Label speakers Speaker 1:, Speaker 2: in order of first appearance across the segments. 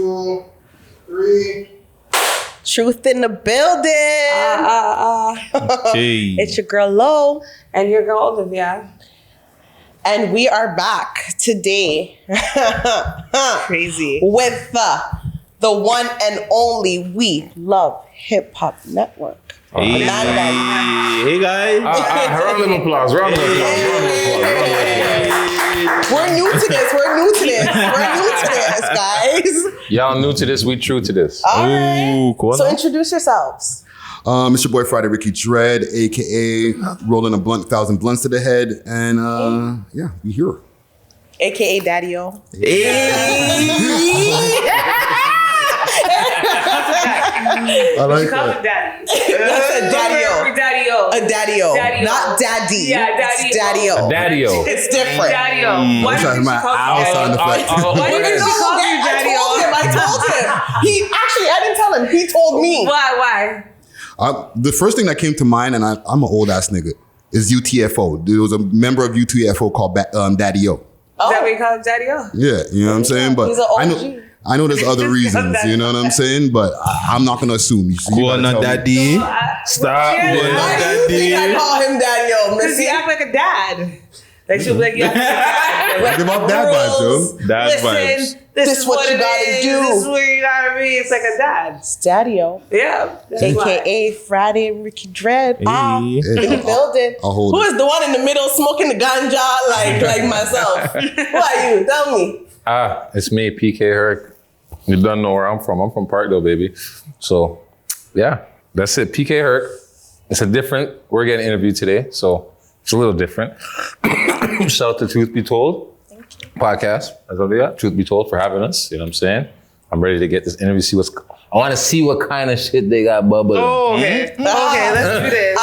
Speaker 1: 2, 3.
Speaker 2: Truth in the building.
Speaker 3: Hey.
Speaker 2: It's your girl Lo.
Speaker 4: And your girl Olivia.
Speaker 2: And we are back today.
Speaker 4: Crazy.
Speaker 2: With the one and only We Love Hip Hop Network.
Speaker 3: Hey, hey guys.
Speaker 5: Round of applause.
Speaker 2: We're new to this, guys.
Speaker 5: Y'all new to this, we true to this.
Speaker 2: All right.
Speaker 3: Ooh, cool.
Speaker 2: So introduce yourselves.
Speaker 1: It's your boy Friday Ricky Dread, aka rolling a blunt, 1,000 blunts to the head, and yeah, we here.
Speaker 2: AKA Daddy-O.
Speaker 1: I like
Speaker 4: Call
Speaker 1: that.
Speaker 4: him Daddy.
Speaker 2: That's a Daddy-O.
Speaker 4: Daddy-O.
Speaker 2: A Daddy-O.
Speaker 4: Daddy-O.
Speaker 2: Not Daddy.
Speaker 4: Yeah,
Speaker 2: It's
Speaker 4: Daddy-O.
Speaker 2: Daddy-O.
Speaker 5: Daddy-O.
Speaker 2: It's different.
Speaker 4: Daddy-O. Why
Speaker 1: Wish I
Speaker 4: did
Speaker 1: had
Speaker 4: she
Speaker 1: my
Speaker 4: call
Speaker 1: owl
Speaker 4: you
Speaker 1: sound effect.
Speaker 4: Why did she call you Daddy-O?
Speaker 2: I told him. I didn't tell him. He told me.
Speaker 4: Why?
Speaker 1: The first thing that came to mind, and I'm an old ass nigga, is UTFO. There was a member of UTFO called Daddy-O.
Speaker 4: Is that what you call him Daddy-O?
Speaker 1: Yeah, you know what I'm saying? But
Speaker 2: He's an OG.
Speaker 1: I know there's other reasons, you know what I'm saying? But I'm not going to assume.
Speaker 3: Go on, Daddy.
Speaker 5: Stop.
Speaker 3: Go on,
Speaker 2: Why do you think I call him Daddy-O,
Speaker 4: Because
Speaker 2: Missy?
Speaker 4: you act like a dad. Like she'll be like, yeah.
Speaker 1: Give up that vibe, too.
Speaker 3: Dad
Speaker 4: Listen,
Speaker 3: vibes.
Speaker 4: this is what
Speaker 2: you
Speaker 4: it
Speaker 2: gotta
Speaker 4: is.
Speaker 2: do.
Speaker 4: This is what you gotta be. It's like a dad.
Speaker 2: It's Daddy-O.
Speaker 4: Yeah. That's why.
Speaker 2: AKA Friday Ricky Dread.
Speaker 3: Hey.
Speaker 2: In the building.
Speaker 1: I'll hold
Speaker 2: Who
Speaker 1: it.
Speaker 2: is the one in the middle smoking the ganja like myself? Who are you? Tell me.
Speaker 5: It's me, PK Herc. You don't know where I'm from. I'm from Parkdale, baby. So, yeah, that's it. PK Herc. We're getting interviewed today, so it's a little different. Shout out to Truth Be Told podcast. Truth Be Told for having us. You know what I'm saying? I'm ready to get this interview, I want to see what kind of shit they got bubbling.
Speaker 4: Oh, okay. Okay, let's do this.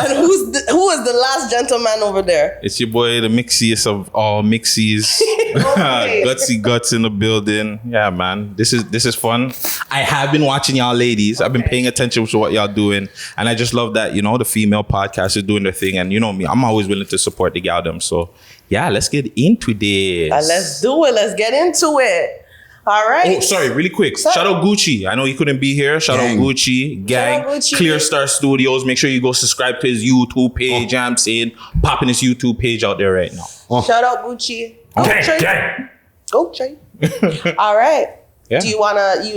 Speaker 2: And who is the last gentleman over there?
Speaker 3: It's your boy, the mixiest of all mixies. Gutsy Guts in the building. Yeah, man. This is fun. I have been watching y'all ladies. I've been paying attention to what y'all doing. And I just love that, the female podcast is doing their thing. And you know me, I'm always willing to support the gal them. So yeah, let's get into this.
Speaker 2: Let's do it. Let's get into it. All right.
Speaker 3: Oh, sorry, really quick. Shout out Gucci. I know he couldn't be here. Shout out Gucci, gang.
Speaker 2: Shout out Gucci.
Speaker 3: Clear Star Studios. Make sure you go subscribe to his YouTube page. I'm saying, popping his YouTube page out there right now.
Speaker 2: Shout out Gucci.
Speaker 5: Gang.
Speaker 2: Go, Trey. All right.
Speaker 3: Yeah.
Speaker 2: Do you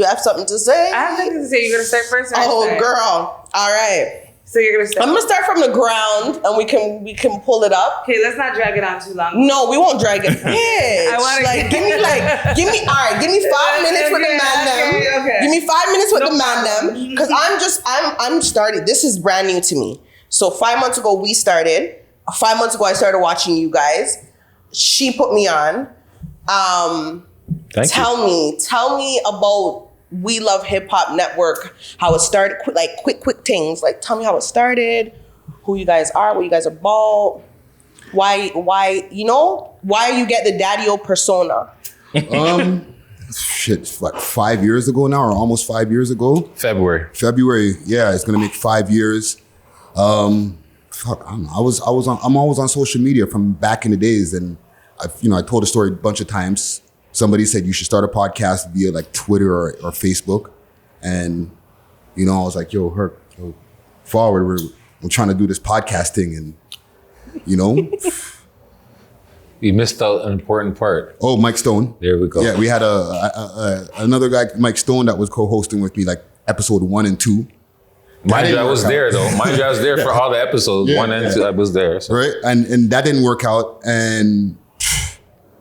Speaker 2: have something to say?
Speaker 4: I have nothing to say. You're gonna start first. Or
Speaker 2: Oh,
Speaker 4: start?
Speaker 2: girl. All right.
Speaker 4: So you're gonna start.
Speaker 2: I'm gonna start from the ground, and we can pull it up.
Speaker 4: Okay, let's not drag it on too long.
Speaker 2: No, we won't drag it. Bitch.
Speaker 4: I wanna
Speaker 2: give me all right, give me 5 minutes with the man them.
Speaker 4: Okay.
Speaker 2: Give me 5 minutes with
Speaker 4: No
Speaker 2: the man them. Because I'm started. This is brand new to me. So 5 months ago we started. 5 months ago I started watching you guys. She put me on. Tell me about We Love Hip Hop Network, how it started, quick things. Like, tell me how it started, who you guys are, what you guys are about, why you get the Daddy-O persona.
Speaker 1: Shit, like 5 years ago now, or almost 5 years ago.
Speaker 5: February,
Speaker 1: yeah, it's gonna make 5 years. I don't know. I'm always on social media from back in the days, and I told the story a bunch of times. Somebody said you should start a podcast via like Twitter or Facebook, and I was like, yo, Herc, forward, we're trying to do this podcast thing, and
Speaker 5: you missed out an important part.
Speaker 1: Oh, Mike Stone.
Speaker 5: There we go.
Speaker 1: Yeah, we had another guy, Mike Stone, that was co-hosting with me, like episode 1 and 2.
Speaker 5: Mind you, I was there though. Mind you, I was there for all the episodes.
Speaker 1: Yeah.
Speaker 5: 1 and 2, I was there. So.
Speaker 1: Right, and that didn't work out, and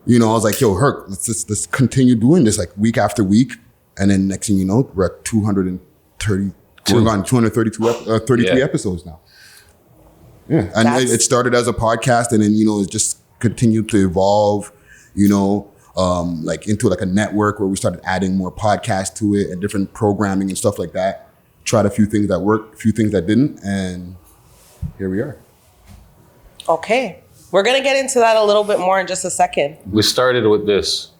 Speaker 1: I was like, yo, Herc, let's continue doing this like week after week, and then next thing you know, we're at 233 episodes now. Yeah, and it started as a podcast, and then it just continued to evolve, like into like a network where we started adding more podcasts to it and different programming and stuff like that. Tried a few things that worked, a few things that didn't, and here we are.
Speaker 2: Okay. We're going to get into that a little bit more in just a second.
Speaker 5: We started with this.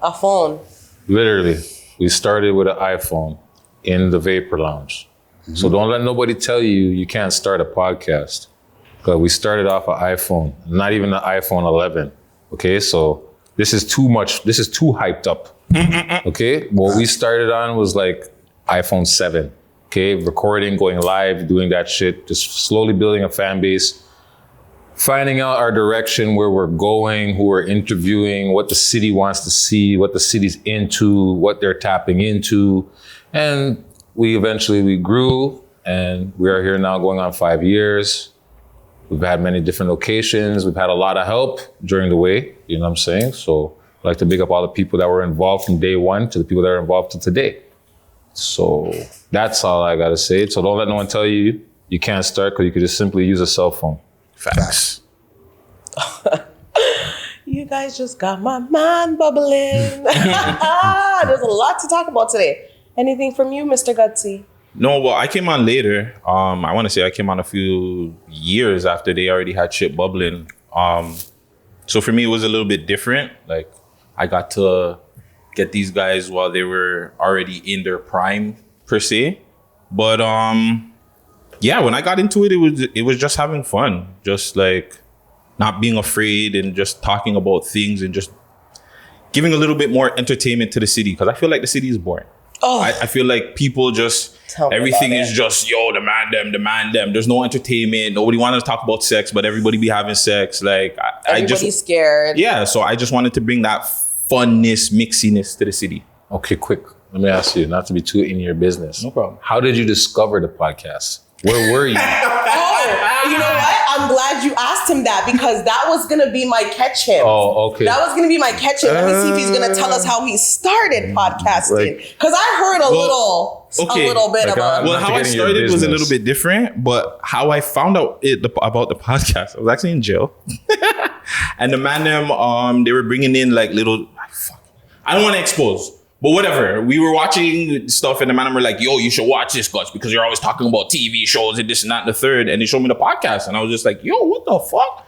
Speaker 2: A phone.
Speaker 5: Literally, we started with an iPhone in the Vapor Lounge. Mm-hmm. So don't let nobody tell you can't start a podcast. But we started off an iPhone, not even an iPhone 11. Okay, so this is too much. This is too hyped up Okay, what we started on was like iPhone 7. Okay, recording, going live, doing that shit, just slowly building a fan base, finding out our direction, where we're going, who we're interviewing, what the city wants to see, what the city's into, what they're tapping into. And we grew, and we are here now going on 5 years. We've had many different locations. We've had a lot of help during the way, you know what I'm saying? So I'd like to big up all the people that were involved from day one to the people that are involved to today. So that's all I gotta say. So don't let no one tell you you can't start, because you could just simply use a cell phone.
Speaker 3: Facts.
Speaker 2: You guys just got my mind bubbling. There's a lot to talk about today. Anything from you, Mr. Gutsy?
Speaker 3: No, well, I came on later. I want to say I came on a few years after they already had shit bubbling. So for me, it was a little bit different. Like, I got to get these guys while they were already in their prime, per se. But yeah, when I got into it, it was just having fun. Just like not being afraid and just talking about things and just giving a little bit more entertainment to the city. Because I feel like the city is boring.
Speaker 2: Oh,
Speaker 3: I feel like people just, everything is just, demand them. There's no entertainment. Nobody wanted to talk about sex, but everybody be having sex. Like,
Speaker 2: everybody's scared.
Speaker 3: Yeah, so I just wanted to bring that funness, mixiness to the city.
Speaker 5: Okay, quick. Let me ask you, not to be too in your business.
Speaker 3: No problem.
Speaker 5: How did you discover the podcast? Where were you?
Speaker 2: Oh, you know what? I'm glad you asked him that, because that was going to be my catch him.
Speaker 5: Oh, okay.
Speaker 2: That was going to be my catch him. Let me see if he's going to tell us how he started podcasting. Because I heard a little bit about
Speaker 3: Well, how I started was a little bit different, but how I found out about the podcast, I was actually in jail. And the man, they were bringing in like little, I don't want to expose. But whatever, we were watching stuff and the man were like, yo, you should watch this, Guts, because you're always talking about TV shows and this and that and the third. And they showed me the podcast. And I was just like, yo, what the fuck?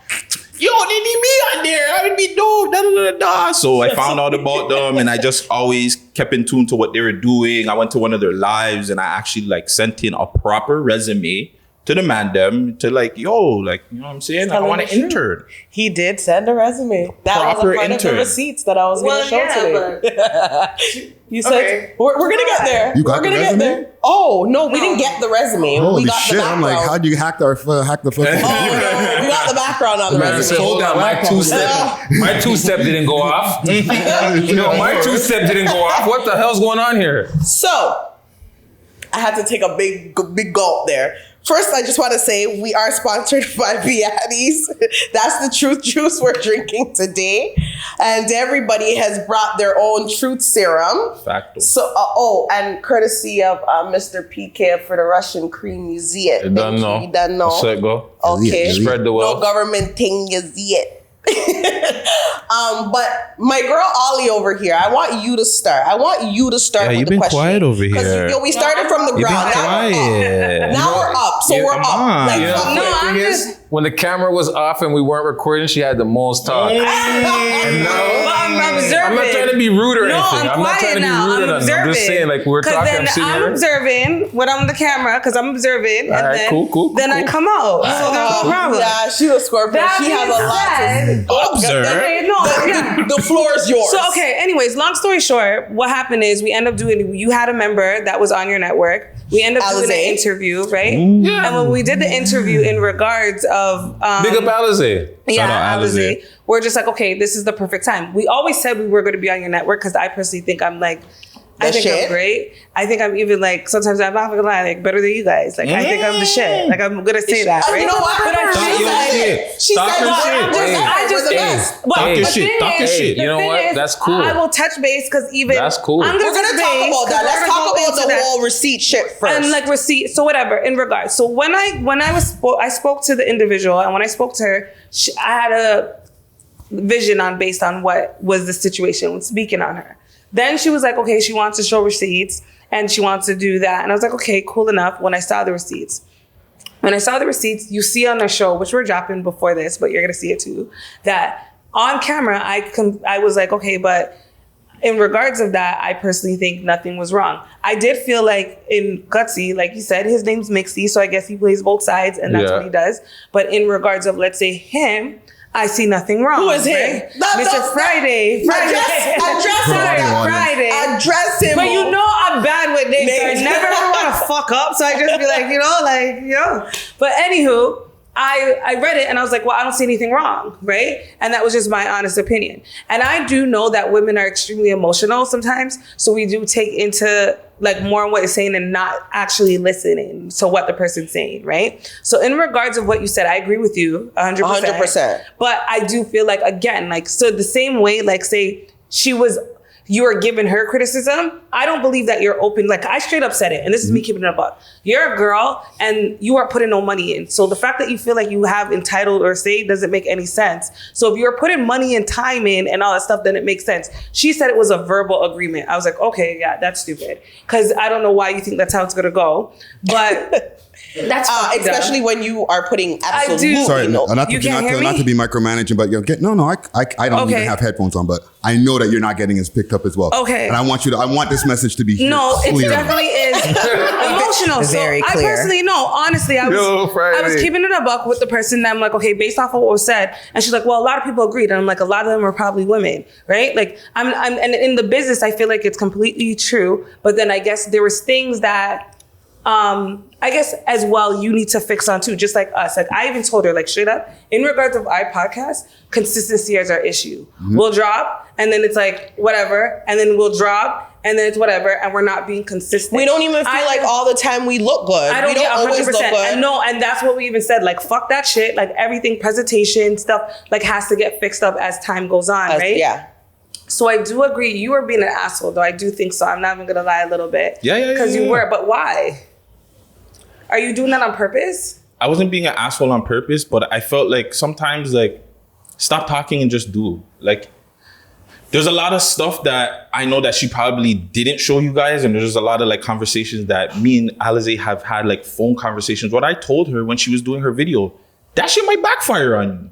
Speaker 3: Yo, they need me on there. I would be dope. Da, da, da, da. So I found out about them and I just always kept in tune to what they were doing. I went to one of their lives and I actually like sent in a proper resume to the man them to like, yo, like, you know what I'm saying? I want to intern.
Speaker 2: He did send a resume. That
Speaker 3: Proper
Speaker 2: was a part
Speaker 3: intern.
Speaker 2: of the receipts that I was going to show today. You said,
Speaker 4: Okay.
Speaker 2: we're going to get there.
Speaker 1: You got
Speaker 2: we're
Speaker 1: the
Speaker 2: gonna
Speaker 1: resume?
Speaker 2: Get there. Oh, no, we didn't get the resume.
Speaker 1: Holy
Speaker 2: we got
Speaker 1: shit!
Speaker 2: the
Speaker 1: I'm
Speaker 2: background.
Speaker 1: like, how'd you hack the fucking?
Speaker 2: Oh, no, we got the background on the
Speaker 5: Man,
Speaker 2: resume.
Speaker 5: hold on, my two-step didn't go off. My two-step didn't go off. What the hell's going on here?
Speaker 2: So, I had to take a big gulp there. First, I just want to say we are sponsored by Viadis. That's the truth juice we're drinking today. And everybody has brought their own truth serum.
Speaker 3: Facto.
Speaker 2: So, and courtesy of Mr. PK for the Russian cream, you see it.
Speaker 5: You don't know.
Speaker 2: You don't know.
Speaker 5: Let's let go.
Speaker 2: Okay.
Speaker 5: Spread the wealth.
Speaker 2: No government thing, you see it. But my girl Ollie over here, I want you to start.
Speaker 3: Yeah,
Speaker 2: with
Speaker 3: you've
Speaker 2: the
Speaker 3: been
Speaker 2: question.
Speaker 3: quiet over here.
Speaker 2: Because we started from the
Speaker 3: You've been
Speaker 2: ground.
Speaker 3: quiet.
Speaker 2: Now we're up. So we're
Speaker 3: come
Speaker 2: up.
Speaker 3: on.
Speaker 2: Like,
Speaker 5: You know,
Speaker 2: fuck
Speaker 5: the
Speaker 2: it.
Speaker 5: thing is, when the camera was off and we weren't recording, she had the most talk.
Speaker 4: Well, I'm observing.
Speaker 5: I'm not trying to be rude or
Speaker 4: No,
Speaker 5: anything.
Speaker 4: I'm
Speaker 5: not
Speaker 4: quiet
Speaker 5: trying to be
Speaker 4: now.
Speaker 5: rude or
Speaker 4: I'm
Speaker 5: nothing.
Speaker 4: observing.
Speaker 5: I'm just saying, like, we're talking,
Speaker 4: then
Speaker 5: I'm sitting
Speaker 4: I'm
Speaker 5: here.
Speaker 4: observing when I'm on the camera, because I'm observing.
Speaker 5: All
Speaker 4: And
Speaker 5: right,
Speaker 4: then,
Speaker 5: cool.
Speaker 4: Then I come out. So there's no problem.
Speaker 2: Yeah, she was Scorpio.
Speaker 4: That
Speaker 2: She has a
Speaker 4: being
Speaker 2: lot to
Speaker 3: Observe.
Speaker 4: Okay, no, yeah.
Speaker 2: The floor is yours.
Speaker 4: So, okay, anyways, long story short, what happened is we end up doing, you had a member that was on your network. We end up doing an
Speaker 2: Allizae.
Speaker 4: interview, right?
Speaker 5: Yeah.
Speaker 4: And when we did the interview in regards of...
Speaker 5: Big up Allizae.
Speaker 3: Shout out
Speaker 4: Allizae.
Speaker 3: Allizae.
Speaker 4: We're just like, okay, this is the perfect time. We always said we were going to be on your network because I personally think I'm like, I think
Speaker 2: shit?
Speaker 4: I'm great. I think I'm even like, sometimes I'm not gonna lie, like better than you guys. Like I think I'm the shit. Like I'm gonna say that, right?
Speaker 2: You know what?
Speaker 4: But I
Speaker 3: Talk
Speaker 4: feel
Speaker 3: your
Speaker 4: like
Speaker 3: shit.
Speaker 2: She
Speaker 3: Talk
Speaker 2: said,
Speaker 3: your
Speaker 2: well,
Speaker 3: shit.
Speaker 2: I'm just-
Speaker 5: Hey.
Speaker 2: I just
Speaker 4: think-
Speaker 2: think-
Speaker 4: but
Speaker 3: Talk your
Speaker 4: the
Speaker 3: shit.
Speaker 4: thing
Speaker 3: Talk your
Speaker 4: is-
Speaker 3: shit.
Speaker 4: the
Speaker 5: You know
Speaker 4: thing
Speaker 5: what?
Speaker 4: is,
Speaker 5: That's cool.
Speaker 4: I will touch base because even
Speaker 5: That's cool.
Speaker 4: I'm
Speaker 2: We're gonna talk about that. Let's talk about the whole receipt shit first.
Speaker 4: and like receipt. So whatever. In regards, so when I spoke to the individual, and when I spoke to her, I had a vision based on what was the situation when speaking on her. Then she was like, okay, she wants to show receipts and she wants to do that. And I was like, okay, cool enough. When I saw the receipts, you see on the show, which we're dropping before this, but you're going to see it too, that on camera, I was like, okay, but in regards of that, I personally think nothing was wrong. I did feel like in Gutsy, like you said, his name's Mixie, so I guess he plays both sides and that's
Speaker 5: Yeah.
Speaker 4: what he does. But in regards of, let's say him, I see nothing wrong.
Speaker 2: Who is him?
Speaker 4: Right?
Speaker 2: No,
Speaker 4: Mr. Friday.
Speaker 2: Address him.
Speaker 4: Friday.
Speaker 2: Address him.
Speaker 4: But you know I'm bad with names. So I never want to fuck up. So I just be like, But anywho, I read it and I was like, well, I don't see anything wrong, right? And that was just my honest opinion. And I do know that women are extremely emotional sometimes. So we do take into like more on what it's saying and not actually listening to what the person's saying, right? So in regards of what you said, I agree with you 100%.
Speaker 2: 100%.
Speaker 4: But I do feel like, again, like, so the same way, like say you are giving her criticism, I don't believe that you're open. Like I straight up said it, and this is me keeping it a buck. You're a girl and you aren't putting no money in. So the fact that you feel like you have entitled or say doesn't make any sense. So if you're putting money and time in and all that stuff, then it makes sense. She said it was a verbal agreement. I was like, okay, yeah, that's stupid. Cause I don't know why you think that's how it's gonna go, but that's
Speaker 2: especially when you are putting absolutely
Speaker 1: Sorry,
Speaker 2: no.
Speaker 1: not to be micromanaging, but I don't even have headphones on, but I know that you're not getting as picked up as well.
Speaker 4: Okay.
Speaker 1: And I want this message to be here.
Speaker 4: No, it
Speaker 1: clear.
Speaker 4: definitely is emotional.
Speaker 2: Very
Speaker 4: so
Speaker 2: clear.
Speaker 4: I personally know, honestly, I was keeping it a buck with the person that I'm like, okay, based off of what was said. And she's like, well, a lot of people agreed. And I'm like, a lot of them are probably women, right? Like and in the business, I feel like it's completely true. But then I guess there was things that I guess as well you need to fix on too, just like us. Like I even told her, like straight up, in regards of our podcast, consistency is our issue. Mm-hmm. We'll drop and then it's like whatever, and then we'll drop and then it's whatever, and we're not being consistent.
Speaker 2: We don't even feel like all the time we look good.
Speaker 4: I don't,
Speaker 2: we don't always look good.
Speaker 4: And no, and that's what we even said. Like fuck that shit. Like everything, presentation stuff, like has to get fixed up as time goes on, right?
Speaker 2: Yeah.
Speaker 4: So I do agree. You were being an asshole, though. I do think so. I'm not even gonna lie a little bit.
Speaker 3: Yeah.
Speaker 4: Because you were, but why? Are you doing that on purpose?
Speaker 3: I wasn't being an asshole on purpose, but I felt like sometimes like stop talking and just do. Like there's a lot of stuff that I know that she probably didn't show you guys, and there's a lot of like conversations that me and Allizae have had, like phone conversations. What I told her when she was doing her video, that shit might backfire on you.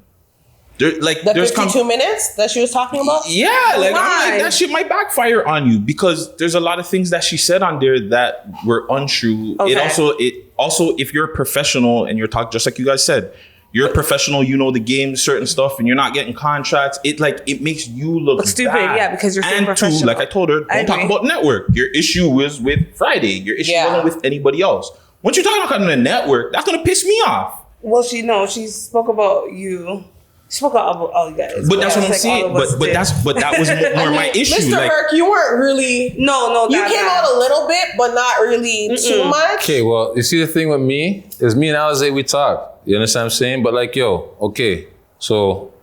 Speaker 2: There's 52 minutes that she was talking about?
Speaker 3: Yeah, like I'm like, that shit might backfire on you because there's a lot of things that she said on there that were untrue.
Speaker 4: Okay.
Speaker 3: It also, if you're a professional and you're talking, just like you guys said, you're a professional, you know the game, certain stuff, and you're not getting contracts. It makes you look
Speaker 4: stupid,
Speaker 3: bad.
Speaker 4: Yeah, because you're so professional.
Speaker 3: And two, like I told her, don't talk about network. Your issue was with Friday. Your issue wasn't with anybody else. Once you're talking about the network, that's gonna piss me off.
Speaker 4: Well, she spoke about you. She spoke about all you guys.
Speaker 3: But that's what I'm saying. But that was more my issue.
Speaker 2: Mr. Herc, you weren't really.
Speaker 4: No.
Speaker 2: You came out a little bit, but not really too much.
Speaker 5: Okay, well, you see the thing with me is me and Allizae, we talk. You understand what I'm saying? But like, okay, so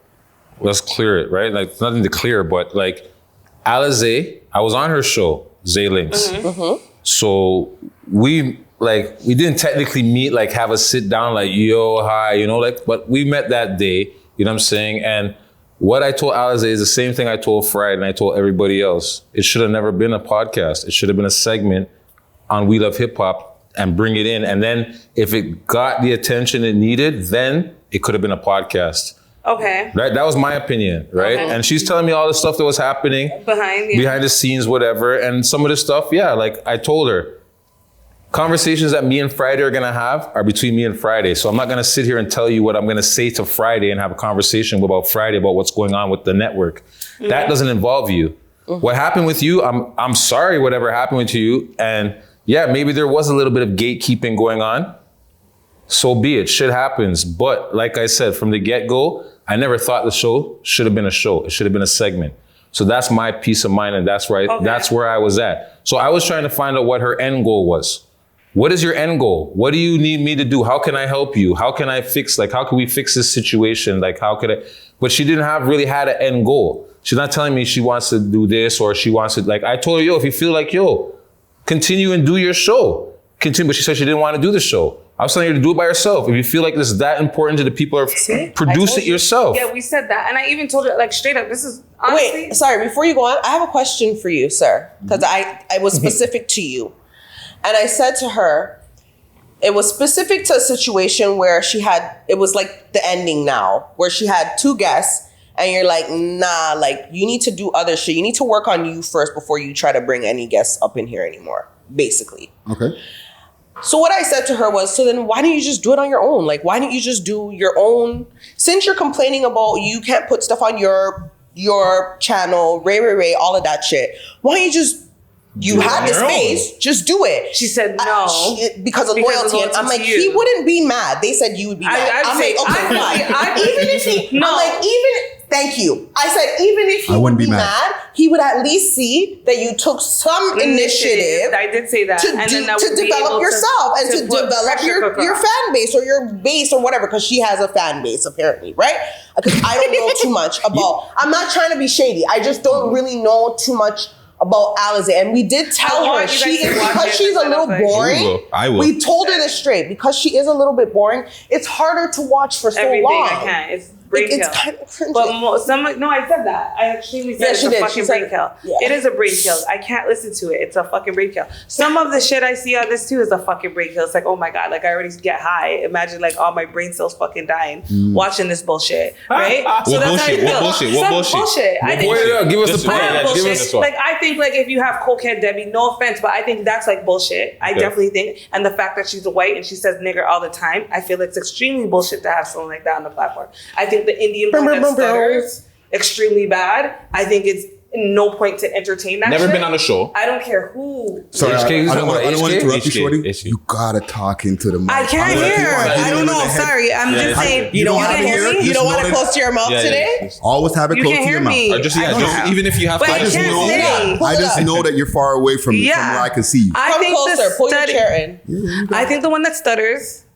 Speaker 5: let's clear it, right? Like nothing to clear, but like Allizae, I was on her show, Zaelinks. Mm-hmm. So we didn't technically meet, like have a sit down, like yo, hi, but we met that day. You know what I'm saying? And what I told Allizae is the same thing I told Friday and I told everybody else. It should have never been a podcast. It should have been a segment on We Love Hip Hop and bring it in. And then if it got the attention it needed, then it could have been a podcast.
Speaker 4: Okay.
Speaker 5: Right? That was my opinion, right? Okay. And she's telling me all the stuff that was happening behind the scenes, whatever. And some of the stuff, like I told her, conversations that me and Friday are gonna have are between me and Friday. So I'm not gonna sit here and tell you what I'm gonna say to Friday and have a conversation about Friday about what's going on with the network. Mm-hmm. That doesn't involve you. Mm-hmm. What happened with you, I'm sorry whatever happened with you. And yeah, maybe there was a little bit of gatekeeping going on. So be it, shit happens. But like I said, from the get-go, I never thought the show should have been a show. It should have been a segment. So that's my peace of mind and that's where I was at. So I was trying to find out what her end goal was. What is your end goal? What do you need me to do? How can I help you? How can I fix, how can we fix this situation? But she didn't really had an end goal. She's not telling me she wants to do this or she wants to, I told her, if you feel like, continue and do your show. Continue, but she said she didn't want to do the show. I was telling her to do it by herself. If you feel like this is that important to the people, produce it yourself.
Speaker 4: Yeah, we said that. And I even told her, straight up, this is honestly.
Speaker 2: Wait, sorry, before you go on, I have a question for you, sir. Because I was specific to you. And I said to her, it was specific to a situation where it was like the ending now, where she had 2 guests and you're like, nah, you need to do other shit. You need to work on you first before you try to bring any guests up in here anymore, basically.
Speaker 1: Okay.
Speaker 2: So what I said to her was, so then why don't you just do it on your own? Like, why don't you just do your own? Since you're complaining about you can't put stuff on your channel, Ray, all of that shit. Why don't you just, you had the space, just do it.
Speaker 4: She said no.
Speaker 2: Because of loyalty. And I'm like, he wouldn't be mad. They said you would be mad. I'm like, okay, fine. Even if he, no. I'm like, thank you. I said, even if he would be mad, he would at least see that you took some initiative.
Speaker 4: I did say that.
Speaker 2: To develop yourself and to develop your fan base or your base or whatever, because she has a fan base apparently, right? Because I don't know too much about, I'm not trying to be shady. I just don't really know too much about Allizae, and we did tell her because she's a little boring.
Speaker 3: I will.
Speaker 2: We told her this straight because she is a little bit boring. It's harder to watch for so
Speaker 4: everything
Speaker 2: long.
Speaker 4: I can't. It's brain kill.
Speaker 2: It's kind of cringy.
Speaker 4: But no, I said that. I actually said it's a fucking brain kill. Yeah. It is a brain kill. I can't listen to it. It's a fucking brain kill. Some of the shit I see on this too is a fucking brain kill. It's like, oh my God, like I already get high. Imagine like all my brain cells fucking dying watching this bullshit, right? So that's how I feel.
Speaker 3: What bullshit?
Speaker 4: I think
Speaker 5: give us the point.
Speaker 4: Like I think like if you have cokehead Debbie, no offense, but I think that's like bullshit. I definitely think, and the fact that she's a white and she says nigger all the time, I feel it's extremely bullshit to have someone like that on the platform. I think the Indian one that stutters extremely bad. I think it's no point to entertain that.
Speaker 3: Never
Speaker 4: shit.
Speaker 3: been on a show.
Speaker 4: I don't care who.
Speaker 1: Sorry, I don't want to interrupt you, shorty. You gotta talk into the mic.
Speaker 4: I can't hear. I don't know. Sorry, I'm just saying.
Speaker 2: You don't want to hear me. You don't want it close to your mouth today.
Speaker 1: Always have it close to your mouth.
Speaker 3: Or just even if you have to.
Speaker 1: I just know that you're far away from me, from where I can see you.
Speaker 2: Come closer. Pull your chair in.
Speaker 4: I think the one that stutters.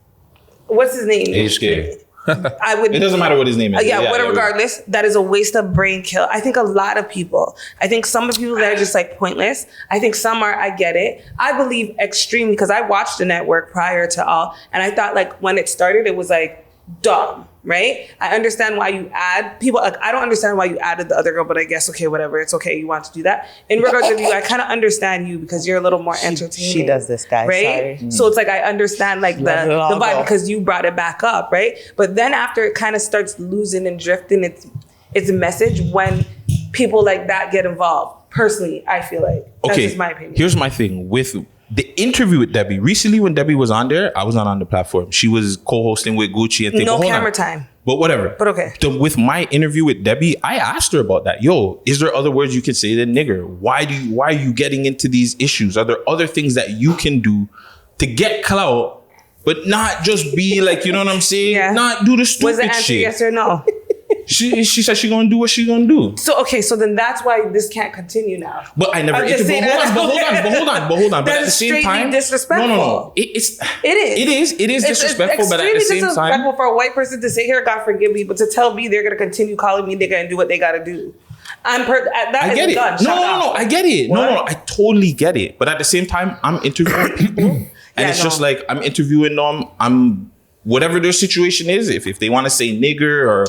Speaker 4: What's his name?
Speaker 3: HK.
Speaker 4: It
Speaker 3: doesn't matter what his name is.
Speaker 4: Regardless, that is a waste of brain kill. I think a lot of people. I think some of the people that are just like pointless. I think some are. I get it. I believe extremely because I watched the network prior to all, and I thought like when it started, it was like dumb, right? I understand why you add people. Like I don't understand why you added the other girl, but I guess okay, whatever. It's okay. You want to do that. In regards to you, I kind of understand you because you're a little more entertaining.
Speaker 2: She does this, guys.
Speaker 4: Right?
Speaker 2: Sorry.
Speaker 4: So it's like I understand like the vibe because you brought it back up, right? But then after it kind of starts losing and drifting its message when people like that get involved. Personally, I feel like that's just my opinion.
Speaker 3: Here's my thing with the interview with Debbie. Recently, when Debbie was on there, I was not on the platform. She was co-hosting with Gucci and things.
Speaker 4: No camera time.
Speaker 3: But whatever.
Speaker 4: But okay.
Speaker 3: With my interview with Debbie, I asked her about that. Yo, is there other words you can say than nigger? Why are you getting into these issues? Are there other things that you can do to get clout, but not just be like, you know what I'm saying? Yeah. Not do the stupid
Speaker 4: Was the answer
Speaker 3: shit.
Speaker 4: Yes or no?
Speaker 3: She said she gonna do what she gonna do.
Speaker 4: So then that's why this can't continue now.
Speaker 3: But I never. Hold on. But at the same time,
Speaker 4: disrespectful.
Speaker 3: No. It is disrespectful. But at the same time,
Speaker 4: disrespectful for a white person to sit here, God forgive me, but to tell me they're gonna continue calling me nigga and do what they gotta do. I get it. No, I get it. No, I totally get it. But at the same time, I'm interviewing people, and just like I'm interviewing them. I'm whatever their situation is. If they want to say nigger or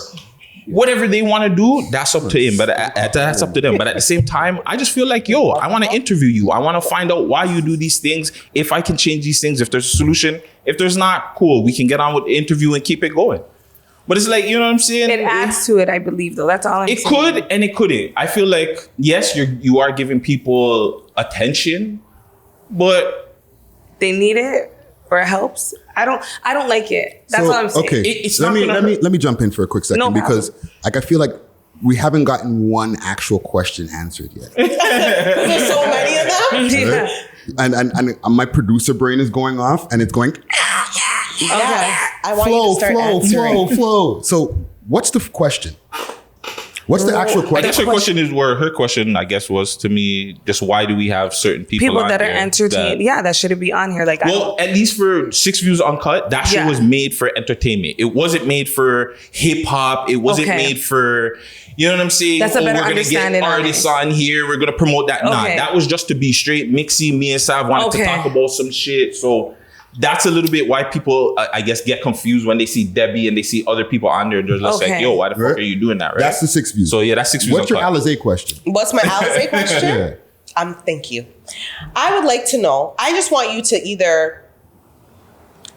Speaker 4: whatever they want to do, that's up to him. But that's up to them. But at the same time, I just feel like, yo, I want to interview you. I want to find out why you do these things. If I can change these things, if there's a solution. If there's not, cool. We can get on with the interview and keep it going. But it's like, you know what I'm saying? It adds to it, I believe, though. That's all I'm saying.
Speaker 3: It could and it couldn't. I feel like, yes, you are giving people attention, but
Speaker 4: they need it or it helps. I don't like it. That's all I'm saying.
Speaker 1: Okay, let me jump in for a quick second because like I feel like we haven't gotten one actual question answered yet.
Speaker 2: There's so many of them.
Speaker 1: Right? And my producer brain is going off and it's going.
Speaker 2: Okay. I want you to start answering.
Speaker 1: Flow. So what's the question? What's the actual question?
Speaker 3: I guess her question is where her question, I guess, was to me, just why do we have certain people
Speaker 4: that are entertained? That shouldn't be on here. Like,
Speaker 3: at least for 6 Views Uncut, that shit was made for entertainment. It wasn't made for hip hop. It wasn't made for, you know what I'm saying?
Speaker 4: That's a better understanding.
Speaker 3: We're gonna get artists on here. We're gonna promote that. Nah, that was just to be straight mixy. Me and Sav wanted to talk about some shit. So that's a little bit why people, I guess, get confused when they see Debbie and they see other people on there. They're just like, yo, why the fuck are you doing that, right?
Speaker 1: That's the 6 Views.
Speaker 3: So, that's 6 Views.
Speaker 1: What's your Allizae question?
Speaker 2: What's my Allizae question? Thank you. I would like to know, I just want you to either,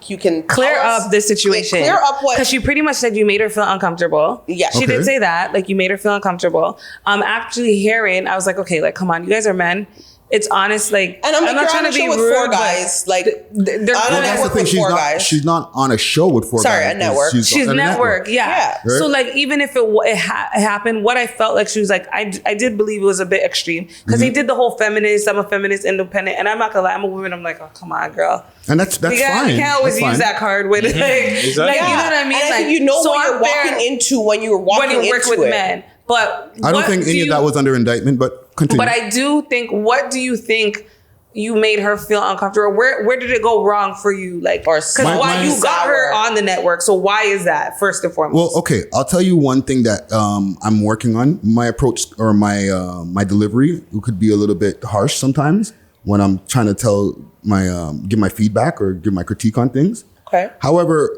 Speaker 2: you can
Speaker 4: clear up this situation.
Speaker 2: Clear up what?
Speaker 4: Because she pretty much said you made her feel uncomfortable.
Speaker 2: Yeah.
Speaker 4: She did say that. Like, you made her feel uncomfortable. Actually hearing, I was like, okay, like, come on, you guys are men. it's honest. Like,
Speaker 2: And I'm not trying to be with
Speaker 4: rude,
Speaker 2: four guys. Like,
Speaker 4: they're
Speaker 2: I don't
Speaker 1: That's the
Speaker 2: network
Speaker 1: thing.
Speaker 2: with four guys.
Speaker 1: She's not on a show with four
Speaker 2: Sorry,
Speaker 1: guys.
Speaker 2: a network.
Speaker 4: She's
Speaker 1: on a
Speaker 4: network, yeah.
Speaker 1: Right?
Speaker 4: So like, even if it happened, what I felt like she was like, I did believe it was a bit extreme because they did the whole feminist. I'm a feminist, independent, and I'm not gonna lie, I'm a woman. I'm like, oh come on, girl.
Speaker 1: And that's fine.
Speaker 4: You can't always
Speaker 1: That's
Speaker 4: use
Speaker 1: fine.
Speaker 4: that card with like,
Speaker 3: Exactly.
Speaker 4: like, you know what I mean?
Speaker 2: And I
Speaker 4: like,
Speaker 2: think you know
Speaker 4: so
Speaker 2: what you're
Speaker 4: I'm there
Speaker 2: walking into when you're walking
Speaker 4: when you work
Speaker 2: into
Speaker 4: with
Speaker 2: it.
Speaker 4: men. But
Speaker 1: I don't
Speaker 4: what
Speaker 1: think
Speaker 4: do
Speaker 1: any of
Speaker 4: you-
Speaker 1: that was under indictment, but continue.
Speaker 4: But I do think, what do you think you made her feel uncomfortable? Where did it go wrong for you? Like,
Speaker 2: Or
Speaker 4: because
Speaker 1: My-
Speaker 4: why
Speaker 1: my-
Speaker 4: you got her on the network? So why is that first and foremost?
Speaker 1: Well, okay, I'll tell you one thing that I'm working on. My approach or my delivery could be a little bit harsh sometimes when I'm trying to tell my give my feedback or give my critique on things.
Speaker 2: Okay.
Speaker 1: However,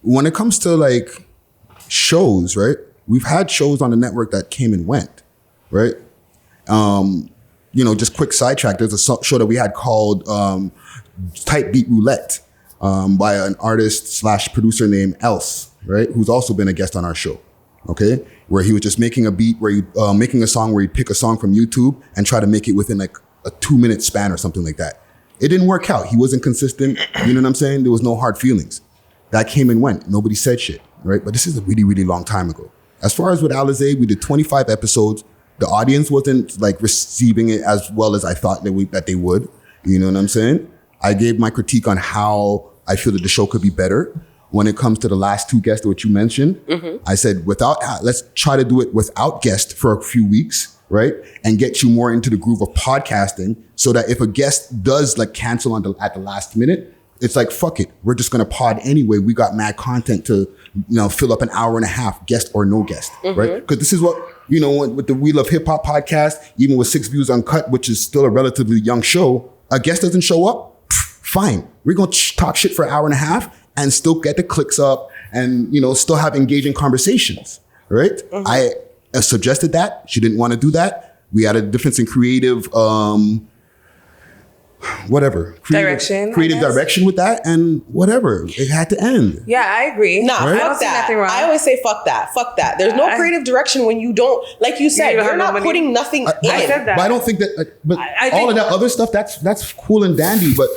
Speaker 1: when it comes to like shows, right? We've had shows on the network that came and went, right? Just quick sidetrack. There's a show that we had called Tight Beat Roulette by an artist / producer named Else, right? Who's also been a guest on our show, okay? Where he was just making a beat where making a song where he'd pick a song from YouTube and try to make it within like a 2-minute span or something like that. It didn't work out. He wasn't consistent. You know what I'm saying? There was no hard feelings. That came and went. Nobody said shit, right? But this is a really, really long time ago. As far as with Allizae, we did 25 episodes. The audience wasn't like receiving it as well as I thought that they would. You know what I'm saying? I gave my critique on how I feel that the show could be better. When it comes to the last two guests, what you mentioned, I said, let's try to do it without guests for a few weeks, right? And get you more into the groove of podcasting so that if a guest does like cancel at the last minute, it's like, fuck it. We're just going to pod anyway. We got mad content to, fill up an hour and a half, guest or no guest, right? Because this is what, with the We Love Hip Hop podcast, even with 6 Views Uncut, which is still a relatively young show, a guest doesn't show up, fine. We're going to talk shit for an hour and a half and still get the clicks up and, still have engaging conversations, right? I suggested that. She didn't want to do that. We had a difference in creative,
Speaker 4: Direction,
Speaker 1: creative direction with that, and whatever, it had to end.
Speaker 4: yeah, I agree.
Speaker 2: Nah,
Speaker 1: Right?
Speaker 4: I don't
Speaker 2: fuck
Speaker 4: see
Speaker 2: that.
Speaker 4: nothing wrong.
Speaker 2: I always say fuck that. Fuck that. There's no creative direction when you don't, like you said,
Speaker 4: don't have
Speaker 2: you're
Speaker 4: no
Speaker 2: not
Speaker 4: money.
Speaker 2: putting nothing in.
Speaker 4: I said that.
Speaker 1: But I don't think that. But
Speaker 4: I
Speaker 1: all
Speaker 4: think-
Speaker 1: of that other stuff, that's cool and dandy. But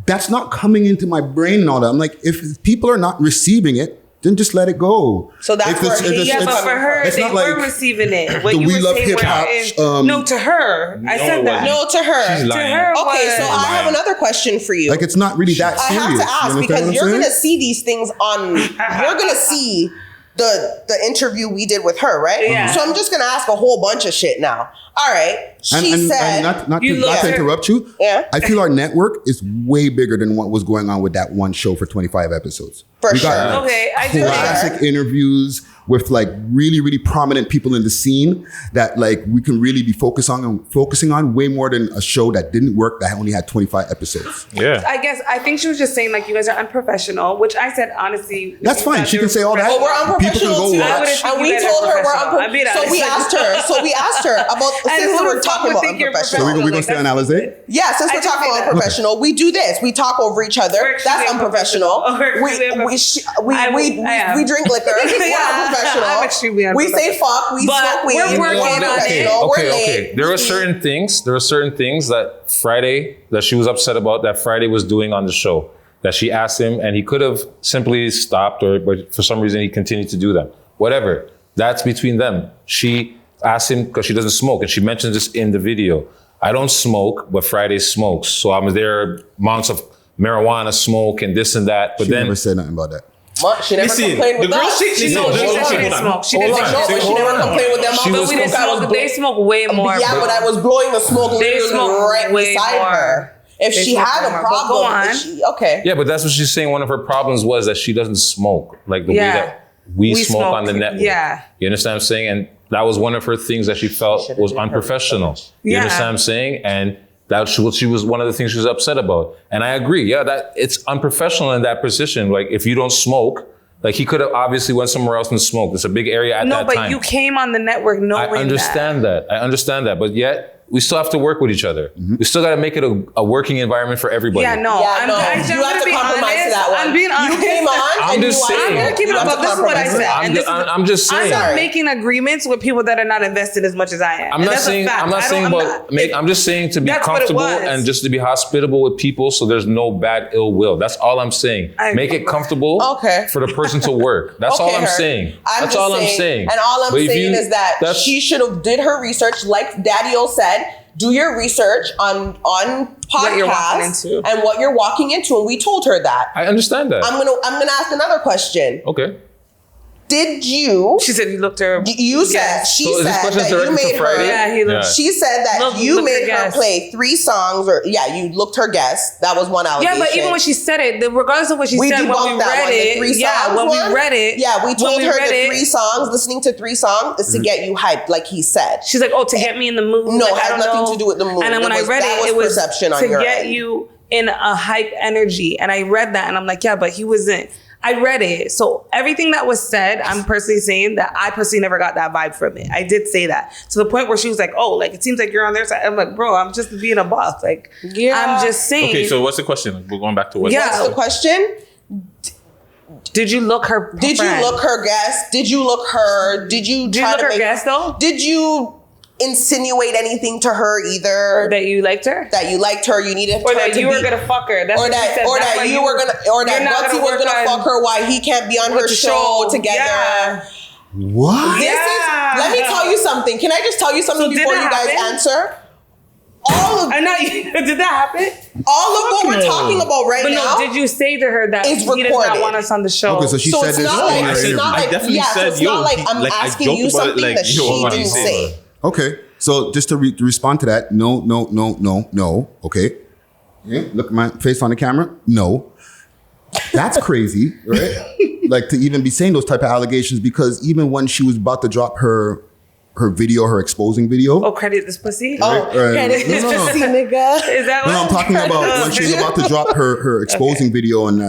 Speaker 1: that's not coming into my brain and all that. I'm like, if people are not receiving it, then just let it go.
Speaker 2: So that's where
Speaker 4: Yeah, but for her,
Speaker 1: it's
Speaker 4: they
Speaker 1: not
Speaker 4: were
Speaker 1: like
Speaker 4: receiving it. What
Speaker 1: the
Speaker 4: you
Speaker 1: We
Speaker 4: were
Speaker 1: Love
Speaker 4: saying
Speaker 1: Hip Hop,
Speaker 4: no, to her. I said that.
Speaker 2: No, to her.
Speaker 3: She's
Speaker 4: To
Speaker 3: lying.
Speaker 4: her,
Speaker 2: Okay, so
Speaker 4: was-
Speaker 2: I have another question for you.
Speaker 1: like it's not really that
Speaker 2: I
Speaker 1: serious.
Speaker 2: have to
Speaker 1: You
Speaker 2: ask
Speaker 1: understand
Speaker 2: because
Speaker 1: what I'm
Speaker 2: you're
Speaker 1: saying?
Speaker 2: gonna see these things on. You're gonna see the interview we did with her, right?
Speaker 4: Yeah.
Speaker 2: So I'm just gonna ask a whole bunch of shit now. All right. She said.
Speaker 1: and not
Speaker 4: You
Speaker 1: to
Speaker 4: love her.
Speaker 1: interrupt you.
Speaker 2: Yeah.
Speaker 1: I feel our network is way bigger than what was going on with that one show for 25 episodes.
Speaker 2: For
Speaker 1: we got
Speaker 2: sure.
Speaker 1: like,
Speaker 4: Okay, I do.
Speaker 1: classic interviews with like really, really prominent people in the scene that like we can really be focusing on way more than a show that didn't work that only had 25 episodes.
Speaker 3: Yeah.
Speaker 4: I think she was just saying like you guys are unprofessional, which I said honestly.
Speaker 1: That's fine. She can say all that.
Speaker 2: But we're
Speaker 1: People can
Speaker 2: unprofessional
Speaker 1: go
Speaker 2: too.
Speaker 1: watch.
Speaker 2: And we
Speaker 4: You guys
Speaker 2: told
Speaker 4: are
Speaker 2: her we're
Speaker 4: professional. I'm being
Speaker 2: unprofessional. So we asked her about
Speaker 4: And
Speaker 2: since
Speaker 4: who
Speaker 2: we're
Speaker 4: the fuck
Speaker 2: talking
Speaker 4: would
Speaker 2: about
Speaker 4: think you're
Speaker 2: unprofessional.
Speaker 1: So we're going to stay on Allizae?
Speaker 2: Yeah, since
Speaker 4: I
Speaker 2: we're
Speaker 4: did
Speaker 2: talking
Speaker 4: say
Speaker 2: about
Speaker 4: that.
Speaker 2: unprofessional, we do this. We talk over each other.
Speaker 4: We're
Speaker 2: That's
Speaker 4: extremely
Speaker 2: unprofessional.
Speaker 4: unprofessional.
Speaker 2: We drink liquor. We're
Speaker 4: Yeah,
Speaker 2: unprofessional.
Speaker 4: I'm extremely
Speaker 2: We say fuck. We
Speaker 4: But
Speaker 2: smoke weed.
Speaker 4: we're working on it.
Speaker 2: unprofessional. We're
Speaker 5: Okay.
Speaker 2: late.
Speaker 5: There were certain things that Friday that she was upset about that Friday was doing on the show that she asked him, and he could have simply stopped, but for some reason he continued to do them. Whatever. That's between them. She asked him because she doesn't smoke, and she mentions this in the video. I don't smoke, but Friday smokes. So there amounts of marijuana smoke and this and that. But
Speaker 1: She
Speaker 5: then
Speaker 1: never said nothing about that.
Speaker 2: She never
Speaker 3: Listen,
Speaker 2: complained with
Speaker 3: the girl
Speaker 2: us.
Speaker 3: shit-
Speaker 4: She
Speaker 3: No,
Speaker 4: said she
Speaker 3: hold
Speaker 4: didn't
Speaker 3: on.
Speaker 4: smoke. She
Speaker 2: Hold
Speaker 4: didn't
Speaker 2: on,
Speaker 4: smoke.
Speaker 2: no, but she never complained with them.
Speaker 5: She
Speaker 4: But
Speaker 5: was
Speaker 4: we didn't
Speaker 5: compa-
Speaker 4: smoke. They smoke way more.
Speaker 2: Yeah, but I was blowing the smoke
Speaker 4: They
Speaker 2: literally
Speaker 4: smoke
Speaker 2: right
Speaker 4: way
Speaker 2: beside
Speaker 4: more.
Speaker 2: her. If
Speaker 4: They
Speaker 2: she
Speaker 4: smoke
Speaker 2: had a
Speaker 4: more. But
Speaker 2: problem,
Speaker 4: go on.
Speaker 2: okay.
Speaker 5: yeah, but that's what she's saying. One of her problems was that she doesn't smoke like the way
Speaker 4: Yeah.
Speaker 5: that we smoke
Speaker 4: smoke,
Speaker 5: on the network.
Speaker 4: yeah.
Speaker 5: You understand what I'm saying? And that was one of her things that she felt was unprofessional. You
Speaker 4: Yeah.
Speaker 5: understand what I'm saying? And that's what she was one of the things she was upset about. And I agree. Yeah, that it's unprofessional in that position. Like if you don't smoke, like he could have obviously went somewhere else and smoked. It's a big area at
Speaker 4: No,
Speaker 5: that
Speaker 4: but
Speaker 5: time.
Speaker 4: you came on the network knowing
Speaker 5: I understand that. I understand that. But yet we still have to work with each other. We still got to make it a working environment for everybody.
Speaker 4: Yeah, no.
Speaker 2: Yeah, no.
Speaker 4: I'm
Speaker 2: You have to compromise to that one.
Speaker 4: I'm being honest.
Speaker 2: You came on
Speaker 5: I'm
Speaker 2: and
Speaker 5: just
Speaker 2: you
Speaker 5: saying.
Speaker 4: I'm gonna keep it
Speaker 2: You have
Speaker 4: above.
Speaker 2: to
Speaker 4: This is what I
Speaker 2: compromise.
Speaker 4: said.
Speaker 5: I'm just saying.
Speaker 4: I'm not making agreements with people that are not invested as much as I am.
Speaker 5: I'm not saying. I'm just saying to be
Speaker 4: That's what it
Speaker 5: comfortable
Speaker 4: was.
Speaker 5: and just to be hospitable with people, so there's no bad ill will. That's all I'm saying. Make it comfortable for the person to work. That's all I'm saying. That's all I'm saying.
Speaker 2: And all I'm
Speaker 5: But if
Speaker 2: saying is that she should have did her research, like Daddy-O said. Do your research on podcasts and what you're walking into, and we told her that.
Speaker 5: I understand that.
Speaker 2: I'm gonna ask another question.
Speaker 5: Okay.
Speaker 2: Did you?
Speaker 4: She said you looked her.
Speaker 2: You said she
Speaker 5: So is this
Speaker 2: said
Speaker 5: question
Speaker 2: that you
Speaker 5: directed to
Speaker 2: made
Speaker 5: Friday?
Speaker 2: her.
Speaker 4: Yeah, he looked.
Speaker 2: She said that you made her play 3 songs, or you looked her guess. That was one allegation.
Speaker 4: Yeah, but even when she said it, regardless of what she said, when we
Speaker 2: debunked that
Speaker 4: read
Speaker 2: one, the
Speaker 4: it,
Speaker 2: 3
Speaker 4: yeah,
Speaker 2: songs
Speaker 4: when
Speaker 2: one.
Speaker 4: we read it,
Speaker 2: Yeah, we told her the 3
Speaker 4: it,
Speaker 2: songs. Listening to 3 songs is to get you hyped, like he said.
Speaker 4: She's like, oh, to get me in the mood.
Speaker 2: No,
Speaker 4: like,
Speaker 2: it has nothing to do with the mood.
Speaker 4: And then when I read
Speaker 2: that
Speaker 4: it was
Speaker 2: perception on
Speaker 4: to
Speaker 2: your
Speaker 4: get
Speaker 2: end.
Speaker 4: you in a hype energy. And I read that, and I'm like, yeah, but he wasn't. I read it. So everything that was said, I'm personally saying that I personally never got that vibe from it. I did say that. To the point where she was like, oh, like, it seems like you're on their side. I'm like, bro, I'm just being a boss. Like, I'm just saying.
Speaker 3: Okay, so what's the question? We're going back to what?
Speaker 2: What's the question?
Speaker 4: Did you look her
Speaker 2: Did you look her guess? Did you look her? Did you
Speaker 4: Did you look her guess, though?
Speaker 2: Did you insinuate anything to her either?
Speaker 4: That you liked her?
Speaker 2: That you liked her, you needed
Speaker 4: or
Speaker 2: her
Speaker 4: that
Speaker 2: to
Speaker 4: you were gonna fuck her. That's
Speaker 2: or
Speaker 4: what she
Speaker 2: that
Speaker 4: said.
Speaker 2: or
Speaker 4: That's
Speaker 2: that
Speaker 4: why
Speaker 2: you were gonna or that Gutsy was gonna fuck her while he can't be on her show together.
Speaker 4: Yeah.
Speaker 1: What?
Speaker 2: This is let me tell you something. Can I just tell you something
Speaker 4: So
Speaker 2: before you guys answer? All of
Speaker 4: I know did that happen?
Speaker 2: all of what we're talking about right
Speaker 4: But
Speaker 2: now.
Speaker 4: no, did you say to her that
Speaker 2: It's
Speaker 4: he does
Speaker 2: recorded.
Speaker 4: not want us on the show?
Speaker 1: Okay, so she
Speaker 2: So
Speaker 1: said
Speaker 2: it's
Speaker 1: this.
Speaker 2: not like
Speaker 1: in her
Speaker 2: it's
Speaker 1: interview.
Speaker 2: not like
Speaker 3: definitely
Speaker 2: so
Speaker 3: said,
Speaker 2: it's
Speaker 3: yo,
Speaker 2: not like I'm
Speaker 3: like, I
Speaker 2: asking
Speaker 3: joked
Speaker 2: you
Speaker 3: about it,
Speaker 2: something
Speaker 3: like,
Speaker 2: that
Speaker 3: yo,
Speaker 2: she
Speaker 3: what
Speaker 2: didn't
Speaker 3: you saying?
Speaker 2: say.
Speaker 1: Okay, so just to respond to that, no. Okay, yeah, look at my face on the camera. No, that's crazy, right? Like to even be saying those type of allegations, because even when she was about to drop her video, her exposing video.
Speaker 4: Oh, credit this pussy.
Speaker 2: Oh, credit this pussy, nigga.
Speaker 4: Is that what?
Speaker 1: No, I'm talking about when she was about to drop her exposing video, and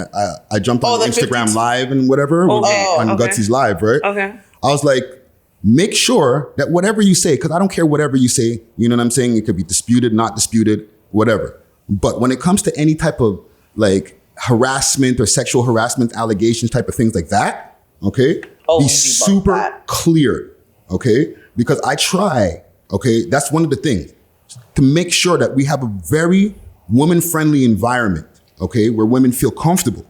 Speaker 1: I jumped on
Speaker 2: the
Speaker 1: Instagram
Speaker 2: 50s.
Speaker 1: Live and whatever on Gutsy's Live, right?
Speaker 4: Okay.
Speaker 1: I was like, make sure that whatever you say, because I don't care whatever you say, you know what I'm saying? It could be disputed, not disputed, whatever. But when it comes to any type of like harassment or sexual harassment allegations, type of things like that, okay? Be super clear, okay? Because I try, okay? That's one of the things, to make sure that we have a very woman-friendly environment, okay? Where women feel comfortable.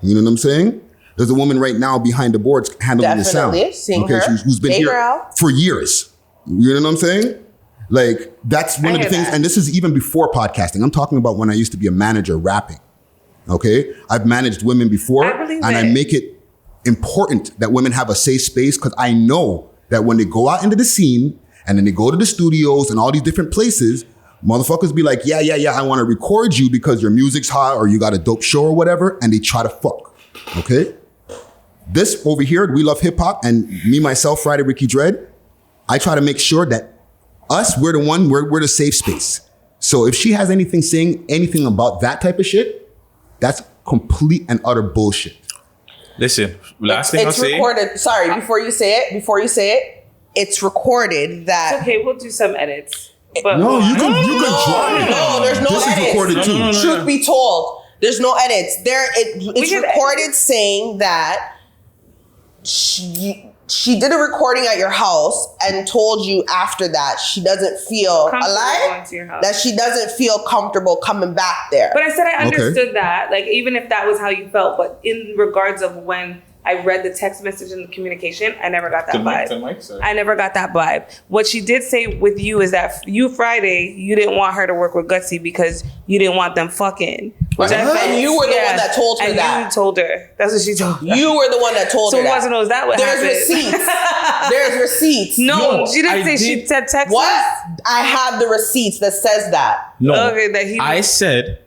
Speaker 1: You know what I'm saying? There's a woman right now behind the boards handling the sound.
Speaker 2: Definitely,
Speaker 1: okay, who's been here for years. You know what I'm saying? Like, that's one of the things, and this is even before podcasting. I'm talking about when I used to be a manager rapping, okay? I've managed women before, and I make it important that women have a safe space, because I know that when they go out into the scene, and then they go to the studios and all these different places, motherfuckers be like, yeah, I want to record you because your music's hot or you got a dope show or whatever, and they try to fuck, okay? This over here, We Love Hip Hop, and me, myself, Friday Ricky Dread, I try to make sure that we're the safe space. So if she has anything saying anything about that type of shit, that's complete and utter bullshit.
Speaker 3: Listen, last thing I'll say.
Speaker 2: It's recorded. Sorry, before you say it, it's recorded that.
Speaker 4: Okay, we'll do some edits. But
Speaker 1: No, you can drop it.
Speaker 2: No, there's no
Speaker 1: This
Speaker 2: edits.
Speaker 1: is recorded too.
Speaker 3: No.
Speaker 2: Truth be told, there's no edits. It's recorded saying that she did a recording at your house and told you after that she doesn't feel alive, that she doesn't feel comfortable coming back there.
Speaker 4: But I said I understood that, like, even if that was how you felt, but in regards of when I read the text message and the communication, I never got that vibe. I never got that vibe. What she did say with you is that you, Friday, you didn't want her to work with Gutsy because you didn't want them fucking. Which
Speaker 2: and you were the one that told her that.
Speaker 4: You told her. That's what she told her.
Speaker 2: You were the one that told her that.
Speaker 4: So it wasn't, was that what happened?
Speaker 2: There's receipts.
Speaker 4: No, she didn't say she said text.
Speaker 2: What? I have the receipts that says that.
Speaker 3: No,
Speaker 4: okay,
Speaker 3: I said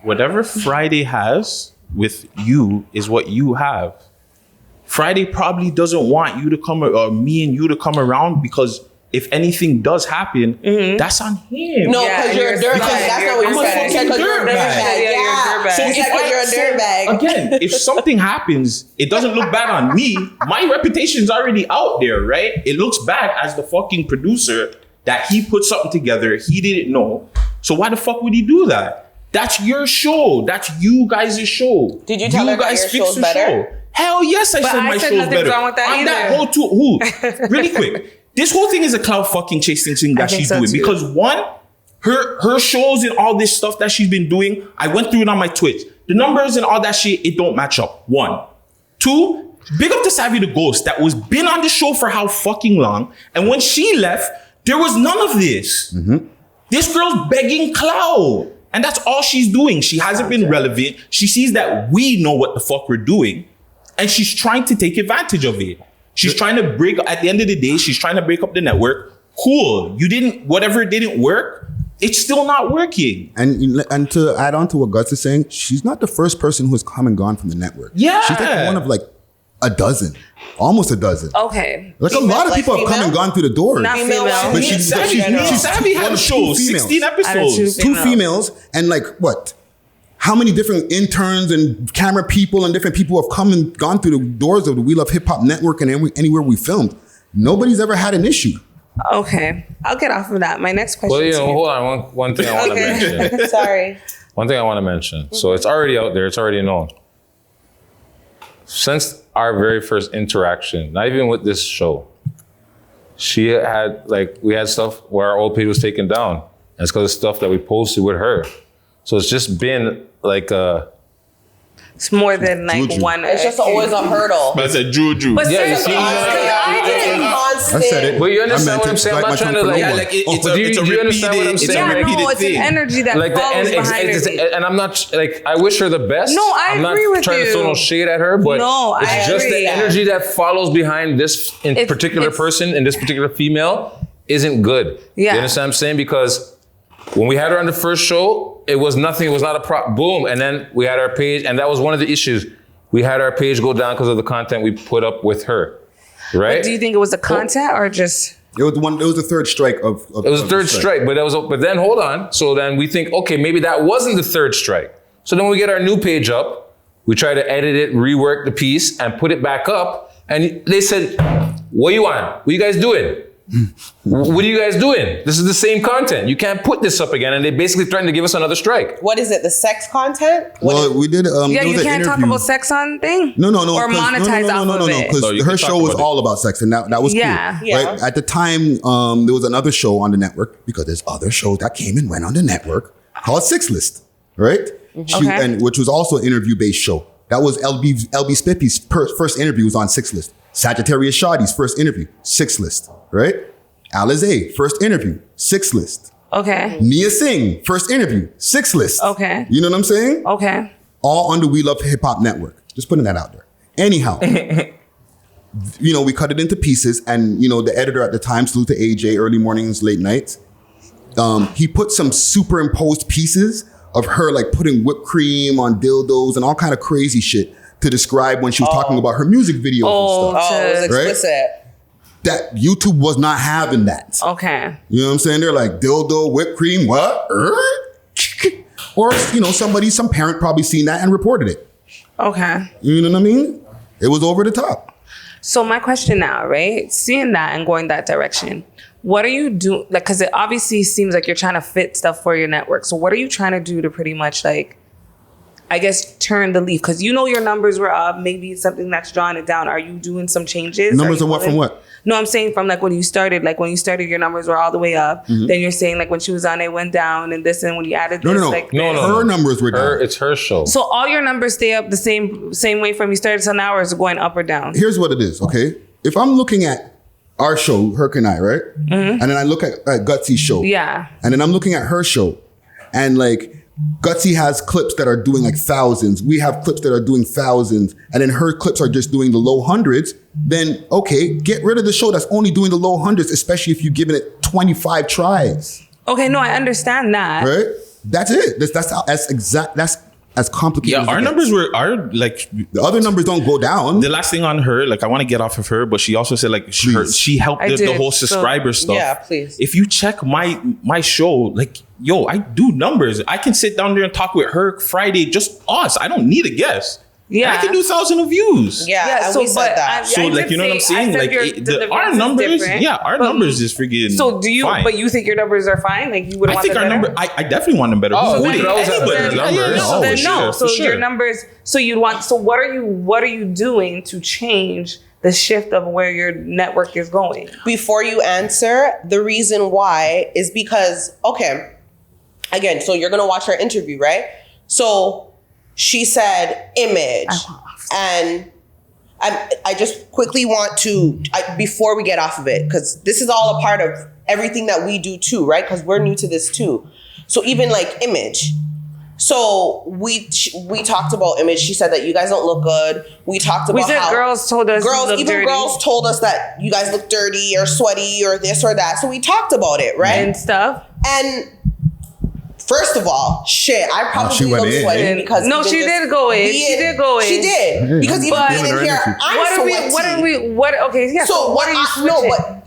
Speaker 3: whatever Friday has with you is what you have. Friday probably doesn't want you to come, or me and you to come around, because if anything does happen, that's on him.
Speaker 2: No, because you're a dirtbag. That's not what you said. You said because you're a dirtbag.
Speaker 3: So
Speaker 2: you're a dirtbag.
Speaker 3: Again, if something happens, it doesn't look bad on me. My reputation's already out there, right? It looks bad as the fucking producer that he put something together he didn't know. So why the fuck would he do that? That's your show. That's you guys' show.
Speaker 2: Did you tell her that your show's better?
Speaker 3: Hell yes, I said my show's
Speaker 4: nothing's
Speaker 3: better.
Speaker 4: wrong with that
Speaker 3: On
Speaker 4: either.
Speaker 3: that whole really quick. This whole thing is a cloud fucking chasing thing that she's doing.
Speaker 4: Too.
Speaker 3: Because one, her shows and all this stuff that she's been doing, I went through it on my Twitch. The numbers and all that shit, it don't match up. One. Two, big up to Savvy the Ghost that was been on the show for how fucking long. And when she left, there was none of this. This girl's begging clout. And that's all she's doing. She hasn't been relevant. She sees that we know what the fuck we're doing. And she's trying to take advantage of it. She's trying to at the end of the day, she's trying to break up the network. Cool. Whatever didn't work, it's still not working.
Speaker 1: And to add on to what Guts is saying, she's not the first person who's come and gone from the network.
Speaker 3: Yeah.
Speaker 1: She's like one of like a dozen, almost a dozen.
Speaker 4: Okay.
Speaker 1: Like a lot of people have come and gone through the doors.
Speaker 4: Not female.
Speaker 1: But she's
Speaker 3: Savvy had
Speaker 1: one
Speaker 3: a
Speaker 1: of
Speaker 3: show, 16 episodes.
Speaker 1: Two females, and like what? How many different interns and camera people and different people have come and gone through the doors of the We Love Hip Hop Network and anywhere we filmed? Nobody's ever had an issue.
Speaker 4: Okay. I'll get off of that. My next question.
Speaker 5: Well, hold on. One thing I want to mention.
Speaker 2: Sorry.
Speaker 5: One thing I want to mention. So it's already out there. It's already known. Since our very first interaction, not even with this show, we had stuff where our old page was taken down. And it's because of stuff that we posted with her. So it's just been like
Speaker 4: It's more than like
Speaker 1: Juju.
Speaker 4: one.
Speaker 2: It's just always a hurdle.
Speaker 3: But it's a juju.
Speaker 4: But
Speaker 5: Yeah, you
Speaker 4: seriously,
Speaker 5: see,
Speaker 4: I didn't.
Speaker 1: I said it.
Speaker 5: But you
Speaker 1: I
Speaker 5: understand
Speaker 1: meant
Speaker 5: what I'm
Speaker 1: it
Speaker 5: saying? I'm
Speaker 1: like
Speaker 5: not
Speaker 1: my
Speaker 5: trying to
Speaker 1: tongue for
Speaker 5: like,
Speaker 1: no
Speaker 3: Yeah,
Speaker 1: one.
Speaker 3: like it's
Speaker 5: but
Speaker 3: a
Speaker 5: do you understand what I'm
Speaker 3: it's a
Speaker 5: saying?
Speaker 4: Yeah, no,
Speaker 3: repeated
Speaker 4: it's an
Speaker 3: thing.
Speaker 4: energy that
Speaker 5: Like
Speaker 4: follows behind it.
Speaker 5: and I'm not like I wish her the best.
Speaker 4: No, I
Speaker 5: I'm
Speaker 4: agree
Speaker 5: not
Speaker 4: with
Speaker 5: trying to throw
Speaker 4: you.
Speaker 5: no shade at her, but
Speaker 4: No, I
Speaker 5: it's just
Speaker 4: agree.
Speaker 5: the energy that follows behind this particular
Speaker 4: it's-
Speaker 5: person and this particular female isn't good.
Speaker 4: Yeah.
Speaker 5: You understand what I'm saying? Because when we had her on the first show, it was nothing. It was not a prop. Boom, and then we had our page, and that was one of the issues. We had our page go down because of the content we put up with her. Right?
Speaker 4: But do you think it was the content or just?
Speaker 1: It was the third strike of
Speaker 5: It was a third strike, but then hold on. So then we think, okay, maybe that wasn't the third strike. So then we get our new page up, we try to edit it, rework the piece, and put it back up. And they said, "What you want? What you guys doing? What are you guys doing? This is the same content. You can't put this up again." And they basically threatened to give us another strike.
Speaker 2: What is it? The sex content?
Speaker 1: Well, we did.
Speaker 4: Yeah,
Speaker 1: there
Speaker 4: you
Speaker 1: was an
Speaker 4: can't talk
Speaker 1: interview.
Speaker 4: about sex on thing.
Speaker 1: No.
Speaker 4: Or monetize off of it.
Speaker 1: Because
Speaker 3: No, you
Speaker 1: her
Speaker 3: can
Speaker 1: show
Speaker 3: talk
Speaker 1: was
Speaker 3: about it.
Speaker 1: all about sex, and that was
Speaker 4: Yeah.
Speaker 1: cool.
Speaker 2: Yeah.
Speaker 1: Right? At the time, there was another show on the network because there's other shows that came and went on the network called Six List, right?
Speaker 4: Okay.
Speaker 1: Which was also an interview-based show. That was LB Spippy's first interview was on Six List. Sagittarius Shawty's first interview, Six List, right? Allizae, first interview, Six List.
Speaker 4: Okay.
Speaker 1: Nia Singh, first interview, Six List.
Speaker 4: Okay.
Speaker 1: You know what I'm saying?
Speaker 4: Okay.
Speaker 1: All under We Love Hip Hop Network. Just putting that out there. Anyhow, we cut it into pieces, and the editor at the time, salute to AJ, early mornings, late nights. He put some superimposed pieces of her like putting whipped cream on dildos and all kind of crazy shit to describe when she was talking about her music videos and stuff.
Speaker 2: Oh, it was
Speaker 1: Right?
Speaker 2: explicit.
Speaker 1: That YouTube was not having that.
Speaker 4: Okay.
Speaker 1: You know what I'm saying? They're like, dildo, whipped cream, what? Or, some parent probably seen that and reported it.
Speaker 4: Okay.
Speaker 1: You know what I mean? It was over the top.
Speaker 4: So my question now, right? Seeing that and going that direction, what are you doing? Like, because it obviously seems like you're trying to fit stuff for your network. So what are you trying to do to pretty much I guess, turn the leaf? Because your numbers were up. Maybe it's something that's drawing it down. Are you doing some changes?
Speaker 1: Numbers of what from what?
Speaker 4: No, I'm saying from when you started. Like when you started, your numbers were all the way up.
Speaker 1: Mm-hmm.
Speaker 4: Then you're saying when she was on, it went down, and this, and when you added this,
Speaker 1: No.
Speaker 5: No.
Speaker 1: Her numbers were down.
Speaker 5: It's her show.
Speaker 4: So all your numbers stay up the same way from you started till now, or is it going up or down?
Speaker 1: Here's what it is, okay? If I'm looking at our show, Herc and I, right? And then I look at Gutsy's show.
Speaker 4: Yeah.
Speaker 1: And then I'm looking at her show. And Gutsy has clips that are doing thousands. We have clips that are doing thousands. And then her clips are just doing the low hundreds. Then, okay, get rid of the show that's only doing the low hundreds, especially if you've given it 25 tries.
Speaker 4: Okay, no, I understand that.
Speaker 1: Right? That's it. That's as complicated
Speaker 3: Yeah,
Speaker 1: as
Speaker 3: our
Speaker 1: it
Speaker 3: numbers
Speaker 1: gets.
Speaker 3: are
Speaker 1: The other numbers don't go down.
Speaker 3: the last thing on her, I want to get off of her, but she also said
Speaker 1: Please.
Speaker 3: she helped
Speaker 4: I
Speaker 3: the
Speaker 4: did,
Speaker 3: whole
Speaker 4: so-
Speaker 3: subscriber stuff.
Speaker 2: Yeah, please.
Speaker 3: If you check my show, I do numbers. I can sit down there and talk with her Friday, just us. I don't need a guest.
Speaker 4: Yeah.
Speaker 3: I can do 1,000 of views.
Speaker 2: Yeah, and we said that.
Speaker 3: So, like, you know what I'm saying? Like, our numbers, our numbers is freaking
Speaker 4: So do you,
Speaker 3: fine.
Speaker 4: but you think your numbers are fine? Like, you would
Speaker 3: I
Speaker 4: want
Speaker 3: think
Speaker 4: them
Speaker 3: our
Speaker 4: better?
Speaker 3: number, I definitely want them better.
Speaker 5: Oh,
Speaker 3: Who
Speaker 5: we
Speaker 3: would
Speaker 5: could always have better numbers.
Speaker 4: So then no. So
Speaker 3: for
Speaker 4: your
Speaker 3: sure.
Speaker 4: numbers. So you'd want. So what are you doing to change the shift of where your network is going?
Speaker 2: Before you answer, the reason why is because, okay, again, so you're going to watch her interview, right? So she said image. And I just quickly want to, before we get off of it, because this is all a part of everything that we do too, right? Because we're new to this too. So even like image. So we talked about image. She said that you guys don't look good. We talked about how
Speaker 4: girls told us
Speaker 2: girls told us that you guys look dirty or sweaty or this or that. So we talked about it, right?
Speaker 4: and stuff.
Speaker 2: And first of all, shit, I probably
Speaker 1: went
Speaker 2: look
Speaker 1: in.
Speaker 2: sweaty because
Speaker 4: No, she did go in. She did go in.
Speaker 2: She did because even
Speaker 4: But-
Speaker 2: being in here, I'm sweaty.
Speaker 4: Okay, yeah. So what are you switching?
Speaker 2: but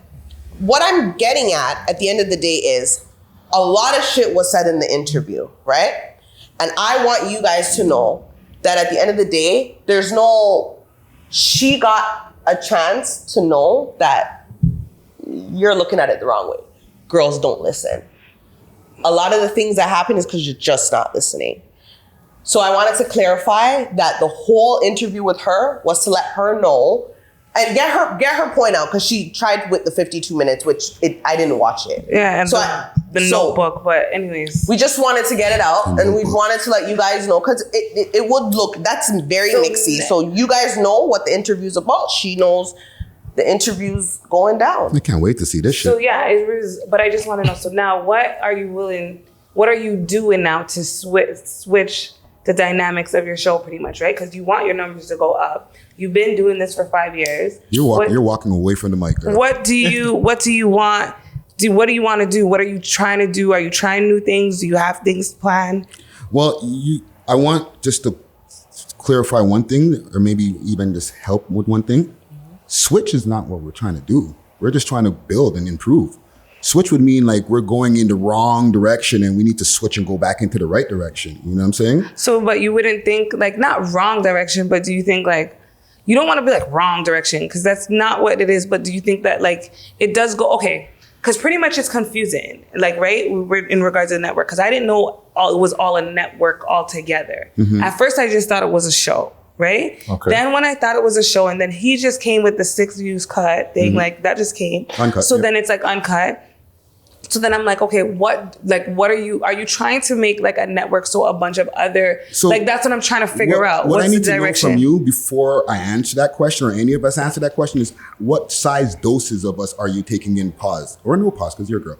Speaker 2: what I'm getting at the end of the day is a lot of shit was said in the interview, right? And I want you guys to know that at the end of the day, she got a chance to know that you're looking at it the wrong way. Girls don't listen. A lot of the things that happen is because you're just not listening. So I wanted to clarify that the whole interview with her was to let her know and get her point out, because she tried with the 52 minutes, which I didn't watch it.
Speaker 4: Yeah, and
Speaker 2: so
Speaker 4: the notebook. But anyways,
Speaker 2: we just wanted to get it out, and we wanted to let you guys know, because it would look, that's very mixy. So you guys know what the interview's about. She knows the interview's going down.
Speaker 1: I can't wait to see this shit.
Speaker 4: so yeah, it was. But I just want to know. So now, what are you doing now to switch the dynamics of your show, pretty much, right? Because you want your numbers to go up. You've been doing this for 5 years.
Speaker 1: You're walking away from the mic, girl.
Speaker 4: What do you want? What do you want to do? What are you trying to do? Are you trying new things? Do you have things planned?
Speaker 1: Well, I want just to clarify one thing, or maybe even just help with one thing. Switch is not what we're trying to do. We're just trying to build and improve. Switch would mean like we're going in the wrong direction and we need to switch and go back into the right direction. You know what I'm saying?
Speaker 4: So, but you wouldn't think, like, not wrong direction, but do you think, like, you don't want to be like wrong direction, because that's not what it is, but do you think that, like, it does go, okay, because pretty much it's confusing, like, right, in regards to the network, because I didn't know it was all a network altogether.
Speaker 1: Mm-hmm.
Speaker 4: At first, I just thought it was a show. Right?
Speaker 5: Okay.
Speaker 4: Then when I thought it was a show, and then he just came with the 6 views cut thing, like that just came.
Speaker 1: Uncut,
Speaker 4: so
Speaker 1: yeah.
Speaker 4: then it's like uncut. So then I'm like, okay, what are you trying to make like a network so a bunch of other, like that's what I'm trying to figure out.
Speaker 1: What
Speaker 4: What's
Speaker 1: I need
Speaker 4: the
Speaker 1: to know
Speaker 4: direction?
Speaker 1: from you before I answer that question, or any of us answer that question, is what size doses of us are you taking in pause? Or no pause, because you're a girl.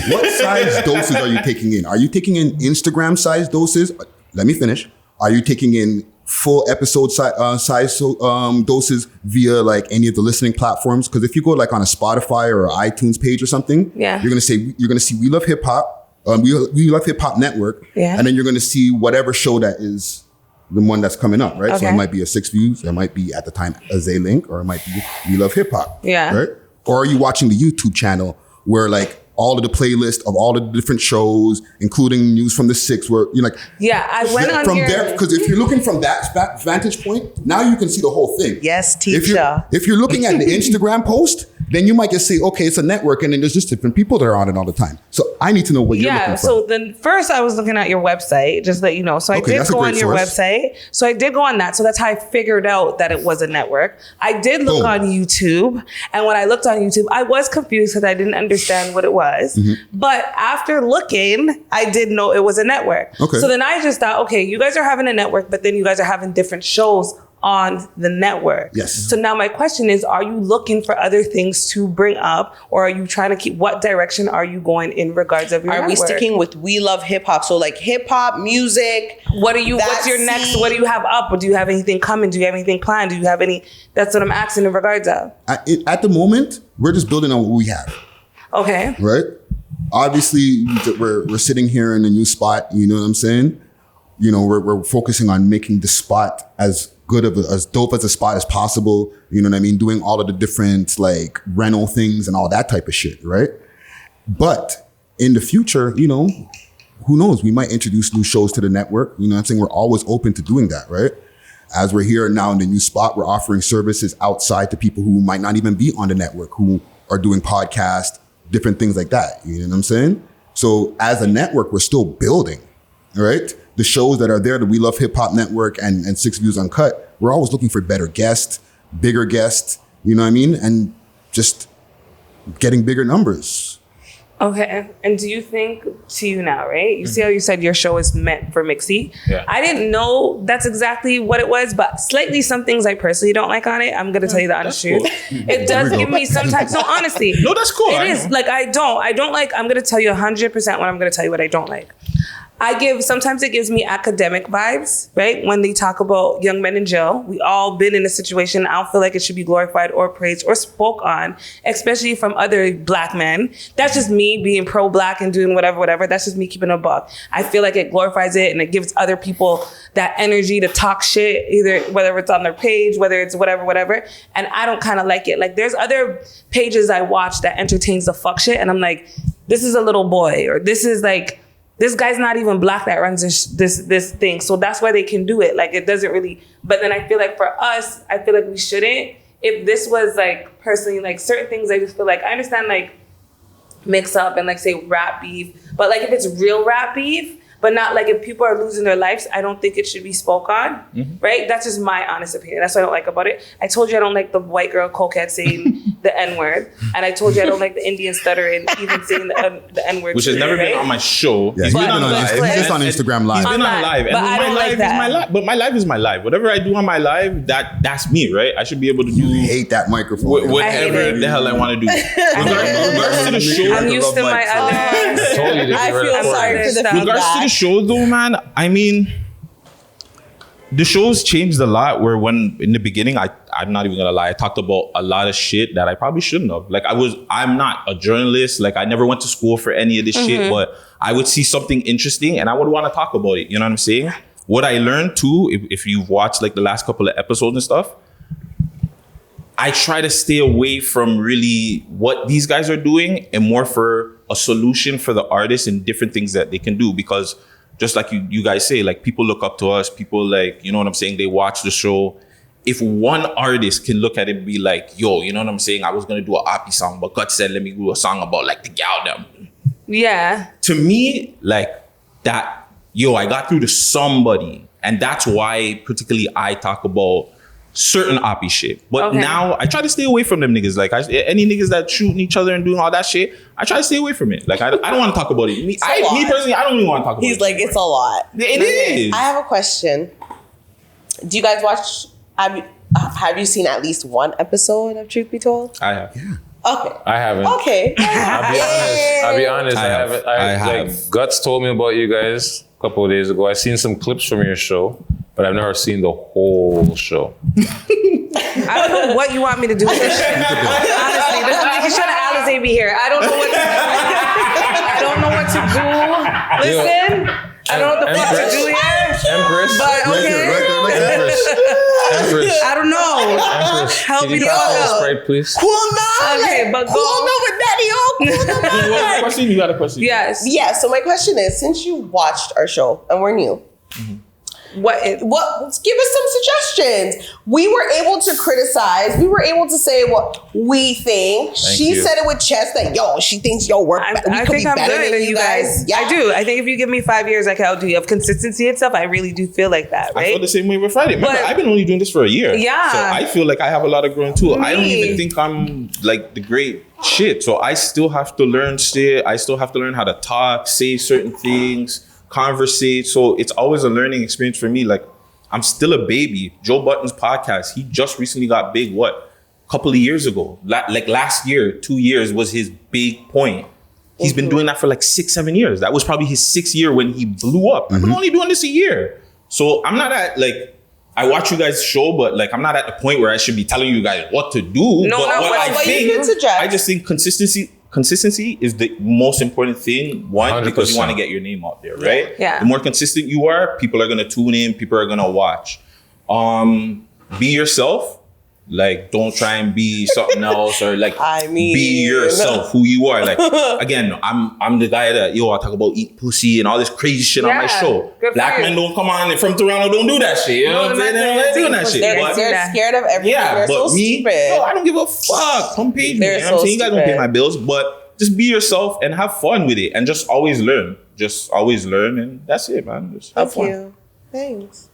Speaker 1: What size doses are you taking in? Are you taking in Instagram size doses? Let me finish. Are you taking in full episode size doses via like any of the listening platforms? Because if you go like on a Spotify or iTunes page or something,
Speaker 4: Yeah.
Speaker 1: you're gonna see We Love Hip Hop, We Love Hip Hop Network,
Speaker 4: Yeah.
Speaker 1: and then you're gonna see whatever show that is the one that's coming up, right? So
Speaker 4: Okay.
Speaker 1: it might be a 6 views, it might be at the time a Zaelink, or it might be We Love Hip Hop,
Speaker 4: Yeah.
Speaker 1: right? Or are you watching the YouTube channel where like all of the playlist of all of the different shows, including news from the 6, where you're like,
Speaker 4: Yeah, I went on
Speaker 1: from
Speaker 4: here.
Speaker 1: there, because if you're looking from that vantage point, now you can see the whole thing.
Speaker 2: Yes,
Speaker 1: If
Speaker 2: teacher.
Speaker 1: you're looking at the Instagram post, then you might just say, okay, it's a network, and then there's just different people that are on it all the time. So I need to know what you're looking for.
Speaker 4: So then first I was looking at your website, just let you know. So I
Speaker 1: Okay,
Speaker 4: did
Speaker 1: that's a
Speaker 4: go on
Speaker 1: great
Speaker 4: your
Speaker 1: source.
Speaker 4: website. So I did go on that. So that's how I figured out that it was a network. I did look
Speaker 1: Boom.
Speaker 4: on YouTube. And when I looked on YouTube, I was confused because I didn't understand what it was.
Speaker 1: Mm-hmm.
Speaker 4: But after looking, I did know it was a network.
Speaker 1: Okay.
Speaker 4: So then I just thought, okay, you guys are having a network, but then you guys are having different shows on the network.
Speaker 1: Yes.
Speaker 4: So now my question is, are you looking for other things to bring up, or are you trying to keep, what direction are you going in regards of your
Speaker 2: Are we
Speaker 4: network?
Speaker 2: sticking with We Love Hip Hop? So like hip hop, music.
Speaker 4: What's your next, what do you have up? Or do you have anything coming? Do you have anything planned? Do you have any, that's what I'm asking in regards of.
Speaker 1: At the moment, we're just building on what we have,
Speaker 4: Okay.
Speaker 1: right? Obviously, we're sitting here in a new spot. You know what I'm saying? You know, we're focusing on making the spot as good as dope as a spot as possible. You know what I mean? Doing all of the different like rental things and all that type of shit, right? But in the future, you know, who knows? We might introduce new shows to the network. You know what I'm saying? We're always open to doing that, right? as we're here now in the new spot, we're offering services outside to people who might not even be on the network, who are doing podcasts, different things like that. You know what I'm saying? So as a network, we're still building, right? The shows that are there, the We Love Hip Hop Network and 6 Views Uncut, we're always looking for better guests, bigger guests, you know what I mean? And just getting bigger numbers.
Speaker 4: Okay. And do you think, to you now, right? You see how you said your show is meant for mixy?
Speaker 3: Yeah.
Speaker 4: I didn't know that's exactly what it was, but slightly some things I personally don't like on it. I'm going to tell you the honest truth. It does give me sometimes, no, honestly.
Speaker 3: No, that's cool.
Speaker 4: It is. Like, I don't like, I'm going to tell you 100% what I'm going to tell you what I don't like. Sometimes it gives me academic vibes, right? When they talk about young men in jail, we all been in a situation. I don't feel like it should be glorified or praised or spoke on, especially from other black men. That's just me being pro-black and doing whatever. That's just me keeping a buck. I feel like it glorifies it and it gives other people that energy to talk shit, either whether it's on their page, whether it's whatever. And I don't kind of like it. Like there's other pages I watch that entertains the fuck shit. And I'm like, this is a little boy, or this is like, this guy's not even black that runs this thing. So that's why they can do it. Like it doesn't really, but then I feel like for us, I feel like we shouldn't. If this was like personally, like certain things, I just feel like I understand like mix up and like say rap beef, but like if it's real rap beef, but not like if people are losing their lives, I don't think it should be spoke on, right? That's just my honest opinion. That's what I don't like about it. I told you I don't like the white girl coquette saying the N-word. And I told you I don't like the Indian stuttering, even saying the N-word.
Speaker 3: Which has never been on my show.
Speaker 1: Yeah,
Speaker 3: He's been on
Speaker 1: he's just on Instagram Live.
Speaker 3: He's been on live. And
Speaker 4: but I
Speaker 3: my
Speaker 4: don't
Speaker 3: live
Speaker 4: like
Speaker 3: is
Speaker 4: that.
Speaker 3: my live. But my live is my live. Whatever I do on my live, that's me, right? I should be able to do
Speaker 1: You hate that microphone.
Speaker 3: whatever the hell I want to do. Regards to the show,
Speaker 4: I'm used to my other.
Speaker 5: Told you this
Speaker 2: I
Speaker 5: is
Speaker 2: feel
Speaker 5: recorded.
Speaker 2: sorry for the
Speaker 3: regards to
Speaker 2: feedback.
Speaker 3: the show though, man, I mean, the show's changed a lot where when in the beginning, I'm not even gonna lie, I talked about a lot of shit that I probably shouldn't have. Like I'm not a journalist. Like I never went to school for any of this shit, but I would see something interesting and I would want to talk about it. You know what I'm saying? What I learned too, if you've watched like the last couple of episodes and stuff, I try to stay away from really what these guys are doing and more for a solution for the artists and different things that they can do. Because just like you guys say, like people look up to us, people like, you know what I'm saying? They watch the show. If one artist can look at it and be like, yo, you know what I'm saying? I was going to do an Oppie song, but God said, let me do a song about like the gal them.
Speaker 4: Yeah.
Speaker 3: To me, like that, yo, I got through to somebody. And that's why particularly I talk about certain Oppie shit. But now I try to stay away from them niggas. Like any niggas that shooting each other and doing all that shit, I try to stay away from it. Like I don't want to talk about it. Me personally, I don't even want to talk about it.
Speaker 2: He's like, it's a lot.
Speaker 3: It is.
Speaker 2: I have a question. Do you guys watch, have you seen at least one episode of Truth Be Told?
Speaker 3: I have.
Speaker 2: Okay.
Speaker 5: I haven't.
Speaker 2: Okay.
Speaker 5: I'll be honest.
Speaker 3: I
Speaker 5: I
Speaker 3: have.
Speaker 5: haven't.
Speaker 3: I
Speaker 5: Like
Speaker 3: have.
Speaker 5: Guts told me about you guys a couple of days ago. I've seen some clips from your show, but I've never seen the whole show.
Speaker 4: I don't know what you want me to do with this shit. Honestly, you should have Allizae be here. I don't know what to do. I don't know what to do. Listen, I don't know what the fuck to do here.
Speaker 5: Empress.
Speaker 4: But okay.
Speaker 5: Empress.
Speaker 4: I don't know.
Speaker 5: Empress.
Speaker 4: Help
Speaker 5: Can
Speaker 4: me
Speaker 5: you
Speaker 4: to
Speaker 5: pass me a
Speaker 4: go.
Speaker 5: Sprite, please?
Speaker 2: Cool now.
Speaker 4: Okay, but
Speaker 2: Cool
Speaker 4: go.
Speaker 2: now with Daddy. Oh, cool now.
Speaker 3: You got a question? You got a question?
Speaker 4: Yes.
Speaker 2: Yeah, so my question is, since you watched our show and we're new, give us some suggestions. We were able to criticize. We were able to say what we think. She
Speaker 5: you.
Speaker 2: said it with chest that, yo, she thinks your work,
Speaker 4: I
Speaker 2: we could
Speaker 4: think
Speaker 2: be
Speaker 4: I'm
Speaker 2: better
Speaker 4: good
Speaker 2: than
Speaker 4: at you guys.
Speaker 2: Yeah.
Speaker 4: I do. I think if you give me 5 years, I can outdo you. Of consistency and stuff, I really do feel like that,
Speaker 3: I feel
Speaker 4: right?
Speaker 3: the same way with Friday. Remember,
Speaker 4: But-
Speaker 3: I've been only doing this for a year.
Speaker 4: Yeah.
Speaker 3: So I feel like I have a lot of growing too. I don't
Speaker 4: Me.
Speaker 3: even think I'm like the great shit. So I still have to learn shit. I still have to learn how to talk, say certain things, conversate. So it's always a learning experience for me. Like, I'm still a baby. Joe Budden's podcast, he just recently got big, a couple of years ago. Like last year, 2 years was his big point. He's been doing that for like 6-7 years. That was probably his 6th year when he blew up. I've been only doing this a year. So I'm not at like, I watch you guys show, but like I'm not at the point where I should be telling you guys what to do.
Speaker 4: No,
Speaker 3: but
Speaker 4: not
Speaker 3: what
Speaker 4: what
Speaker 3: I
Speaker 4: to
Speaker 3: think,
Speaker 2: do. Suggest.
Speaker 3: I just think consistency is the most important thing. One, because you
Speaker 5: 100%.
Speaker 3: want to get your name out there, right?
Speaker 4: Yeah.
Speaker 3: The more consistent you are, people are gonna tune in, people are gonna watch. Be yourself, Like, don't try and be something else, or like,
Speaker 2: I mean,
Speaker 3: be yourself, who you are. Like, again, I'm the guy that, I talk about eat pussy and all this crazy shit on my show. Black men don't come on from Toronto, don't do that shit. You know what I'm saying? They're not doing that shit.
Speaker 2: They're scared of everything.
Speaker 3: Yeah,
Speaker 2: they're
Speaker 3: but
Speaker 2: so
Speaker 3: me,
Speaker 2: stupid.
Speaker 3: no, I don't give a fuck. Come pay me.
Speaker 2: They're
Speaker 3: You know what I'm
Speaker 2: so
Speaker 3: saying? You guys don't pay
Speaker 2: stupid.
Speaker 3: my bills, but just be yourself and have fun with it, and just always learn. Just always learn, and that's it, man. Just have
Speaker 2: Thank
Speaker 3: fun.
Speaker 2: you. Thanks.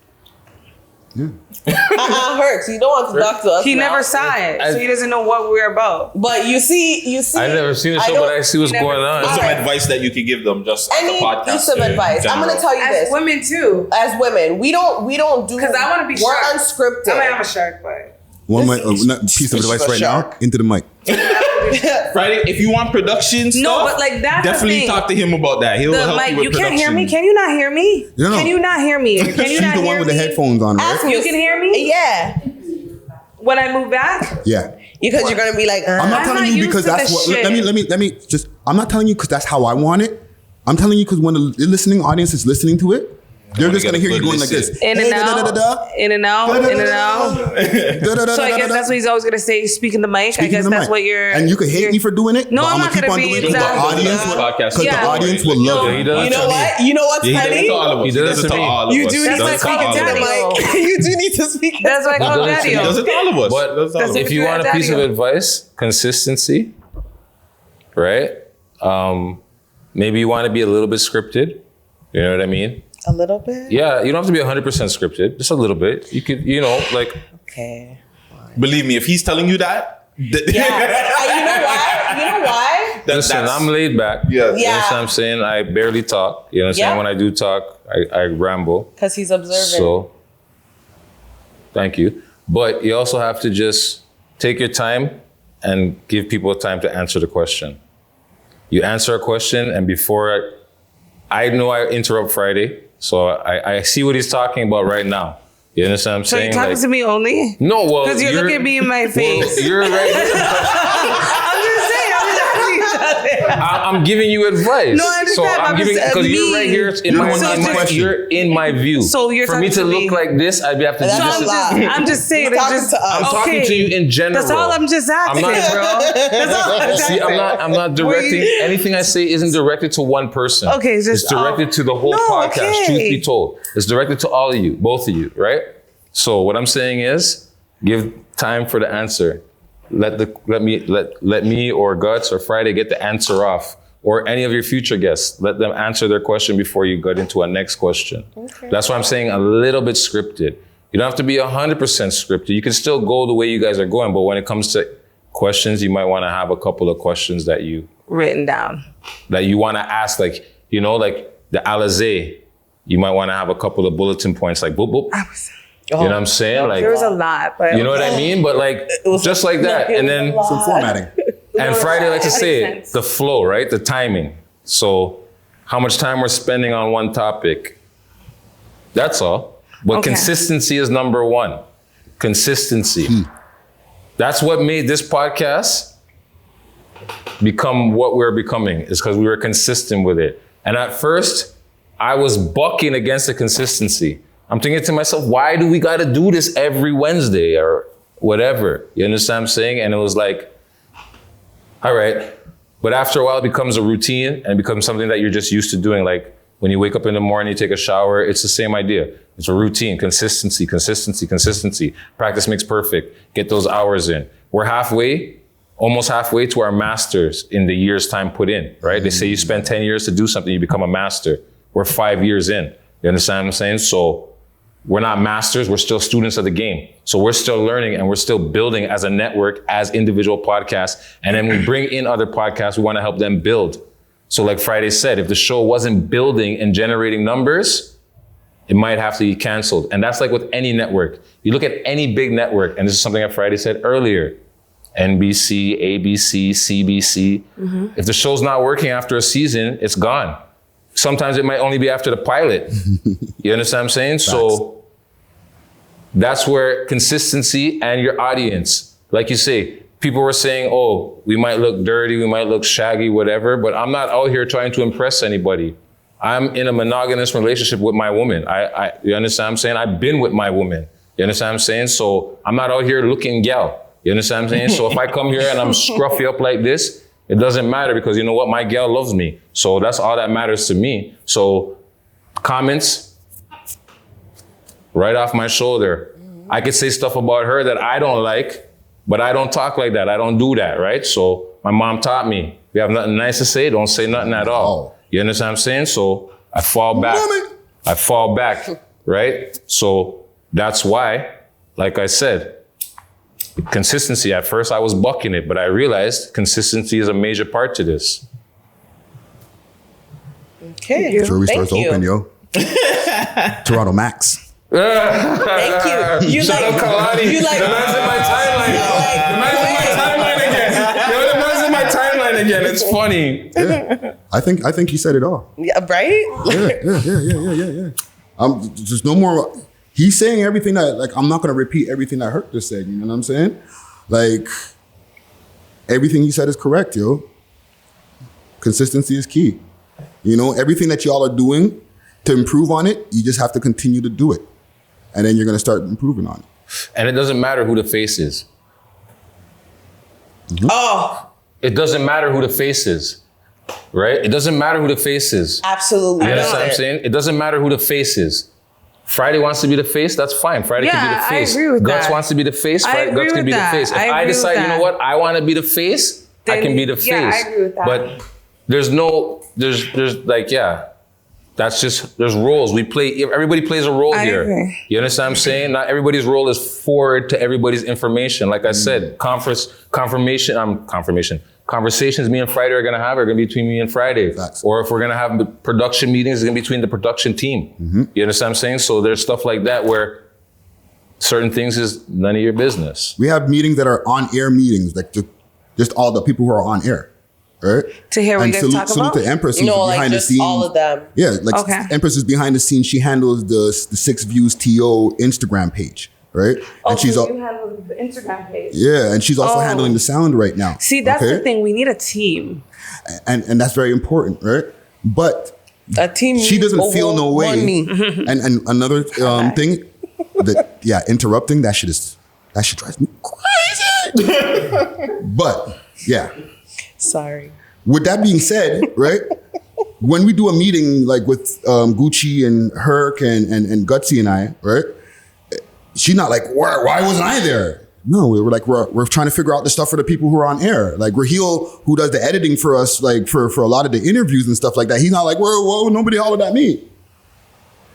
Speaker 2: Hurts. You don't want to talk to us.
Speaker 4: He
Speaker 2: now.
Speaker 4: never saw it, so he doesn't know what we're about.
Speaker 2: But you see.
Speaker 5: I never seen the show, but I see what's going on.
Speaker 3: What's some
Speaker 2: Alright.
Speaker 3: advice that you could give them just as a
Speaker 2: Any
Speaker 3: podcast?
Speaker 2: piece of
Speaker 3: in
Speaker 2: advice. I'm going to
Speaker 3: general?
Speaker 2: tell you
Speaker 4: As
Speaker 2: this.
Speaker 4: women too,
Speaker 2: As women, we don't do.
Speaker 4: because I want to be
Speaker 2: We're
Speaker 4: shark.
Speaker 2: unscripted.
Speaker 4: I might have a shark, but
Speaker 1: Piece of advice
Speaker 2: for
Speaker 1: right now
Speaker 2: sure.
Speaker 1: into the mic.
Speaker 3: Friday, if you want production stuff,
Speaker 4: No, but, like, that's the
Speaker 3: definitely
Speaker 4: thing.
Speaker 3: talk to him about that. He'll help
Speaker 4: Mike,
Speaker 3: you with
Speaker 4: you
Speaker 3: production.
Speaker 4: can't hear me. Can you not hear me?
Speaker 1: No.
Speaker 4: Can you not hear me? Can you
Speaker 1: She's
Speaker 4: not
Speaker 1: the
Speaker 4: hear
Speaker 1: one with the
Speaker 4: me?
Speaker 1: headphones on, right?
Speaker 2: Ask
Speaker 4: You can hear me
Speaker 2: Yeah.
Speaker 4: when I move back.
Speaker 1: Yeah.
Speaker 2: Because you're going to be like,
Speaker 1: I'm not
Speaker 4: I'm
Speaker 1: telling
Speaker 4: not
Speaker 1: you
Speaker 4: used
Speaker 1: because
Speaker 4: to
Speaker 1: that's
Speaker 4: this
Speaker 1: what.
Speaker 4: shit.
Speaker 1: Let me just. I'm not telling you because that's how I want it. I'm telling you because when the listening audience is listening to it, they're
Speaker 3: wanna
Speaker 1: just gonna
Speaker 3: get a
Speaker 1: hear you
Speaker 3: good
Speaker 1: going like
Speaker 3: listen.
Speaker 1: this.
Speaker 4: In and out, in and out, in and out. So I guess that's what he's always gonna say. Speaking the mic. I guess that's what you're.
Speaker 1: And you can hate me for doing it.
Speaker 4: No,
Speaker 1: but
Speaker 4: I'm
Speaker 1: I'ma
Speaker 4: not
Speaker 1: keep
Speaker 4: gonna
Speaker 1: on
Speaker 4: be
Speaker 1: doing it
Speaker 4: exactly.
Speaker 1: because
Speaker 4: Yeah.
Speaker 1: the audience will love
Speaker 5: Yeah, he
Speaker 1: it.
Speaker 5: does.
Speaker 2: you know what? You know what's
Speaker 3: Yeah, he does it
Speaker 2: funny?
Speaker 3: to all of us.
Speaker 5: He does it to
Speaker 3: to
Speaker 5: me.
Speaker 3: all of
Speaker 2: You
Speaker 3: us.
Speaker 2: do
Speaker 3: He
Speaker 2: need
Speaker 3: does
Speaker 2: to
Speaker 3: it to
Speaker 2: speak
Speaker 3: all
Speaker 2: into
Speaker 3: of
Speaker 2: the
Speaker 3: us.
Speaker 2: mic. You do need to speak.
Speaker 4: That's why I call
Speaker 5: does it to
Speaker 3: He
Speaker 4: Daddy.
Speaker 3: does it to all of us.
Speaker 5: But
Speaker 3: He does it to all of us.
Speaker 5: if you want a piece of advice, consistency, right? Maybe you want to be a little bit scripted. You know what I mean?
Speaker 2: A little bit.
Speaker 5: Yeah, you don't have to be 100% scripted. Just a little bit. You could, like.
Speaker 2: Okay.
Speaker 3: Believe me, if he's telling you that,
Speaker 2: Yeah. You know why? You know why?
Speaker 5: Listen, I'm laid back.
Speaker 3: Yeah.
Speaker 5: You know
Speaker 2: Yeah.
Speaker 5: what I'm saying? I barely talk. You know what I'm saying?
Speaker 2: Yeah.
Speaker 5: When I do talk, I ramble.
Speaker 2: Because he's observant.
Speaker 5: So, thank you. But you also have to just take your time and give people time to answer the question. You answer a question, and before I know I interrupt Friday, so I see what he's talking about right now. You understand what I'm
Speaker 4: So
Speaker 5: saying?
Speaker 4: you're talking to me only?
Speaker 5: No, well,
Speaker 4: Because you're looking me in my face.
Speaker 5: Well, you're right here.
Speaker 4: I'm just saying. I'm just asking each other.
Speaker 5: I'm giving you advice.
Speaker 4: No, I understand,
Speaker 5: So I'm
Speaker 4: but
Speaker 5: giving
Speaker 4: I'm
Speaker 5: because
Speaker 4: just-
Speaker 5: you're right here in my,
Speaker 1: don't want to ask the
Speaker 5: you're in my view.
Speaker 4: So you're
Speaker 5: for me
Speaker 4: talking
Speaker 5: to
Speaker 4: to
Speaker 5: look
Speaker 4: me.
Speaker 5: like this, I'd have to do
Speaker 2: That's
Speaker 5: this.
Speaker 2: a lot.
Speaker 4: I'm just saying.
Speaker 2: He's
Speaker 4: it's
Speaker 2: talking
Speaker 4: just,
Speaker 2: to us.
Speaker 5: I'm talking to you in general.
Speaker 4: That's all I'm just asking,
Speaker 5: I'm not-
Speaker 4: bro. That's all I'm just
Speaker 5: See,
Speaker 4: asking.
Speaker 5: I'm not directing anything I say isn't directed to one person.
Speaker 4: Okay, it's just-
Speaker 5: it's directed to the whole
Speaker 4: No,
Speaker 5: podcast.
Speaker 4: okay.
Speaker 5: Truth be told, it's directed to all of you, both of you, right? So what I'm saying is, give time for the answer. Let me or Guts or Friday get the answer off, or any of your future guests. Let them answer their question before you get into a next question.
Speaker 2: Okay.
Speaker 5: That's why I'm saying a little bit scripted. You don't have to be 100% scripted. You can still go the way you guys are going, but when it comes to questions, you might want to have a couple of questions that you
Speaker 4: Written down.
Speaker 5: want to ask, like the Allizae. You might want to have a couple of bulletin points, like boop boop. You know what I'm saying? Like,
Speaker 4: There was a lot, but
Speaker 5: you know what I mean? But like, just like that. And then,
Speaker 1: Some formatting.
Speaker 5: and Friday likes to
Speaker 4: That
Speaker 5: say
Speaker 4: makes
Speaker 5: it,
Speaker 4: sense.
Speaker 5: the flow, right? The timing. So how much time we're spending on one topic. That's all. But
Speaker 4: Okay.
Speaker 5: consistency is number one. Consistency. That's what made this podcast become what we're becoming, is because we were consistent with it. And at first, I was bucking against the consistency. I'm thinking to myself, why do we got to do this every Wednesday or whatever? You understand what I'm saying? And it was like, all right. But after a while, it becomes a routine and it becomes something that you're just used to doing. Like when you wake up in the morning, you take a shower, it's the same idea. It's a routine, consistency, consistency, consistency. Practice makes perfect. Get those hours in. We're almost halfway to our masters in the year's time put in, right? They say you spend 10 years to do something, you become a master. We're 5 years in. You understand what I'm saying? So we're not masters, we're still students of the game. So we're still learning and we're still building as a network, as individual podcasts. And then we bring in other podcasts, we want to help them build. So like Friday said, if the show wasn't building and generating numbers, it might have to be canceled. And that's like with any network. You look at any big network, and this is something that Friday said earlier, NBC, ABC, CBC. If the show's not working after a season, it's gone. Sometimes it might only be after the pilot. You understand what I'm saying? So that's where consistency and your audience, like you say, people were saying, oh, we might look dirty, we might look shaggy, whatever, but I'm not out here trying to impress anybody. I'm in a monogamous relationship with my woman. You understand what I'm saying? I've been with my woman. You understand what I'm saying? So I'm not out here looking gal. You understand what I'm saying? So if I come here and I'm scruffy up like this, it doesn't matter because you know what? My gal loves me. So that's all that matters to me. So comments, right off my shoulder. I could say stuff about her that I don't like, but I don't talk like that. I don't do that, right? So my mom taught me, if you have nothing nice to say, don't say nothing at all. You understand what I'm saying? So I fall back. Right? So that's why, like I said, consistency. At first I was bucking it, but I realized consistency is a major part to this.
Speaker 2: Okay.
Speaker 1: Jury
Speaker 2: Thank
Speaker 1: starts open, yo. Toronto Max.
Speaker 2: Thank you. You
Speaker 5: Shut
Speaker 2: like,
Speaker 5: up, Kalani.
Speaker 2: you like,
Speaker 5: The man's in my timeline. The man's in my timeline again. It's funny.
Speaker 1: Yeah. I think he said it all.
Speaker 2: yeah, right?
Speaker 1: Yeah. There's no more. He's saying everything that, like, I'm not gonna repeat everything that Herc just said. You know what I'm saying? Like, everything he said is correct, yo. Consistency is key. You know, everything that y'all are doing to improve on it, you just have to continue to do it, and then you're gonna start improving on it.
Speaker 5: And it doesn't matter who the face is.
Speaker 2: Oh,
Speaker 5: It doesn't matter who the face is, right? It doesn't matter who the face is.
Speaker 2: absolutely.
Speaker 5: You understand what I'm
Speaker 2: not.
Speaker 5: saying? It doesn't matter who the face is. Friday wants to be the face, that's fine. Friday can be the
Speaker 4: Yeah, I
Speaker 5: face.
Speaker 4: agree with
Speaker 5: Guts
Speaker 4: that.
Speaker 5: wants to be the face,
Speaker 4: I
Speaker 5: Friday,
Speaker 4: agree
Speaker 5: Guts can
Speaker 4: with
Speaker 5: be
Speaker 4: that.
Speaker 5: the face. If
Speaker 4: I
Speaker 5: I
Speaker 4: agree with
Speaker 5: decide, you know
Speaker 4: that.
Speaker 5: what, I want to be the face, I
Speaker 4: Then-
Speaker 5: can be the face.
Speaker 4: yeah, I agree with that.
Speaker 5: But there's like, yeah, that's just, there's roles. We play, everybody plays a role
Speaker 4: I
Speaker 5: here.
Speaker 4: agree.
Speaker 5: You understand what I'm saying? Not everybody's role is forward to everybody's information. Like I said, conversations me and Friday are gonna have are gonna be between me and Friday.
Speaker 1: Facts.
Speaker 5: Or if we're gonna have production meetings, it's gonna be between the production team. You understand what I'm saying? So there's stuff like that where certain things is none of your business.
Speaker 1: We have meetings that are on-air meetings, like just all the people who are on air, right?
Speaker 4: To hear what
Speaker 1: and
Speaker 4: you guys talk
Speaker 1: salute
Speaker 4: about?
Speaker 1: to Empress, who's
Speaker 2: No, like
Speaker 1: behind the
Speaker 2: just
Speaker 1: scenes.
Speaker 2: all of them.
Speaker 1: Yeah, like
Speaker 4: Okay.
Speaker 1: Empress is behind the scenes. She handles the 6 Views TO Instagram page, right?
Speaker 4: Oh,
Speaker 2: Oh,
Speaker 1: and she's
Speaker 4: so you handle the Instagram page.
Speaker 1: yeah, and she's also
Speaker 4: Oh.
Speaker 1: handling the sound right now.
Speaker 4: See, that's
Speaker 1: okay?
Speaker 4: the thing. We need a team.
Speaker 1: And that's very important, right? But
Speaker 2: A team.
Speaker 1: she doesn't feel no way.
Speaker 2: Money.
Speaker 1: And another thing, that interrupting, that shit drives me crazy. But yeah.
Speaker 2: Sorry.
Speaker 1: With that being said, right? When we do a meeting like with Gucci and Herc and Gutsy and I, right? She's not like, why wasn't I there? No, we're trying to figure out the stuff for the people who are on air. Like Raheel, who does the editing for us, like for a lot of the interviews and stuff like that, he's not like, whoa, nobody hollered at me.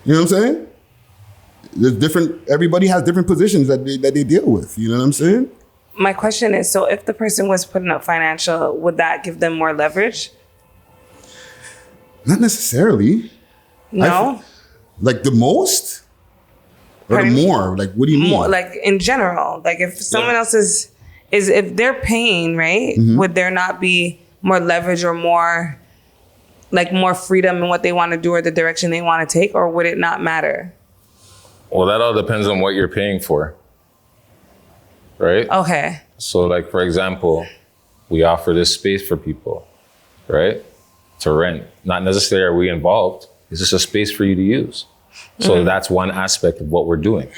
Speaker 1: You know what I'm saying? There's everybody has different positions that they deal with. You know what I'm saying?
Speaker 4: My question is, so if the person was putting up financial, would that give them more leverage?
Speaker 1: Not necessarily.
Speaker 4: No?
Speaker 1: Like the most? Or the
Speaker 4: Pardon me?
Speaker 1: more? Like, what do you mean?
Speaker 4: More, like in general, like if someone else is if they're paying, right, would there not be more leverage or more freedom in what they want to do or the direction they want to take, or would it not matter?
Speaker 5: Well, that all depends on what you're paying for, right?
Speaker 4: Okay.
Speaker 5: So like, for example, we offer this space for people, right? To rent. Not necessarily are we involved. It's just a space for you to use. So that's one aspect of what we're doing,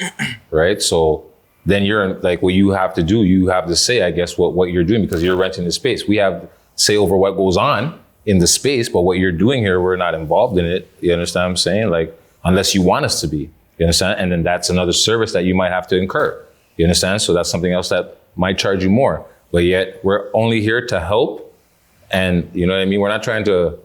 Speaker 5: right? So then you're like, what you have to do, you have to say, I guess, what you're doing because you're renting the space. We have say over what goes on in the space, but what you're doing here, we're not involved in it. You understand what I'm saying? Like, unless you want us to be, you understand? And then that's another service that you might have to incur. You understand? So that's something else that might charge you more, but yet we're only here to help. And you know what I mean? We're not trying to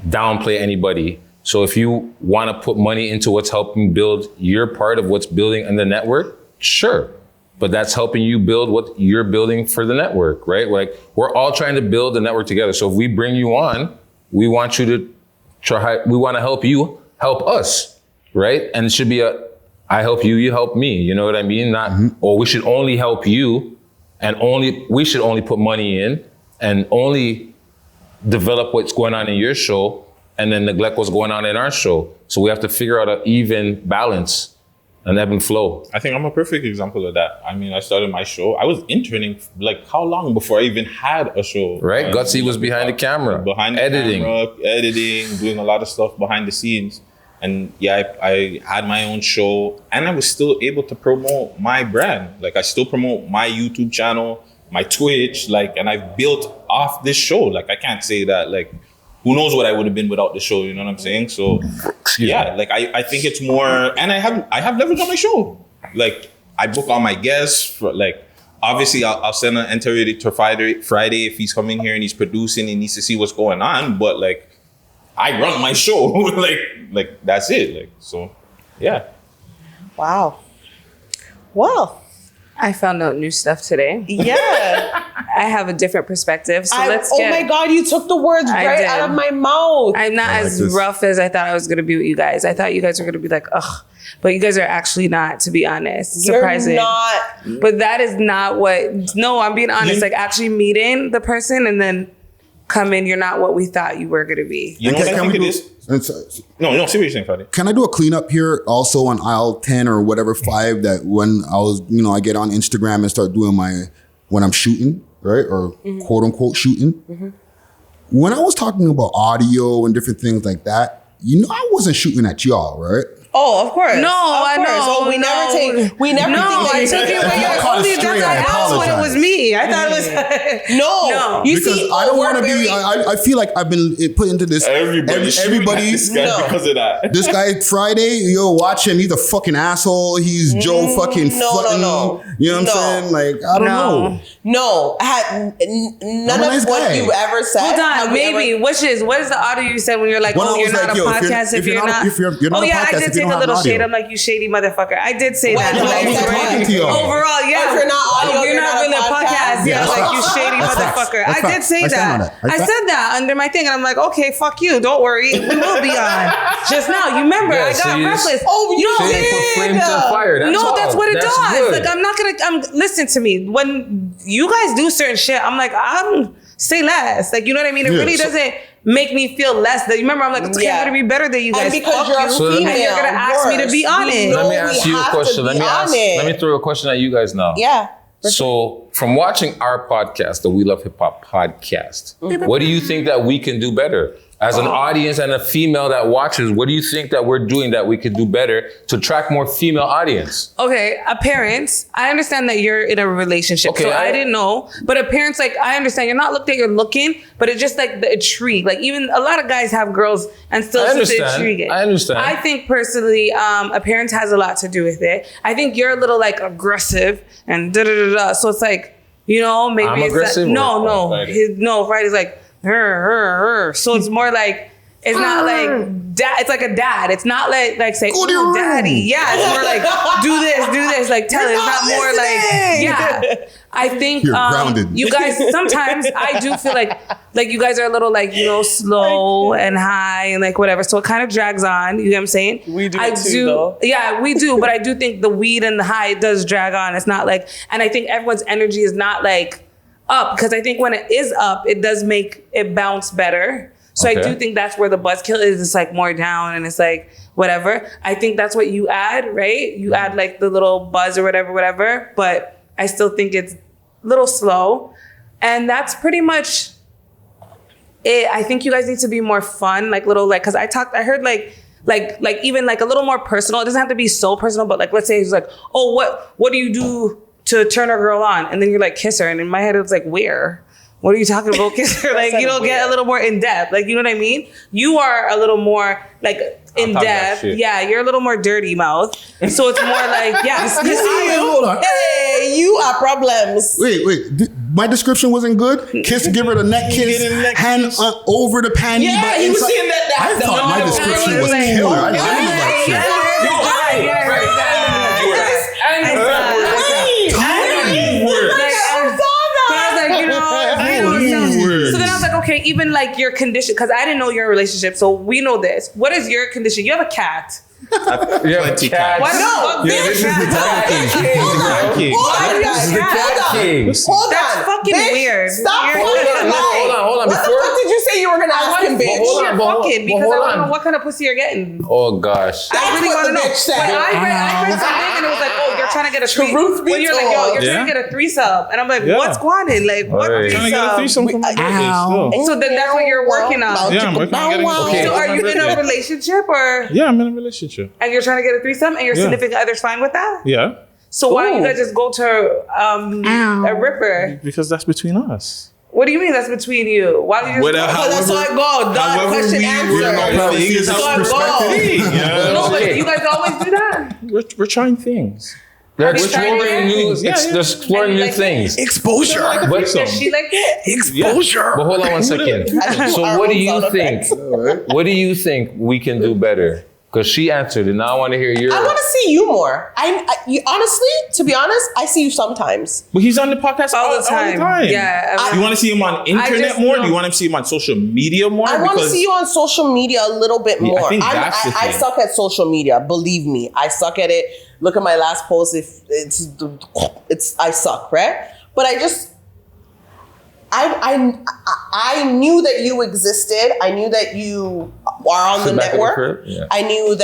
Speaker 5: downplay anybody. So if you want to put money into what's helping build your part of what's building in the network, sure. But that's helping you build what you're building for the network, right? Like we're all trying to build the network together. So if we bring you on, we want you to try, we want to help you help us, right? And it should be I help you, you help me. You know what I mean? Not, or we should only help you and we should only put money in and only develop what's going on in your show and then neglect what's going on in our show. So we have to figure out an even balance, an ebb and flow.
Speaker 3: I think I'm a perfect example of that. I mean, I started my show. I was interning like how long before I even had a show?
Speaker 5: Right? Gutsy was behind the camera,
Speaker 3: editing, doing a lot of stuff behind the scenes. And yeah, I had my own show, and I was still able to promote my brand. Like I still promote my YouTube channel, my Twitch, like, and I've built off this show. Like I can't say that, like, who knows what I would have been without the show, you know what I'm saying? So yeah, like I think it's more, and I have leverage on my show. Like I book all my guests for, like, obviously I'll send an interview to Friday if he's coming here and he's producing and needs to see what's going on, but like I run my show. like that's it. Like, so yeah.
Speaker 2: Wow. Well,
Speaker 4: I found out new stuff today.
Speaker 2: yeah.
Speaker 4: I have a different perspective. So
Speaker 2: Oh my God, you took the words
Speaker 4: I
Speaker 2: right
Speaker 4: did.
Speaker 2: out of my mouth.
Speaker 4: I'm not
Speaker 1: I like
Speaker 4: as
Speaker 1: this.
Speaker 4: rough as I thought I was going to be with you guys. I thought you guys were going to be like, ugh. But you guys are actually not, to be honest. Surprising.
Speaker 2: You're not.
Speaker 4: But that is not what, no, I'm being honest. Like actually meeting the person and then come in, you're not what we thought you were going to be.
Speaker 3: You know what I think it is? No, see what you're saying, Friday.
Speaker 1: Can I do a cleanup here also on aisle 10 or whatever 5 that when I was, I get on Instagram and start doing when I'm shooting, right? Or quote unquote shooting. When I was talking about audio and different things like that, I wasn't shooting at y'all, right?
Speaker 2: Oh, of course.
Speaker 4: No, I know.
Speaker 2: Oh, we never think
Speaker 4: No,
Speaker 2: that
Speaker 4: I took it when
Speaker 1: I
Speaker 4: you
Speaker 1: caught it
Speaker 4: only
Speaker 1: straight,
Speaker 4: I
Speaker 1: I
Speaker 4: asked when it was
Speaker 1: apologize.
Speaker 4: me. I thought it was
Speaker 2: No. You
Speaker 1: Because
Speaker 2: see,
Speaker 1: I don't want to
Speaker 2: we're
Speaker 1: be.
Speaker 2: very-
Speaker 1: I feel like I've been put into this.
Speaker 3: Everybody
Speaker 1: everybody's
Speaker 2: No.
Speaker 3: because of that.
Speaker 1: this guy Friday. Watch him. He's a fucking asshole. He's Joe fucking.
Speaker 2: No.
Speaker 1: You know what I'm saying? Like I don't know.
Speaker 2: No, I had none
Speaker 1: I'm a
Speaker 2: of
Speaker 1: nice
Speaker 2: what
Speaker 1: guy.
Speaker 2: you ever said.
Speaker 4: Hold
Speaker 2: have
Speaker 4: on,
Speaker 2: we
Speaker 4: maybe.
Speaker 2: ever-
Speaker 4: What is the audio you said when you're like,
Speaker 1: When I
Speaker 4: oh, you're
Speaker 1: was
Speaker 4: not
Speaker 1: like,
Speaker 4: a
Speaker 1: yo,
Speaker 4: podcast if you're not.
Speaker 1: if you're not
Speaker 4: Oh
Speaker 1: a
Speaker 4: yeah, I
Speaker 1: podcast
Speaker 4: did
Speaker 1: if you
Speaker 4: take
Speaker 1: don't
Speaker 4: a
Speaker 1: have
Speaker 4: little
Speaker 1: audio.
Speaker 4: shade. I'm like, you shady motherfucker. I did say
Speaker 2: Wait,
Speaker 4: that.
Speaker 2: no,
Speaker 4: Like,
Speaker 2: you said
Speaker 1: talking to y'all.
Speaker 4: overall, yeah.
Speaker 2: If you're not audio,
Speaker 4: you're not really a podcast. Yeah,
Speaker 1: that's
Speaker 4: like you
Speaker 1: facts.
Speaker 4: shady
Speaker 1: That's facts.
Speaker 4: motherfucker.
Speaker 1: That's
Speaker 4: I did
Speaker 1: facts.
Speaker 4: say
Speaker 1: I stand on
Speaker 4: that.
Speaker 1: that.
Speaker 4: I said that under my thing, and I'm like, okay, fuck you. Don't worry, we will be on. Just now, you remember?
Speaker 5: Yeah,
Speaker 4: I
Speaker 5: so
Speaker 4: got
Speaker 5: you
Speaker 4: breathless.
Speaker 2: Oh, you
Speaker 4: no,
Speaker 5: They put flame to
Speaker 2: did.
Speaker 5: fire. That's
Speaker 4: no,
Speaker 5: all.
Speaker 4: that's what it
Speaker 5: That's
Speaker 4: does.
Speaker 5: good.
Speaker 4: Like I'm not gonna. Listen to me. When you guys do certain shit, I'm like, I'm say less. Like you know what I mean? It
Speaker 1: Yeah,
Speaker 4: really
Speaker 1: so-
Speaker 4: doesn't make me feel less. That you remember? I'm like, okay,
Speaker 2: Yeah.
Speaker 4: I'm gonna be better than you guys.
Speaker 2: And because
Speaker 4: Fuck
Speaker 2: you're a
Speaker 4: you.
Speaker 5: So let me-
Speaker 2: female,
Speaker 4: And you're gonna ask me to be
Speaker 2: worse.
Speaker 4: honest.
Speaker 2: We
Speaker 5: Let me
Speaker 2: know
Speaker 5: ask
Speaker 2: we
Speaker 5: you a
Speaker 2: have to
Speaker 5: question.
Speaker 2: be honest.
Speaker 5: Let me throw a question at you guys now.
Speaker 2: Yeah.
Speaker 5: So, from watching our podcast, the We Love Hip Hop podcast, what do you think that we can do better? As an audience and a female that watches, what do you think that we're doing that we could do better to attract more female audience?
Speaker 4: Okay, appearance. I understand that you're in a relationship,
Speaker 5: Okay,
Speaker 4: so I
Speaker 5: I-
Speaker 4: didn't know. But appearance, like I understand, you're not looked at, you're looking, but it's just like the intrigue. Like even a lot of guys have girls and still
Speaker 5: I
Speaker 4: it's
Speaker 5: understand.
Speaker 4: intriguing.
Speaker 5: I understand.
Speaker 4: I think personally, appearance has a lot to do with it. I think you're a little like aggressive and da da da da. So it's like, maybe
Speaker 5: I'm
Speaker 4: it's
Speaker 5: aggressive
Speaker 4: That,
Speaker 5: or-
Speaker 4: no,
Speaker 5: Friday?
Speaker 4: Friday's like. So it's more like it's not like dad. It's like a dad. It's not like say,
Speaker 1: Go to your
Speaker 4: oh,
Speaker 1: room.
Speaker 4: daddy. Yeah, it's more like do this. Like tell it. It's not more like yeah. I think
Speaker 1: You're grounded.
Speaker 4: you guys sometimes I do feel like you guys are a little like slow and high and like whatever. So it kind of drags on. You know what I'm saying?
Speaker 2: We do
Speaker 4: I
Speaker 2: it too, though.
Speaker 4: Yeah, we do. But I do think the weed and the high does drag on. It's not like, and I think everyone's energy is not like up because I think when it is up, it does make it bounce better. So
Speaker 5: Okay.
Speaker 4: I do think that's where the buzzkill is. It's like more down and it's like whatever. I think that's what you add, right? You add like the little buzz or whatever. But I still think it's a little slow. And that's pretty much it. I think you guys need to be more fun, like little like, cause I heard like even like a little more personal. It doesn't have to be so personal, but like let's say it's like, oh, what do you do to turn a girl on? And then you're like, kiss her. And in my head, it's like, where? What are you talking about? Kiss her? Like, get a little more in depth. Like, you know what I mean? You are a little more like in
Speaker 5: talk that
Speaker 4: depth.
Speaker 5: shit.
Speaker 4: Yeah, you're a little more dirty mouth. So it's more like, yeah.
Speaker 1: Hold on.
Speaker 2: Hey, you are problems.
Speaker 1: Wait. My description wasn't good. Kiss, give her the neck kiss, hand over the panty.
Speaker 2: Yeah,
Speaker 1: but
Speaker 2: he was
Speaker 1: inside-
Speaker 2: saying that.
Speaker 1: I thought my description was
Speaker 4: like-
Speaker 1: killer. I
Speaker 2: Yeah.
Speaker 1: love that shit.
Speaker 4: So then I was like, okay, even like your condition, because I didn't know your relationship, so we know this. What is your condition? You have a cat.
Speaker 5: Yeah, cat.
Speaker 4: Why
Speaker 2: No,
Speaker 5: Yeah, this is the cat king.
Speaker 2: Hold on,
Speaker 5: This is the cat king.
Speaker 2: Hold
Speaker 4: That's
Speaker 2: on.
Speaker 4: fucking weird.
Speaker 2: Stop
Speaker 4: You're-
Speaker 2: fucking lying.
Speaker 5: Hold on.
Speaker 2: What the fuck did you say you were gonna ask him, bitch?
Speaker 5: hold on,
Speaker 4: You're
Speaker 5: but
Speaker 4: fucking because
Speaker 5: hold
Speaker 4: I want to
Speaker 5: on.
Speaker 4: know what kind of pussy you're getting.
Speaker 5: Oh gosh.
Speaker 2: That's
Speaker 4: I really
Speaker 2: what
Speaker 4: want to
Speaker 2: the
Speaker 4: know.
Speaker 2: bitch said.
Speaker 4: When I read something and it was like, oh, you're trying to get a threesome.
Speaker 2: Truth be
Speaker 4: When you're like, yo,
Speaker 2: told.
Speaker 4: you're trying to get a threesome, and I'm like,
Speaker 3: Yeah.
Speaker 4: what's going on? Like, what
Speaker 5: Alright.
Speaker 3: Trying to get a threesome for my birthday still.
Speaker 4: So then that's what you're working on.
Speaker 3: Yeah, I'm working on getting a
Speaker 5: Okay.
Speaker 4: So are you in a relationship or
Speaker 3: Yeah, I'm in a relationship.
Speaker 4: and you're trying to get a threesome and your
Speaker 3: Yeah.
Speaker 4: significant other's fine with that?
Speaker 3: Yeah,
Speaker 4: So why don't you guys just go to a ripper?
Speaker 3: because that's between us.
Speaker 4: What do you mean that's between you? Why do you
Speaker 3: Well,
Speaker 4: just
Speaker 2: Oh, that's how it go. Done.
Speaker 3: However
Speaker 2: Question
Speaker 3: we
Speaker 2: answer.
Speaker 3: our thing is
Speaker 2: So
Speaker 3: our
Speaker 2: it
Speaker 3: perspective.
Speaker 2: goes.
Speaker 3: Yeah.
Speaker 4: No, but
Speaker 5: Okay.
Speaker 4: you guys always do that.
Speaker 3: We're trying things.
Speaker 5: They're
Speaker 4: you tried
Speaker 5: exploring
Speaker 4: it?
Speaker 5: new,
Speaker 3: Yeah, yeah.
Speaker 5: they're exploring
Speaker 4: And
Speaker 5: new
Speaker 4: like-
Speaker 5: things.
Speaker 1: Exposure.
Speaker 5: But,
Speaker 4: Does she like it?
Speaker 1: Exposure.
Speaker 5: but hold on one second. So
Speaker 2: Our
Speaker 5: what do
Speaker 2: own
Speaker 5: you
Speaker 2: sound
Speaker 5: think? What do you think we can do better? Because she answered, and now I want to hear your.
Speaker 2: I want to see you more. You, honestly, to be honest, I see you sometimes.
Speaker 3: But he's on the podcast
Speaker 4: All the time. Yeah.
Speaker 3: You want to see him on internet
Speaker 4: just
Speaker 3: more?
Speaker 4: know-
Speaker 3: Do you want to see him on social media more?
Speaker 2: I want to
Speaker 3: Because
Speaker 2: see you on social media a little bit
Speaker 3: Yeah, I
Speaker 2: more.
Speaker 3: think that's the
Speaker 2: I
Speaker 3: thing.
Speaker 2: suck at social media. Believe me, I suck at it. Look at my last post. If it's I suck, right? But I knew that you existed. I knew that you are on the
Speaker 5: Sit back in the
Speaker 2: network.
Speaker 5: crib? Yeah.
Speaker 2: I knew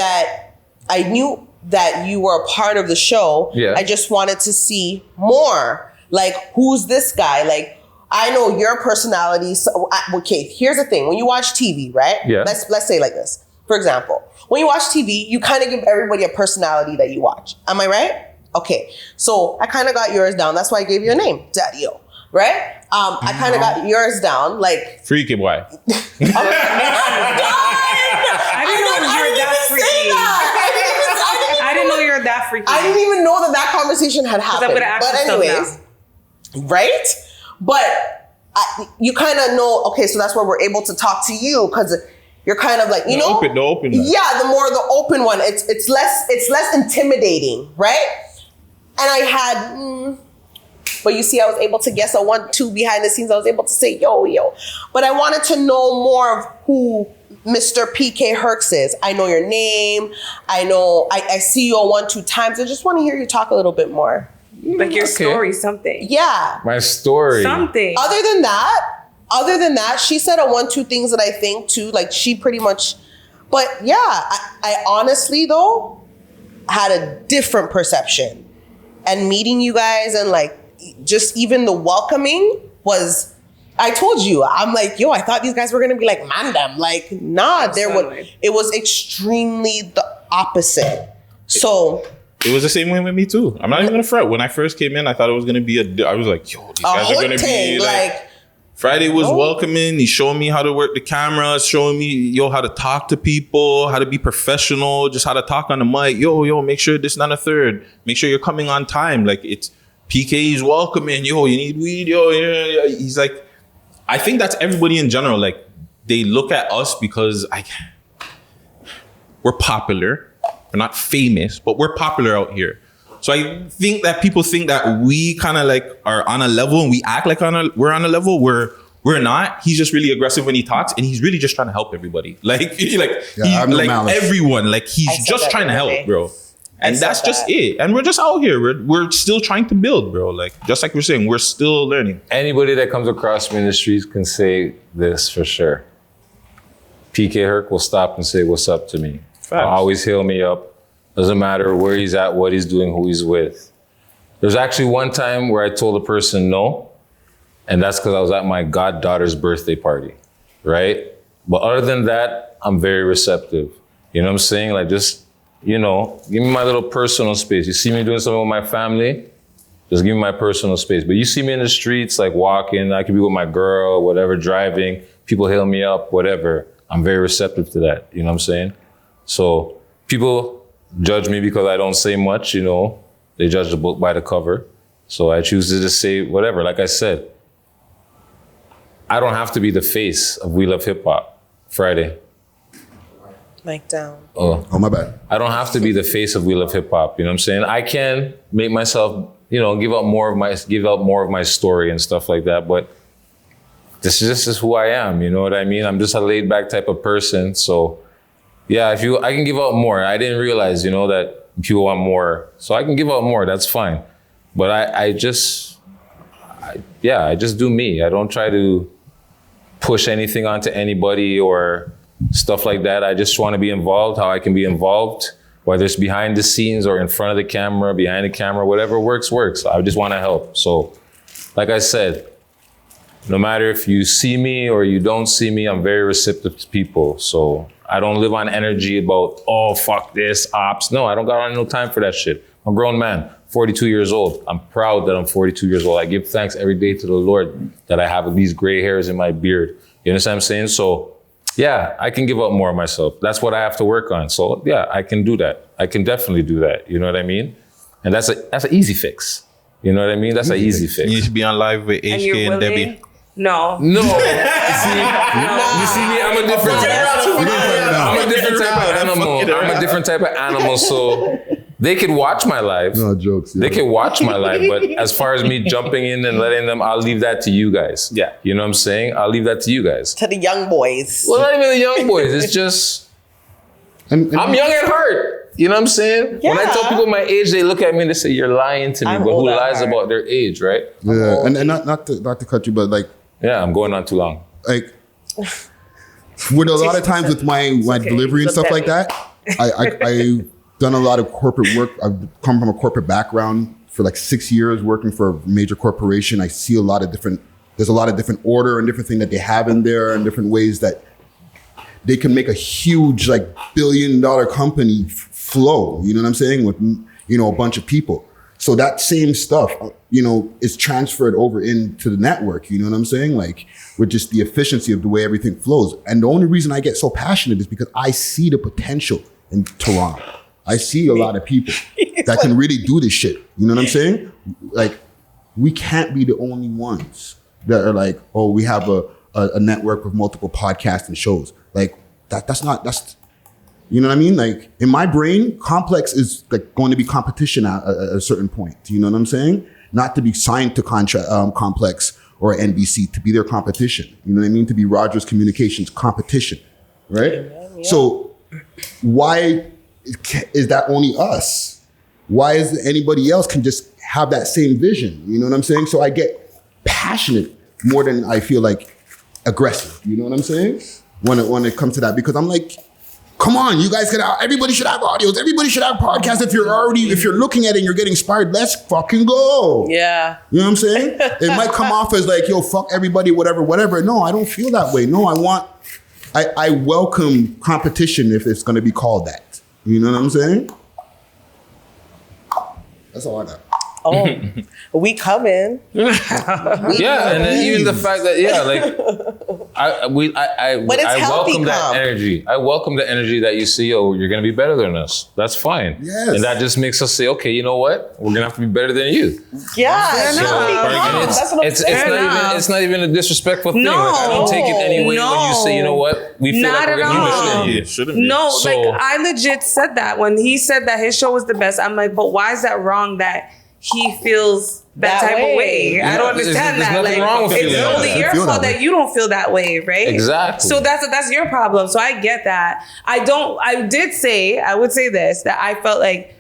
Speaker 2: that you were a part of the show.
Speaker 5: Yeah.
Speaker 2: I just wanted to see more. Like, who's this guy? Like, I know your personality. So, okay, here's the thing. When you watch TV, right?
Speaker 5: Yeah.
Speaker 2: Let's say it like this. For example, when you watch TV, you kind of give everybody a personality that you watch. Am I right? Okay. So I kind of got yours down. That's why I gave you a name, Daddy-O. Right? I kind of got yours down. Like,
Speaker 3: freaky boy.
Speaker 4: I didn't know you were that freaky. I didn't know you were that freaky.
Speaker 2: I didn't even know that conversation had happened.
Speaker 4: I'm gonna ask
Speaker 2: But
Speaker 4: you
Speaker 2: anyways,
Speaker 4: stuff
Speaker 2: right? But you kind of know. Okay, so that's where we're able to talk to you because you're kind of like
Speaker 3: The open one.
Speaker 2: Yeah, the more the open one. It's less intimidating, right? And I had. But you see, I was able to guess a 1-2 behind the scenes. I was able to say, yo. But I wanted to know more of who Mr. PK Herx is. I know your name. I know, I see you 1-2 times. I just want to hear you talk a little bit more.
Speaker 4: like your story, something.
Speaker 2: Yeah.
Speaker 5: My story.
Speaker 4: Something.
Speaker 2: Other than that, she said a 1-2 things that I think too. Like she pretty much, but yeah, I honestly though had a different perception. And meeting you guys and like, just even the welcoming was, I told you, I'm like, yo, I thought these guys were gonna be like mandem. Like, nah, it was extremely the opposite. So
Speaker 3: It was the same way with me too. I'm not even gonna fret. When I first came in, I thought it was gonna be I was like, yo, these guys are gonna be like. Friday was welcoming. He showed me how to work the camera, showing me, how to talk to people, how to be professional, just how to talk on the mic. Yo, make sure this not a third. Make sure you're coming on time. Like it's PK is welcoming. You need weed. Yeah. He's like, I think that's everybody in general. Like they look at us because we're popular. We're not famous, but we're popular out here. So I think that people think that we kind of like are on a level and we act like we're on a level where we're not. He's just really aggressive when he talks and he's really just trying to help everybody. I have no malice. Everyone, like he's just trying to help, bro. And that's just it. And we're just out here. We're still trying to build, bro. Like, just like we're saying, we're still learning.
Speaker 5: Anybody that comes across me in the streets can say this for sure. PK Herc will stop and say, what's up to me. Always heal me up. Doesn't matter where he's at, what he's doing, who he's with. There's actually one time where I told a person no, and that's because I was at my goddaughter's birthday party, right? But other than that, I'm very receptive. You know what I'm saying? Like just, give me my little personal space. You see me doing something with my family, just give me my personal space. But you see me in the streets, like walking, I could be with my girl, whatever, driving, people hail me up, whatever. I'm very receptive to that, you know what I'm saying? So people judge me because I don't say much, They judge the book by the cover. So I choose to just say whatever. Like I said, I don't have to be the face of We Love Hip Hop Friday.
Speaker 2: mic down.
Speaker 5: Oh,
Speaker 1: my bad.
Speaker 5: I don't have to be the face of We Love Hip Hop. You know what I'm saying? I can make myself, give out more of my story and stuff like that. But this is who I am. You know what I mean? I'm just a laid back type of person. So yeah, I can give out more. I didn't realize, that people want more. So I can give out more. That's fine. But yeah, I just do me. I don't try to push anything onto anybody or stuff like that. I just want to be involved how I can be involved, whether it's behind the scenes or in front of the camera, behind the camera, whatever works. I just want to help. So, like I said, no matter if you see me or you don't see me, I'm very receptive to people. So I don't live on energy about, oh, fuck this, ops. No, I don't got no time for that shit. I'm a grown man, 42 years old. I'm proud that I'm 42 years old. I give thanks every day to the Lord that I have these gray hairs in my beard. You understand what I'm saying? So yeah, I can give up more of myself. That's what I have to work on. So yeah, I can do that. I can definitely do that. You know what I mean? And that's an easy fix. You know what I mean? That's an easy fix.
Speaker 3: You should be on live with
Speaker 4: And you're
Speaker 3: HK and
Speaker 4: willing?
Speaker 3: Debbie.
Speaker 4: No.
Speaker 5: No. You see me, I'm a different type of animal. I'm a different type of animal. So they could watch my live.
Speaker 1: No jokes. Yeah.
Speaker 5: They can watch my live, but as far as me jumping in and letting them, I'll leave that to you guys.
Speaker 3: Yeah.
Speaker 5: You know what I'm saying? I'll leave that to you guys.
Speaker 2: To the young boys.
Speaker 5: Well, not even the young boys. It's just,
Speaker 1: And
Speaker 5: I'm young at heart. You know what I'm saying? When I
Speaker 2: Yeah.
Speaker 5: tell people my age, they look at me and they say, you're lying to me.
Speaker 2: I'm
Speaker 5: But who
Speaker 2: old at
Speaker 5: lies
Speaker 2: heart.
Speaker 5: about their age, right?
Speaker 1: yeah, and not to cut you, but like
Speaker 5: Yeah, I'm going on too long.
Speaker 1: with a lot of times with my
Speaker 4: okay.
Speaker 1: delivery and
Speaker 4: Look
Speaker 1: stuff
Speaker 4: at
Speaker 1: like
Speaker 4: me.
Speaker 1: that, I've done a lot of corporate work. I've come from a corporate background for like 6 years working for a major corporation. I see there's a lot of different order and different things that they have in there and different ways that they can make a huge like billion-dollar company flow. You know what I'm saying? With, you know, a bunch of people. So that same stuff, you know, is transferred over into the network. You know what I'm saying? Like with just the efficiency of the way everything flows. And the only reason I get so passionate is because I see the potential in Toronto. I see a lot of people that can really do this shit. You know what I'm saying? Like we can't be the only ones that are like, oh, we have a network with multiple podcasts and shows. Like that's you know what I mean? Like in my brain, Complex is like going to be competition at a certain point. You know what I'm saying? Not to be signed to Complex or NBC, to be their competition. You know what I mean? To be Rogers Communications competition, right? Yeah. So why is that only us? Why is anybody else can just have that same vision? You know what I'm saying? So I get passionate more than I feel like aggressive. You know what I'm saying? When it comes to that, because I'm like, come on, you guys everybody should have audios. Everybody should have podcasts. If you're looking at it and you're getting inspired, let's fucking go.
Speaker 2: Yeah.
Speaker 1: You know what I'm saying? It might come off as like, yo, fuck everybody, whatever. No, I don't feel that way. No, I welcome competition if it's going to be called that. You know what I'm saying? That's all I got.
Speaker 2: Oh, we coming.
Speaker 5: Yeah, and then even the fact that I
Speaker 2: But it's healthy
Speaker 5: welcome that
Speaker 2: calm.
Speaker 5: energy. I welcome the energy that you see. Oh, you're gonna be better than us. That's fine.
Speaker 1: Yes.
Speaker 5: And that just makes us say, okay, you know what? We're gonna have to be better than you.
Speaker 2: Yeah.
Speaker 4: Fair enough.
Speaker 2: healthy
Speaker 5: And
Speaker 2: calm. That's what I'm saying.
Speaker 5: it's not even a disrespectful thing.
Speaker 4: No.
Speaker 5: Like, I don't take it anyway when you say, you know what? We feel
Speaker 4: Not
Speaker 5: like we're
Speaker 4: at
Speaker 5: gonna
Speaker 4: all.
Speaker 5: be better than you.
Speaker 3: Yeah, shouldn't be.
Speaker 4: No,
Speaker 5: So-
Speaker 4: like I legit said that when he said that his show was the best. I'm like, but why is that wrong that he feels that
Speaker 2: That
Speaker 4: type
Speaker 2: way.
Speaker 4: of way? I don't
Speaker 5: There's
Speaker 4: understand that.
Speaker 5: nothing
Speaker 4: Like,
Speaker 5: wrong with
Speaker 4: it's
Speaker 5: feeling that
Speaker 4: only
Speaker 5: way.
Speaker 4: your
Speaker 1: I feel
Speaker 4: fault
Speaker 1: that
Speaker 4: that
Speaker 1: way.
Speaker 4: you don't feel that way, right?
Speaker 5: Exactly.
Speaker 4: So that's your problem. So I get that. I would say this, that I felt like,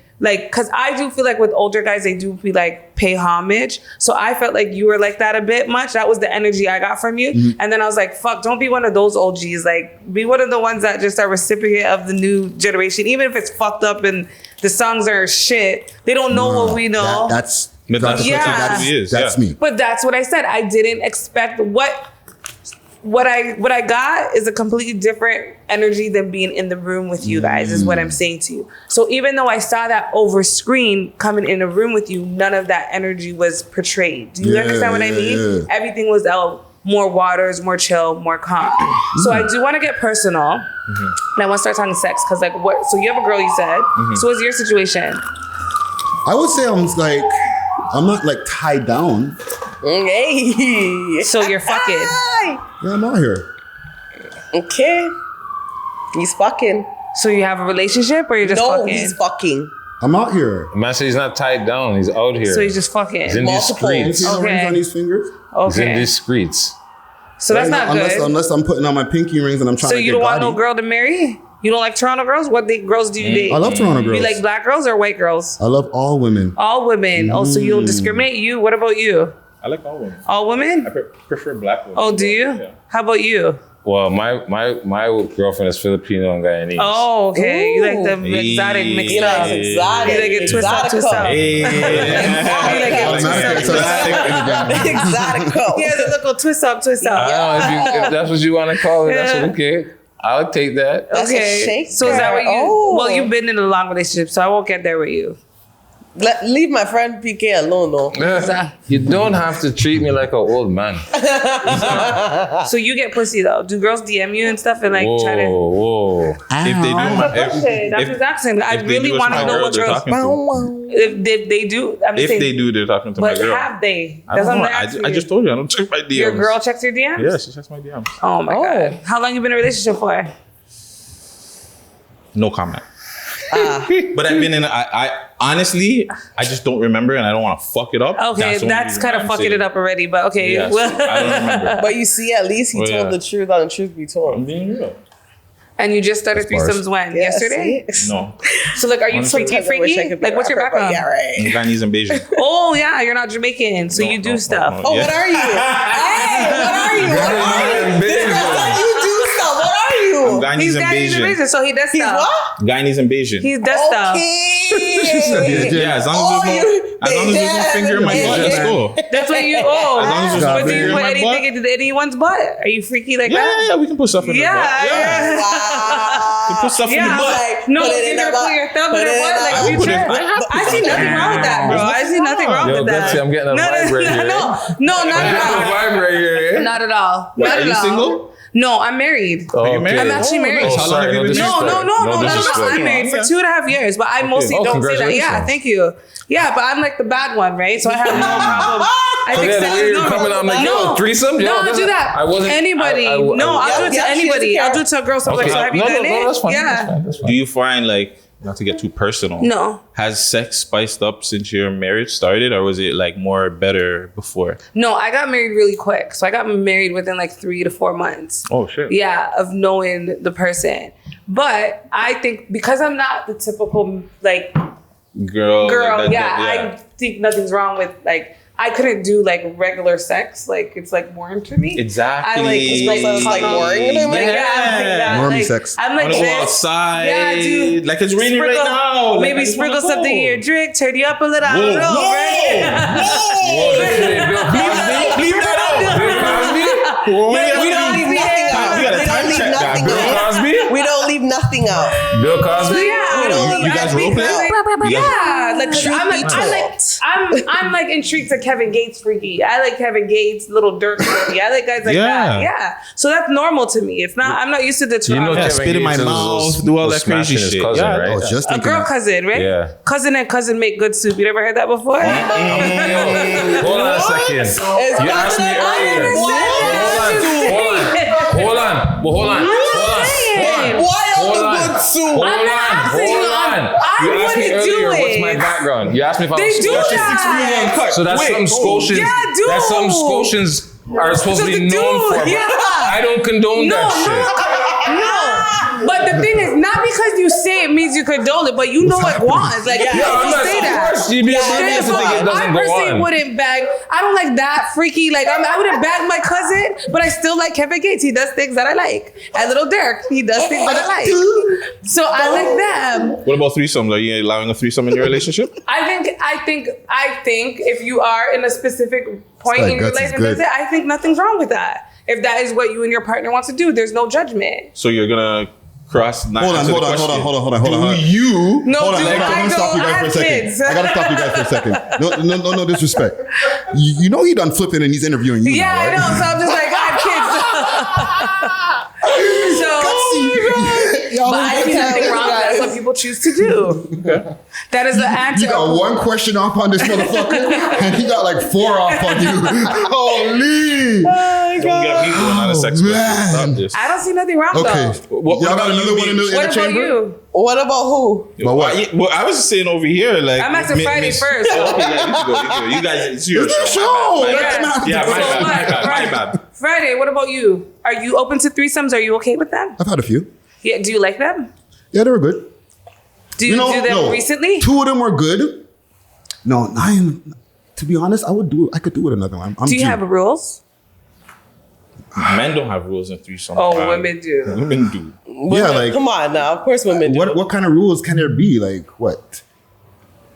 Speaker 4: cause I do feel like with older guys, they do be like pay homage. So I felt like you were like that a bit much. That was the energy I got from you.
Speaker 1: Mm-hmm.
Speaker 4: And then I was like, fuck, don't be one of those OGs. Like be one of the ones that just are recipient of the new generation. Even if it's fucked up and the songs are shit, they don't know what we know.
Speaker 1: That's
Speaker 3: But that's
Speaker 4: Yeah.
Speaker 3: what it is.
Speaker 1: that's me.
Speaker 4: But that's what I said. I didn't expect what I got is a completely different energy than being in the room with you guys, is what I'm saying to you. So even though I saw that over screen coming in a room with you, none of that energy was portrayed. Do you
Speaker 1: Yeah,
Speaker 4: understand what I mean?
Speaker 1: yeah.
Speaker 4: Everything was more waters, more chill, more calm. So I do want to get personal. And I want to start talking sex because so you have a girl, you said. So what's your situation?
Speaker 1: I would say I'm not like tied down.
Speaker 2: Hey.
Speaker 4: So you're fucking.
Speaker 1: Yeah, I'm out here.
Speaker 2: Okay. He's fucking.
Speaker 4: So you have a relationship or you're just
Speaker 2: No,
Speaker 4: fucking?
Speaker 2: he's fucking.
Speaker 1: I'm out here.
Speaker 5: The man said he's not tied down. He's out here.
Speaker 4: So he's just fucking.
Speaker 5: He's in these
Speaker 2: Multiple.
Speaker 1: You
Speaker 5: streets.
Speaker 1: see the
Speaker 4: Okay.
Speaker 1: rings on these fingers?
Speaker 5: He's in
Speaker 4: Okay.
Speaker 5: these streets.
Speaker 4: So that's
Speaker 1: Right
Speaker 4: not
Speaker 1: now,
Speaker 4: good.
Speaker 1: Unless I'm putting on my pinky rings and I'm trying
Speaker 4: So
Speaker 1: to
Speaker 4: you
Speaker 1: get
Speaker 4: don't want no
Speaker 1: gaudy.
Speaker 4: girl to marry? You don't like Toronto girls? What girls do you date?
Speaker 1: I love Toronto
Speaker 4: You
Speaker 1: girls.
Speaker 4: like black girls or white girls?
Speaker 1: I love all women.
Speaker 4: All women. Oh, so you don't discriminate? You? What about you?
Speaker 3: I like all women.
Speaker 4: All women?
Speaker 3: I prefer black women.
Speaker 4: Oh, do you?
Speaker 3: Yeah.
Speaker 4: How about you?
Speaker 5: Well, my girlfriend is Filipino and Guyanese.
Speaker 4: Oh, okay. You like the
Speaker 3: Hey.
Speaker 4: exotic mixed
Speaker 2: He
Speaker 4: up.
Speaker 2: likes exotic.
Speaker 4: You like it twist out, twist out.
Speaker 3: Hey.
Speaker 4: You like it twist out.
Speaker 2: Exotico.
Speaker 4: He has a little twist up, twist out.
Speaker 5: I don't know if that's what you want to call it. That's
Speaker 4: Yeah.
Speaker 5: okay. I'll take that.
Speaker 2: That's a
Speaker 4: Okay.
Speaker 2: shaker.
Speaker 4: So is that what you?
Speaker 2: Oh.
Speaker 4: Well, you've been in a long relationship, so I won't get there with you.
Speaker 2: Leave my friend PK alone, though.
Speaker 5: You don't have to treat me like an old man.
Speaker 4: So you get pussy though. Do girls DM you and stuff and like try to?
Speaker 5: Whoa.
Speaker 3: If they do,
Speaker 4: That's exactly. I
Speaker 3: if they
Speaker 4: really
Speaker 3: do, it's
Speaker 4: want to
Speaker 3: my
Speaker 4: know
Speaker 3: girl
Speaker 4: what
Speaker 3: they're
Speaker 4: girls.
Speaker 3: talking to.
Speaker 4: If they do, I'm
Speaker 3: If
Speaker 4: saying,
Speaker 3: they do, they're talking to my
Speaker 4: but
Speaker 3: girl.
Speaker 4: have they?
Speaker 3: I don't
Speaker 4: That's
Speaker 3: know.
Speaker 4: what I'm asking
Speaker 3: I
Speaker 4: you.
Speaker 3: just told you I don't check my DMs.
Speaker 4: Your girl checks your DMs.
Speaker 3: Yeah, she checks my DMs.
Speaker 4: Oh my god. How long you been in a relationship for?
Speaker 3: No comment. But I've been in. I honestly, I just don't remember, and I don't want to fuck it up.
Speaker 4: Okay,
Speaker 3: the only
Speaker 4: that's
Speaker 3: reason
Speaker 4: kind
Speaker 3: why
Speaker 4: of
Speaker 3: I'm
Speaker 4: fucking
Speaker 3: saying
Speaker 4: it up already. But okay,
Speaker 3: Yeah, so
Speaker 4: well,
Speaker 3: I don't remember.
Speaker 2: But you see, at least he
Speaker 3: Well,
Speaker 2: told
Speaker 3: yeah.
Speaker 2: the truth on the truth be told.
Speaker 3: I'm being real.
Speaker 4: and you just started
Speaker 1: bars.
Speaker 4: threesomes when?
Speaker 2: Yeah,
Speaker 4: Yesterday?
Speaker 2: see?
Speaker 3: No,
Speaker 4: So like, are you
Speaker 3: Honestly,
Speaker 4: freaky?
Speaker 2: Sometimes I wish I could be
Speaker 4: Like, what's your
Speaker 2: a rapper, but
Speaker 4: background?
Speaker 2: Yeah, right.
Speaker 3: Chinese and Bayesian.
Speaker 4: Oh yeah, you're not Jamaican, so you do stuff.
Speaker 2: Oh,
Speaker 3: Yeah.
Speaker 2: what are you? Hey, what are you? What are you? This girl, you do stuff. What are you?
Speaker 3: Guyanese
Speaker 4: He's
Speaker 3: and
Speaker 4: got his
Speaker 3: Bayesian.
Speaker 4: reason, so he does
Speaker 2: He's
Speaker 4: stuff.
Speaker 2: what?
Speaker 3: Guyanese and Bayesian.
Speaker 4: He does stuff.
Speaker 2: Okay.
Speaker 3: Yeah, as long as there's no finger in my butt, let's go.
Speaker 4: That's what you. Oh,
Speaker 3: As long as there's
Speaker 1: no
Speaker 4: but do
Speaker 1: finger
Speaker 4: you
Speaker 1: in
Speaker 4: put
Speaker 3: my
Speaker 4: anything into anyone's butt? Are you freaky like that?
Speaker 3: Yeah, we can put stuff in the butt.
Speaker 4: Yeah.
Speaker 3: We put stuff in the
Speaker 4: Yeah,
Speaker 3: butt.
Speaker 2: Like,
Speaker 4: no,
Speaker 2: put it
Speaker 4: you're
Speaker 2: in
Speaker 4: gonna
Speaker 2: the
Speaker 4: put your thumb in
Speaker 2: Put
Speaker 4: her
Speaker 2: it in
Speaker 4: butt
Speaker 2: the
Speaker 4: like
Speaker 2: butt.
Speaker 4: you
Speaker 3: Put it-
Speaker 4: trip. I see nothing wrong with that, bro. I see nothing wrong
Speaker 5: Yo,
Speaker 4: with that.
Speaker 5: Betsy, I'm getting a vibe right here.
Speaker 4: No, not
Speaker 5: I'm
Speaker 4: at
Speaker 5: getting a
Speaker 4: all.
Speaker 5: vibe right here.
Speaker 4: Not at all.
Speaker 3: Wait,
Speaker 4: Not
Speaker 3: are
Speaker 4: at
Speaker 3: you
Speaker 4: all.
Speaker 3: single?
Speaker 4: No, I'm married.
Speaker 5: Oh,
Speaker 3: you married?
Speaker 4: I'm actually married.
Speaker 3: How long have you been
Speaker 5: disrespect.
Speaker 3: married?
Speaker 4: No.
Speaker 5: disrespect.
Speaker 4: I'm married for 2.5 years, but I mostly
Speaker 5: Oh,
Speaker 4: don't say that. Yeah,
Speaker 5: congratulations.
Speaker 4: thank you. Yeah, but I'm like the bad one, right? So I have no problem. I
Speaker 5: So
Speaker 4: think
Speaker 5: yeah, the
Speaker 4: sex
Speaker 5: way
Speaker 4: is
Speaker 5: you're
Speaker 4: normal.
Speaker 5: coming out like, yo, threesome?
Speaker 4: No,
Speaker 5: Yo,
Speaker 4: I'll do that.
Speaker 5: I wasn't.
Speaker 4: Anybody. I'll do it to
Speaker 2: Yeah, she
Speaker 4: anybody.
Speaker 2: doesn't
Speaker 4: I'll do
Speaker 2: care.
Speaker 4: it to a girl. So
Speaker 5: Okay.
Speaker 4: like, so have you
Speaker 5: No,
Speaker 4: done it?
Speaker 5: that's fine.
Speaker 4: Yeah.
Speaker 5: That's fine. That's fine.
Speaker 3: Do you find like, not to get too personal,
Speaker 4: No.
Speaker 3: has sex spiced up since your marriage started, or was it like more better before?
Speaker 4: No, I got married really quick. So I got married within like 3 to 4 months.
Speaker 3: Oh shit.
Speaker 4: Yeah, of knowing the person. But I think because I'm not the typical like
Speaker 3: Girl.
Speaker 4: girl,
Speaker 3: like that-
Speaker 4: yeah, I think nothing's wrong with like I couldn't do like regular sex. Like it's like boring to me.
Speaker 3: Exactly.
Speaker 4: I like
Speaker 2: It's like boring to them.
Speaker 4: Like, yeah, I think that,
Speaker 1: Normie
Speaker 4: like,
Speaker 1: sex.
Speaker 4: I'm
Speaker 3: I
Speaker 4: like
Speaker 3: want to go
Speaker 4: this.
Speaker 3: outside.
Speaker 4: Yeah, dude.
Speaker 3: Like it's raining right now. Like, I
Speaker 4: Maybe
Speaker 3: just
Speaker 4: sprinkle
Speaker 3: wanna
Speaker 4: something in
Speaker 3: go.
Speaker 4: your drink, turn you up a little. I
Speaker 3: Whoa.
Speaker 4: don't know,
Speaker 3: Whoa.
Speaker 4: right?
Speaker 5: Bill Cosby?
Speaker 3: Leave that out.
Speaker 5: Bill Cosby?
Speaker 2: We don't leave nothing out.
Speaker 3: We gotta
Speaker 2: We don't
Speaker 3: time
Speaker 2: leave
Speaker 3: check that,
Speaker 2: nothing
Speaker 3: bro.
Speaker 5: Bill
Speaker 2: out.
Speaker 5: Cosby?
Speaker 2: We don't leave nothing out.
Speaker 5: Bill Cosby?
Speaker 4: Yeah,
Speaker 2: We don't
Speaker 3: You guys rope it?
Speaker 4: Yeah, like
Speaker 2: Truth
Speaker 4: I'm
Speaker 2: be told.
Speaker 4: I'm like intrigued to Kevin Gates freaky. I like Kevin Gates, Little Dirk freaky. I like guys like that. Yeah, so that's normal to me. It's not. I'm not used to the
Speaker 5: You know
Speaker 3: Yeah,
Speaker 5: Kevin
Speaker 3: spit in my
Speaker 5: Gates
Speaker 3: mouth, do all
Speaker 5: was
Speaker 3: that crazy
Speaker 5: smashing his
Speaker 3: shit.
Speaker 5: cousin,
Speaker 3: Yeah,
Speaker 5: right?
Speaker 1: I was just
Speaker 4: a
Speaker 1: thinking
Speaker 4: girl
Speaker 1: that.
Speaker 4: cousin, right?
Speaker 5: Yeah.
Speaker 4: Cousin and cousin make good soup. You never heard that before?
Speaker 5: Hold on a second.
Speaker 2: It's
Speaker 5: You asked me earlier. Hold on. You asked me earlier, what's my background? You asked me if I
Speaker 4: They
Speaker 5: was
Speaker 4: do
Speaker 5: Scotian.
Speaker 4: that.
Speaker 5: So that's something Scotians.
Speaker 4: Yeah, dude.
Speaker 5: That's something Scotians are supposed to be
Speaker 4: Dude,
Speaker 5: known for. But
Speaker 4: yeah.
Speaker 5: I don't condone that shit.
Speaker 4: No. But the thing is, not because you say it means you condone it, but you know it was. Like,
Speaker 5: Yeah,
Speaker 4: you
Speaker 5: I'm not.
Speaker 4: say
Speaker 5: Of
Speaker 4: that.
Speaker 5: course, you'd be oblivious to think it
Speaker 4: I
Speaker 5: doesn't go
Speaker 4: personally
Speaker 5: on.
Speaker 4: wouldn't bag. I don't like that freaky. Like I wouldn't bag my cousin, but I still like Kevin Gates. He does things that I like. And Little Dirk, he does things that I like. So I like them.
Speaker 3: What about threesomes? Are you allowing a threesome in your relationship?
Speaker 4: I think if you are in a specific point
Speaker 1: That
Speaker 4: in your
Speaker 1: guts
Speaker 4: life
Speaker 1: is
Speaker 4: and does
Speaker 1: good.
Speaker 4: it, I think nothing's wrong with that. If that is what you and your partner wants to do, there's no judgment.
Speaker 3: So you're gonna cross. Not
Speaker 1: Hold on,
Speaker 3: answer the
Speaker 1: hold on, hold
Speaker 3: question.
Speaker 1: on, hold on, hold on, hold on.
Speaker 3: Do you?
Speaker 4: No,
Speaker 1: Hold on,
Speaker 4: dude,
Speaker 1: I'm
Speaker 4: I
Speaker 1: gonna stop you
Speaker 4: I
Speaker 1: guys for a
Speaker 4: have
Speaker 1: second.
Speaker 4: kids.
Speaker 1: I gotta stop you guys for a second. No disrespect. You know he done flipping and he's interviewing you
Speaker 4: Yeah,
Speaker 1: now, right?
Speaker 4: I know. So I'm just like, I have kids. So,
Speaker 1: Y'all
Speaker 4: but I see nothing wrong with that. That's what people choose to do. That is the answer.
Speaker 1: You got one question off on this motherfucker, and he got like 4 off on you. Holy!
Speaker 3: Don't get me going on a sex question.
Speaker 1: man.
Speaker 3: Stop this.
Speaker 4: I don't see nothing wrong
Speaker 1: Okay,
Speaker 4: though.
Speaker 3: What
Speaker 1: y'all got
Speaker 3: about
Speaker 1: another
Speaker 3: you
Speaker 1: one in
Speaker 3: being-
Speaker 1: the
Speaker 4: What about
Speaker 1: chamber?
Speaker 4: you?
Speaker 2: What about who?
Speaker 1: But what?
Speaker 3: Well, I was saying over here, like
Speaker 4: I'm asking Friday first.
Speaker 3: Okay, yeah, you go. You guys, it's your
Speaker 1: It's your
Speaker 3: show.
Speaker 1: show.
Speaker 3: My
Speaker 1: Let
Speaker 3: bad,
Speaker 1: them
Speaker 3: my
Speaker 1: have
Speaker 3: bad. Yeah,
Speaker 1: the-
Speaker 3: my
Speaker 4: So
Speaker 3: bad.
Speaker 4: what?
Speaker 3: My bad.
Speaker 4: Friday, what about you? Are you open to threesomes? Are you okay with them?
Speaker 1: I've had a few.
Speaker 4: Yeah. Do you like them?
Speaker 1: Yeah, they were good.
Speaker 4: Do you do them recently?
Speaker 1: 2 of them were good. No, 9. To be honest, I could do it another one. I'm
Speaker 4: Do you
Speaker 1: due.
Speaker 4: have rules?
Speaker 3: Men don't have rules in threesome.
Speaker 4: Oh,
Speaker 3: man.
Speaker 4: women do.
Speaker 3: Women do.
Speaker 1: Yeah, like
Speaker 2: Come on now. Of course women do.
Speaker 1: what kind of rules can there be? Like what?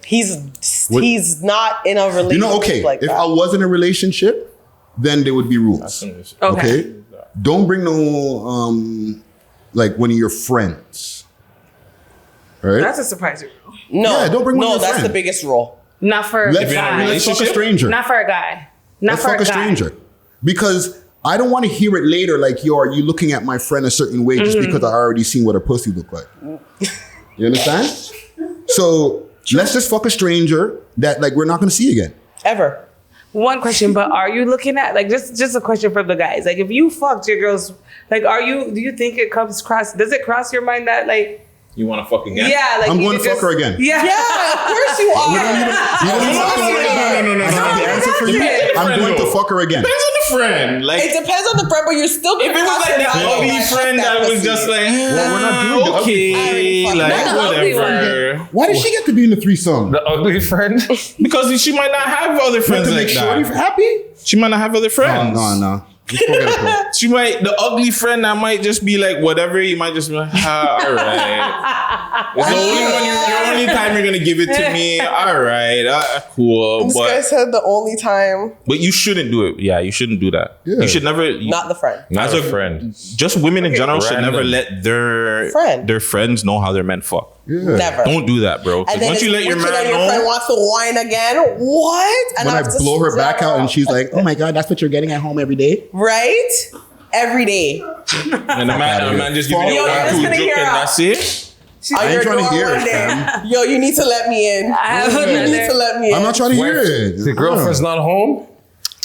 Speaker 2: He's not in a relationship
Speaker 1: You know, okay,
Speaker 2: like
Speaker 1: if
Speaker 2: that.
Speaker 1: I was in a relationship, then there would be rules.
Speaker 4: Okay.
Speaker 1: Okay? Don't bring no like one of your friends. Right?
Speaker 4: That's a surprising rule.
Speaker 2: No,
Speaker 1: Yeah, don't bring one
Speaker 2: no,
Speaker 1: of your
Speaker 2: that's the
Speaker 1: friends.
Speaker 2: biggest rule.
Speaker 4: Not for
Speaker 1: Let's,
Speaker 4: a guy.
Speaker 1: let's fuck a
Speaker 3: Relationship?
Speaker 1: stranger.
Speaker 4: Not for a guy. Not
Speaker 1: Let's
Speaker 4: for
Speaker 1: fuck a
Speaker 4: guy.
Speaker 1: stranger. Because I don't want to hear it later like, yo, are you looking at my friend a certain way just because I already seen what a pussy look like? You understand? So let's just fuck a stranger that like we're not gonna see again.
Speaker 2: Ever.
Speaker 4: One question, but are you looking at like just a question for the guys? Like if you fucked your girls, like do you think it does it cross your mind that like
Speaker 3: You want to fuck again?
Speaker 4: yeah, like
Speaker 1: I'm
Speaker 4: you
Speaker 1: going to
Speaker 4: could
Speaker 1: fuck her again.
Speaker 4: Yeah.
Speaker 2: Yeah, of course you are.
Speaker 1: You don't even have to worry about it. I have the answer for you. I'm going to fuck her again.
Speaker 3: Depends on the friend. Like,
Speaker 2: It depends on the friend, but you're still
Speaker 3: if it was like that ugly friend that was just like,
Speaker 1: we're not doing the ugly
Speaker 3: okay,
Speaker 2: friend.
Speaker 3: like
Speaker 4: Not the ugly
Speaker 3: whatever.
Speaker 1: Why did she get to be in the threesome?
Speaker 5: The ugly friend.
Speaker 3: Because she might not have other friends
Speaker 1: To
Speaker 3: like
Speaker 1: make Shorty
Speaker 3: that.
Speaker 1: happy?
Speaker 3: She might not have other friends.
Speaker 1: No. Just forget it.
Speaker 3: She might, the ugly friend that might just be like whatever. You might just be like, all right. It's the only time you're gonna give it to me. All right, cool.
Speaker 2: This guy said the only time.
Speaker 3: But you shouldn't do it. Yeah, you shouldn't do that.
Speaker 1: Yeah.
Speaker 3: You should never.
Speaker 2: Not the friend.
Speaker 5: Not
Speaker 3: As
Speaker 5: a
Speaker 3: a-
Speaker 5: friend.
Speaker 3: Just women in general should
Speaker 5: Random.
Speaker 3: never let their
Speaker 2: Friend.
Speaker 3: friends know how their men fuck.
Speaker 1: Yeah.
Speaker 2: Never.
Speaker 3: Don't do that, bro. 'Cause
Speaker 2: And then
Speaker 3: once you let your man
Speaker 2: friend
Speaker 3: know,
Speaker 2: wants to whine again. What? And
Speaker 1: When I
Speaker 2: have to
Speaker 1: blow her back out and
Speaker 2: stop.
Speaker 1: she's like, oh my God, that's what you're getting at home every day?
Speaker 2: Right? Every day.
Speaker 3: and the man just giving you
Speaker 2: Yo,
Speaker 3: a
Speaker 2: you're just
Speaker 3: 1-2
Speaker 2: gonna
Speaker 3: joke
Speaker 2: hear
Speaker 3: and
Speaker 2: her.
Speaker 3: that's it.
Speaker 2: I
Speaker 1: ain't trying to hear it, fam.
Speaker 2: Yo, you need to let me in.
Speaker 4: I have
Speaker 2: You need
Speaker 4: another.
Speaker 2: to let me in.
Speaker 1: I'm not trying to hear it.
Speaker 5: The girlfriend's not home.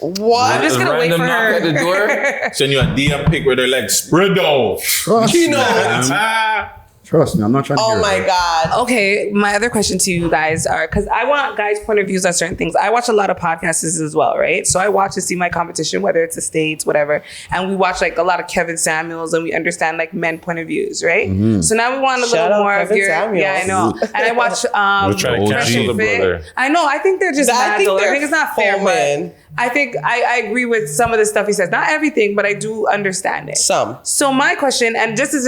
Speaker 2: What?
Speaker 4: I'm just gonna wait
Speaker 5: Random
Speaker 4: for
Speaker 5: knock
Speaker 4: her.
Speaker 5: at the door.
Speaker 3: Send you a DM pic where they're like spread out.
Speaker 1: Trust
Speaker 2: You
Speaker 1: me,
Speaker 2: know
Speaker 1: man.
Speaker 3: Ah.
Speaker 1: Trust me, I'm not trying to hear
Speaker 2: Oh
Speaker 1: it.
Speaker 2: my God.
Speaker 4: Okay, my other question to you guys are because I want guys' point of views on certain things. I watch a lot of podcasts as well, right? So I watch to see my competition, whether it's the States, whatever, and we watch like a lot of Kevin Samuels, and we understand like men point of views, right? So now we want a
Speaker 2: Shout
Speaker 4: little
Speaker 2: out
Speaker 4: more
Speaker 2: Kevin
Speaker 4: of your
Speaker 2: Samuels.
Speaker 4: yeah, I know. And I watch
Speaker 5: We're trying to
Speaker 3: OG.
Speaker 5: cancel the
Speaker 4: Fit.
Speaker 5: brother.
Speaker 4: I know. I think they're just
Speaker 2: I
Speaker 4: mad
Speaker 2: think
Speaker 4: though. I
Speaker 2: they're
Speaker 4: think it's not fair,
Speaker 2: full
Speaker 4: but
Speaker 2: men.
Speaker 4: I think I agree with some of the stuff he says. Not everything, but I do understand it.
Speaker 2: Some.
Speaker 4: So my question, and this is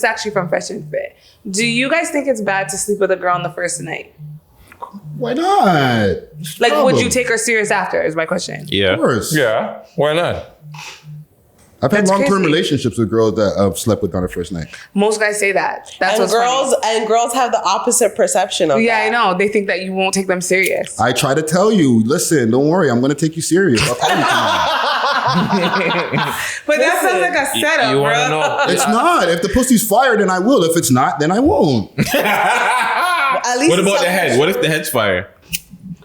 Speaker 4: actually from Fresh and Fit. Do you guys think it's bad to sleep with a girl on the first night?
Speaker 1: Why not? What's the
Speaker 4: Like, would
Speaker 1: problem?
Speaker 4: you take her serious after? Is my question.
Speaker 3: Yeah.
Speaker 1: Of course.
Speaker 5: Yeah. Why not?
Speaker 1: I've had
Speaker 4: That's
Speaker 1: long-term
Speaker 4: crazy.
Speaker 1: relationships with girls that I've slept with on the first night.
Speaker 4: Most guys say that. That's
Speaker 2: And
Speaker 4: what's
Speaker 2: girls have the opposite perception of
Speaker 4: funny.
Speaker 2: that.
Speaker 4: Yeah, I know. They think that you won't take them serious.
Speaker 1: I try to tell you, listen, don't worry, I'm going to take you serious. I'll call you tomorrow.
Speaker 4: But that sounds like a setup,
Speaker 5: You want to
Speaker 4: bro.
Speaker 5: know?
Speaker 1: It's not. If the pussy's fired, then I will. If it's not, then I won't.
Speaker 2: At least
Speaker 3: What about the
Speaker 2: some-
Speaker 3: head? What if the head's fire?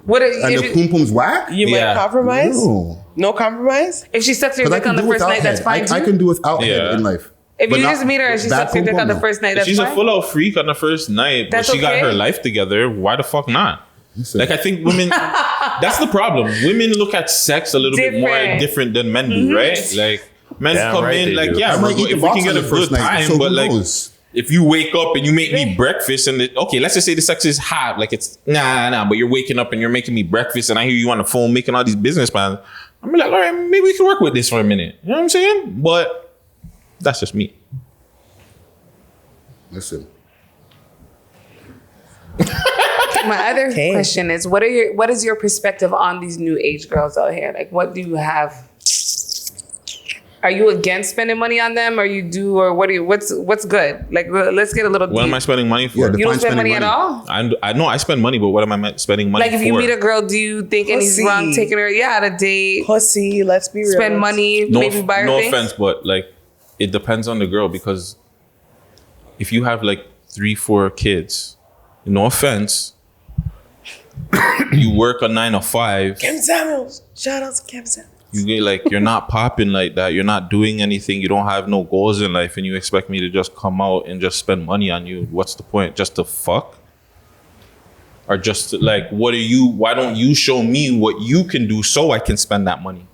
Speaker 4: What if,
Speaker 1: And the pum pum's whack?
Speaker 2: You might
Speaker 3: Yeah.
Speaker 2: compromise?
Speaker 1: No.
Speaker 2: No compromise?
Speaker 4: if she sucks your
Speaker 1: Because I
Speaker 4: dick on
Speaker 1: can
Speaker 4: the
Speaker 1: do
Speaker 4: first
Speaker 1: without
Speaker 4: night, that's
Speaker 1: head.
Speaker 4: fine
Speaker 1: I
Speaker 4: too?
Speaker 1: can do without
Speaker 3: Yeah.
Speaker 1: head in life.
Speaker 4: If
Speaker 1: But
Speaker 4: you
Speaker 1: not
Speaker 4: just meet her and she
Speaker 1: bad
Speaker 4: sucks your dick
Speaker 1: pum-pum,
Speaker 4: on the
Speaker 1: no.
Speaker 4: first night,
Speaker 3: If
Speaker 4: that's
Speaker 3: she's
Speaker 4: fine.
Speaker 3: a full-out freak on the first night,
Speaker 4: That's
Speaker 3: but she got
Speaker 4: okay.
Speaker 3: her life together, why the fuck not?
Speaker 1: Listen.
Speaker 3: Like, I think women, that's the problem. Women look at sex a little bit more
Speaker 4: Different.
Speaker 3: different than men do, right? Like, men
Speaker 5: Damn
Speaker 3: come
Speaker 5: right
Speaker 3: in
Speaker 5: they
Speaker 3: like,
Speaker 5: do.
Speaker 3: yeah,
Speaker 1: I might eat the
Speaker 3: if we
Speaker 1: box
Speaker 3: can
Speaker 1: on
Speaker 3: get
Speaker 1: the
Speaker 3: a
Speaker 1: first
Speaker 3: good
Speaker 1: night,
Speaker 3: time,
Speaker 1: so
Speaker 3: but
Speaker 1: who
Speaker 3: like,
Speaker 1: knows?
Speaker 3: if you wake up and you make me breakfast and okay, let's just say the sex is hot, like it's nah, but you're waking up and you're making me breakfast and I hear you on the phone making all these business plans. I'm like, all right, maybe we can work with this for a minute. You know what I'm saying? But that's just me.
Speaker 1: Listen.
Speaker 4: My other
Speaker 2: Okay.
Speaker 4: question is, what is your perspective on these new age girls out here? Like, what do you have? Are you against spending money on them, or you do, or what do you? What's good? Like, let's get a little
Speaker 3: What am I
Speaker 4: deep.
Speaker 3: spending money for?
Speaker 1: Yeah,
Speaker 4: You don't
Speaker 1: define
Speaker 4: spend money
Speaker 1: spending
Speaker 4: at all.
Speaker 3: I know I spend money, but what am I spending money
Speaker 4: Like,
Speaker 3: for?
Speaker 4: if you meet a girl, do you think anything's
Speaker 2: Pussy.
Speaker 4: wrong taking her? Yeah, on a date,
Speaker 2: Pussy, let's be real.
Speaker 4: spend money,
Speaker 3: no,
Speaker 4: maybe buy her
Speaker 3: no
Speaker 4: things.
Speaker 3: offense, but like it depends on the girl because if you have like 3-4 kids, no offense, you work a 9 to 5.
Speaker 2: Kim Samuels. Shout out to Kim Samuels.
Speaker 3: You get like you're not popping like that. You're not doing anything. You don't have no goals in life, and you expect me to just come out and just spend money on you. What's the point? Just to fuck? Or just to, like, what are you? Why don't you show me what you can do so I can spend that money?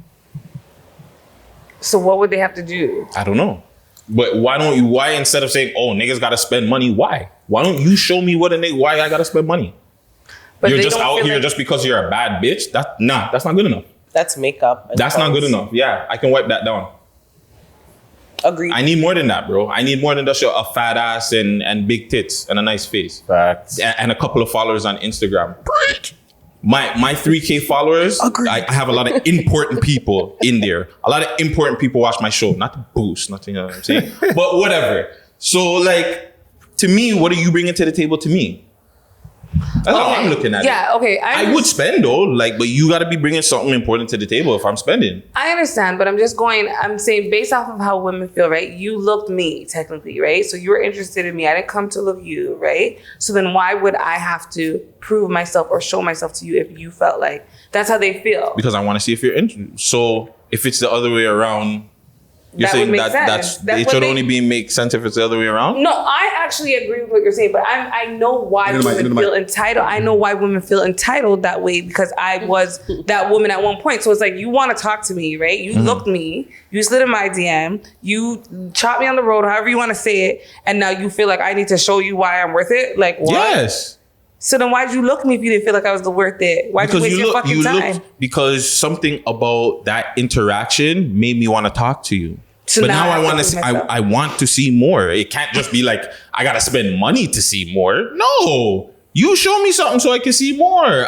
Speaker 4: So what would they have to do?
Speaker 3: I don't know. But why don't you? Why instead of saying, "Oh, niggas gotta spend money," why? Why don't you show me what a nigga? Why I gotta spend money?
Speaker 4: But
Speaker 3: you're
Speaker 4: they
Speaker 3: just
Speaker 4: don't
Speaker 3: out
Speaker 4: feel
Speaker 3: here
Speaker 4: like-
Speaker 3: just because you're a bad bitch. That's not good enough.
Speaker 2: That's makeup. and
Speaker 3: That's not good
Speaker 2: clothes.
Speaker 3: enough. Yeah, I can wipe that down.
Speaker 2: Agreed.
Speaker 3: I need more than that, bro. I need more than just a fat ass and big tits and a nice face.
Speaker 5: Facts.
Speaker 3: And a couple of followers on Instagram. My 3K followers, I have a lot of important people in there. A lot of important people watch my show. Not to boost, nothing, you know what I'm saying? But whatever. So, like, to me, what are you bringing to the table to me? That's how I'm looking at it.
Speaker 4: Yeah, okay.
Speaker 3: I would spend though, like, but you got to be bringing something important to the table if I'm spending.
Speaker 4: I understand, but I'm saying based off of how women feel, right? You looked me, technically, right? So you were interested in me. I didn't come to look you, right? So then why would I have to prove myself or show myself to you if you felt like that's how they feel?
Speaker 3: Because I want to see if you're interested. So if it's the other way around, you're
Speaker 4: That would
Speaker 3: saying
Speaker 4: make
Speaker 3: that
Speaker 4: sense.
Speaker 3: it
Speaker 4: That's
Speaker 3: should
Speaker 4: what
Speaker 3: only make sense if it's the other way around?
Speaker 4: No, I actually agree with what you're saying, but I know why women feel entitled. I know why women feel entitled that way because I was that woman at one point. So it's like, you want to talk to me, right? You looked me, you slid in my DM, you chopped me on the road, however you want to say it, and now you feel like I need to show you why I'm worth it? Like, what?
Speaker 3: Yes.
Speaker 4: So then why'd you look me if you didn't feel like I was worth it? Why'd you waste your fucking time?
Speaker 3: Because something about that interaction made me want to talk to you.
Speaker 4: So
Speaker 3: but
Speaker 4: now
Speaker 3: now
Speaker 4: I
Speaker 3: I
Speaker 4: have
Speaker 3: want
Speaker 4: to
Speaker 3: to see,
Speaker 4: prove myself.
Speaker 3: I want to see more. It can't just be like, I got to spend money to see more. No, you show me something so I can see more.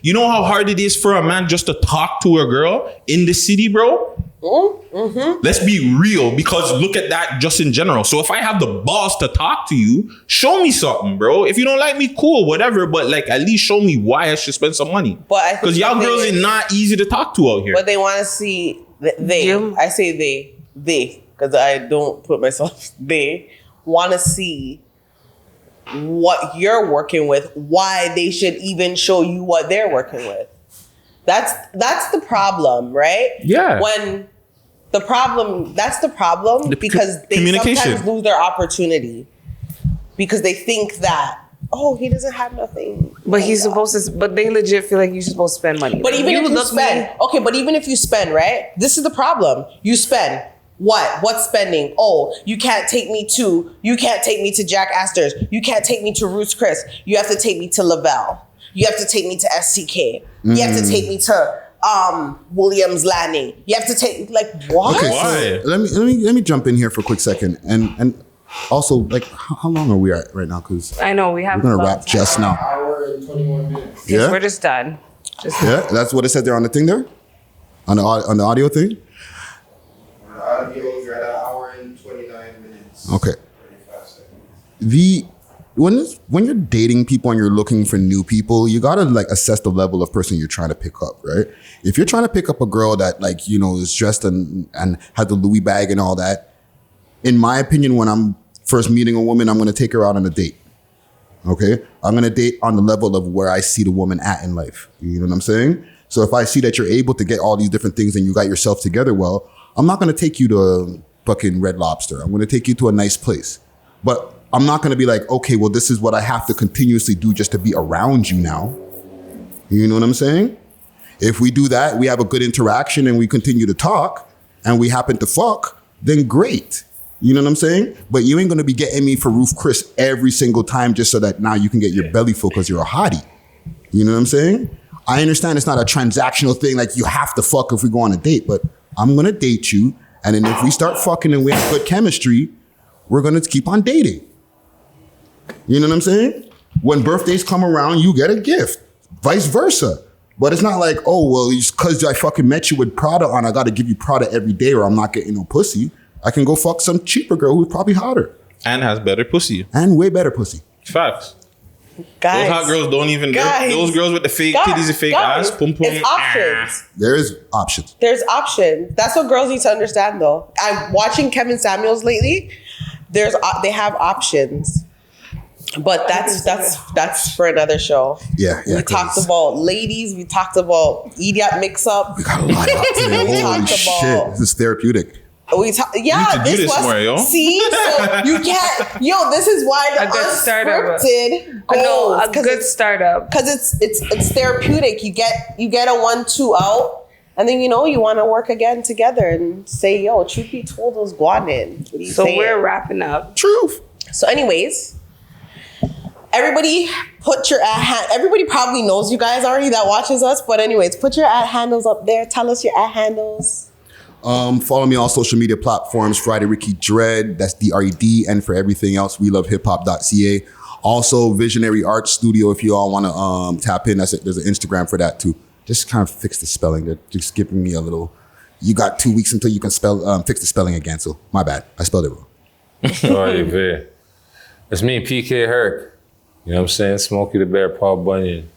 Speaker 3: You know how hard it is for a man just to talk to a girl in the city, bro?
Speaker 2: Mm-hmm.
Speaker 3: Let's be real, because look at that just in general. So if I have the balls to talk to you, show me something, bro. If you don't like me, cool, whatever. But like, at least show me why I should spend some money.
Speaker 2: But
Speaker 3: because y'all girls are not easy to talk to out here.
Speaker 2: But they want to see I say they because I don't put myself. They want to see what you're working with, why they should even show you what they're working with. That's the problem, right?
Speaker 3: Yeah.
Speaker 2: When that's the problem because they
Speaker 3: communication.
Speaker 2: sometimes lose their opportunity because they think that, oh, he doesn't have nothing.
Speaker 4: But he's supposed to, but they legit feel like you're supposed to spend money.
Speaker 2: But
Speaker 4: Like,
Speaker 2: even if you
Speaker 4: look
Speaker 2: spend, okay, but even if you spend, right? This is the problem. You spend. What? What's spending? Oh, you can't take me to Jack Astor's. You can't take me to Ruth's Chris. You have to take me to Lavelle. You have to take me to STK. You have to take me to Williams Landing. You have to take, like, what?
Speaker 1: Okay,
Speaker 3: Why?
Speaker 1: so let me jump in here for a quick second, and also, like, how long are we at right now? Because
Speaker 4: I know we have.
Speaker 1: we're gonna wrap just now.
Speaker 6: Hour and 21 minutes.
Speaker 1: Yeah,
Speaker 4: We're just done.
Speaker 1: yeah, that's what it said there on the thing there, on the audio thing.
Speaker 6: The audio, you're at an hour and 29 minutes.
Speaker 1: Okay.
Speaker 6: 35 seconds.
Speaker 1: When you're dating people and you're looking for new people, you gotta like assess the level of person you're trying to pick up, right? If you're trying to pick up a girl that, like, you know, is dressed and has the Louis bag and all that, in my opinion, when I'm first meeting a woman, I'm gonna take her out on a date. Okay? I'm gonna date on the level of where I see the woman at in life. You know what I'm saying? So if I see that you're able to get all these different things and you got yourself together well, I'm not gonna take you to fucking Red Lobster. I'm gonna take you to a nice place. But I'm not gonna be like, okay, well, this is what I have to continuously do just to be around you now. You know what I'm saying? If we do that, we have a good interaction and we continue to talk and we happen to fuck, then great. You know what I'm saying? But you ain't gonna be getting me for Ruth Chris every single time just so that now you can get your belly full because you're a hottie. You know what I'm saying? I understand it's not a transactional thing, like you have to fuck if we go on a date, but I'm gonna date you, and then if we start fucking and we have good chemistry, we're gonna keep on dating. You know what I'm saying? When birthdays come around, you get a gift, vice versa. But it's not like, oh, well, it's because I fucking met you with Prada on, I gotta give you Prada every day or I'm not getting no pussy. I can go fuck some cheaper girl who's probably hotter.
Speaker 3: And has better pussy.
Speaker 1: And way better pussy.
Speaker 3: Facts.
Speaker 2: Guys,
Speaker 3: Those hot girls don't even,
Speaker 2: Guys.
Speaker 3: those girls with the fake titties and fake
Speaker 2: guys,
Speaker 3: ass, pum pum.
Speaker 2: it's options.
Speaker 1: There is options.
Speaker 2: There's options. That's what girls need to understand, though. I'm watching Kevin Samuels lately. They have options, but that's for another show.
Speaker 1: Yeah.
Speaker 2: We talked about ladies. We talked about idiot mix up.
Speaker 1: We got a lot of options.
Speaker 2: We
Speaker 1: Holy
Speaker 2: talked
Speaker 1: shit.
Speaker 2: about-
Speaker 1: This is therapeutic.
Speaker 2: We talk, yeah,
Speaker 3: We need to do this more, yo.
Speaker 2: See, so you can't. Yo, this is why the
Speaker 4: A good startup.
Speaker 2: unscripted
Speaker 4: I know,
Speaker 2: goes
Speaker 4: a good startup.
Speaker 2: because it's therapeutic. You get a 1-2 out, and then you want to work again together and say, yo, truth be told, was Guanin. What are you
Speaker 4: So
Speaker 2: saying?
Speaker 4: we're wrapping up.
Speaker 1: Truth.
Speaker 2: So, anyways, Everybody put your everybody probably knows you guys already that watches us. But anyways, put your @handles up there. Tell us your @handles.
Speaker 1: Follow me on social media platforms, Friday Ricky Dread, that's DRED, and for everything else, we love hiphop.ca. Also, Visionary Art Studio, if you all want to tap in, there's an Instagram for that too. Just kind of fix the spelling. They're just giving me a little, you got 2 weeks until you can fix the spelling again, so my bad. I spelled it wrong.
Speaker 5: It's me, PK Herc. You know what I'm saying? Smokey the Bear, Paul Bunyan.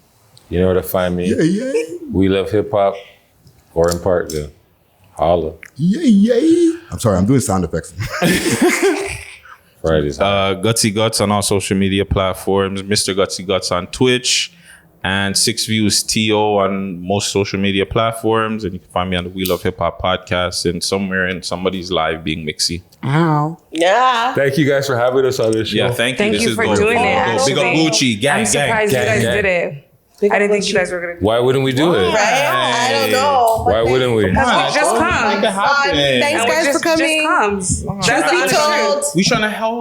Speaker 5: You know where to find me.
Speaker 1: Yeah.
Speaker 5: We love hip hop, or in Parkville. Holla.
Speaker 1: Yeah. I'm sorry, I'm doing sound effects.
Speaker 5: Fridays.
Speaker 3: Gutsy Guts on all social media platforms. Mr. Gutsy Guts on Twitch. And 6 Views TO on most social media platforms. And you can find me on the We Love Hip Hop podcast and somewhere in somebody's live being Mixy.
Speaker 2: Yeah.
Speaker 5: Thank you guys for having us on this show.
Speaker 3: Yeah, thank you.
Speaker 4: Thank
Speaker 3: This
Speaker 4: you
Speaker 3: is
Speaker 4: for
Speaker 3: dope.
Speaker 4: doing it.
Speaker 3: Big up
Speaker 4: Actually.
Speaker 3: Gucci. Gang,
Speaker 4: I'm surprised you guys
Speaker 5: gang.
Speaker 4: did it. I didn't think you guys were gonna do it.
Speaker 5: Why wouldn't we do it?
Speaker 2: Right? I don't know.
Speaker 5: Why wouldn't we?
Speaker 4: Because we just come.
Speaker 2: Thanks, guys, for coming.
Speaker 4: That's the
Speaker 2: Truth be
Speaker 4: honest truth.
Speaker 2: told.
Speaker 3: We trying to help.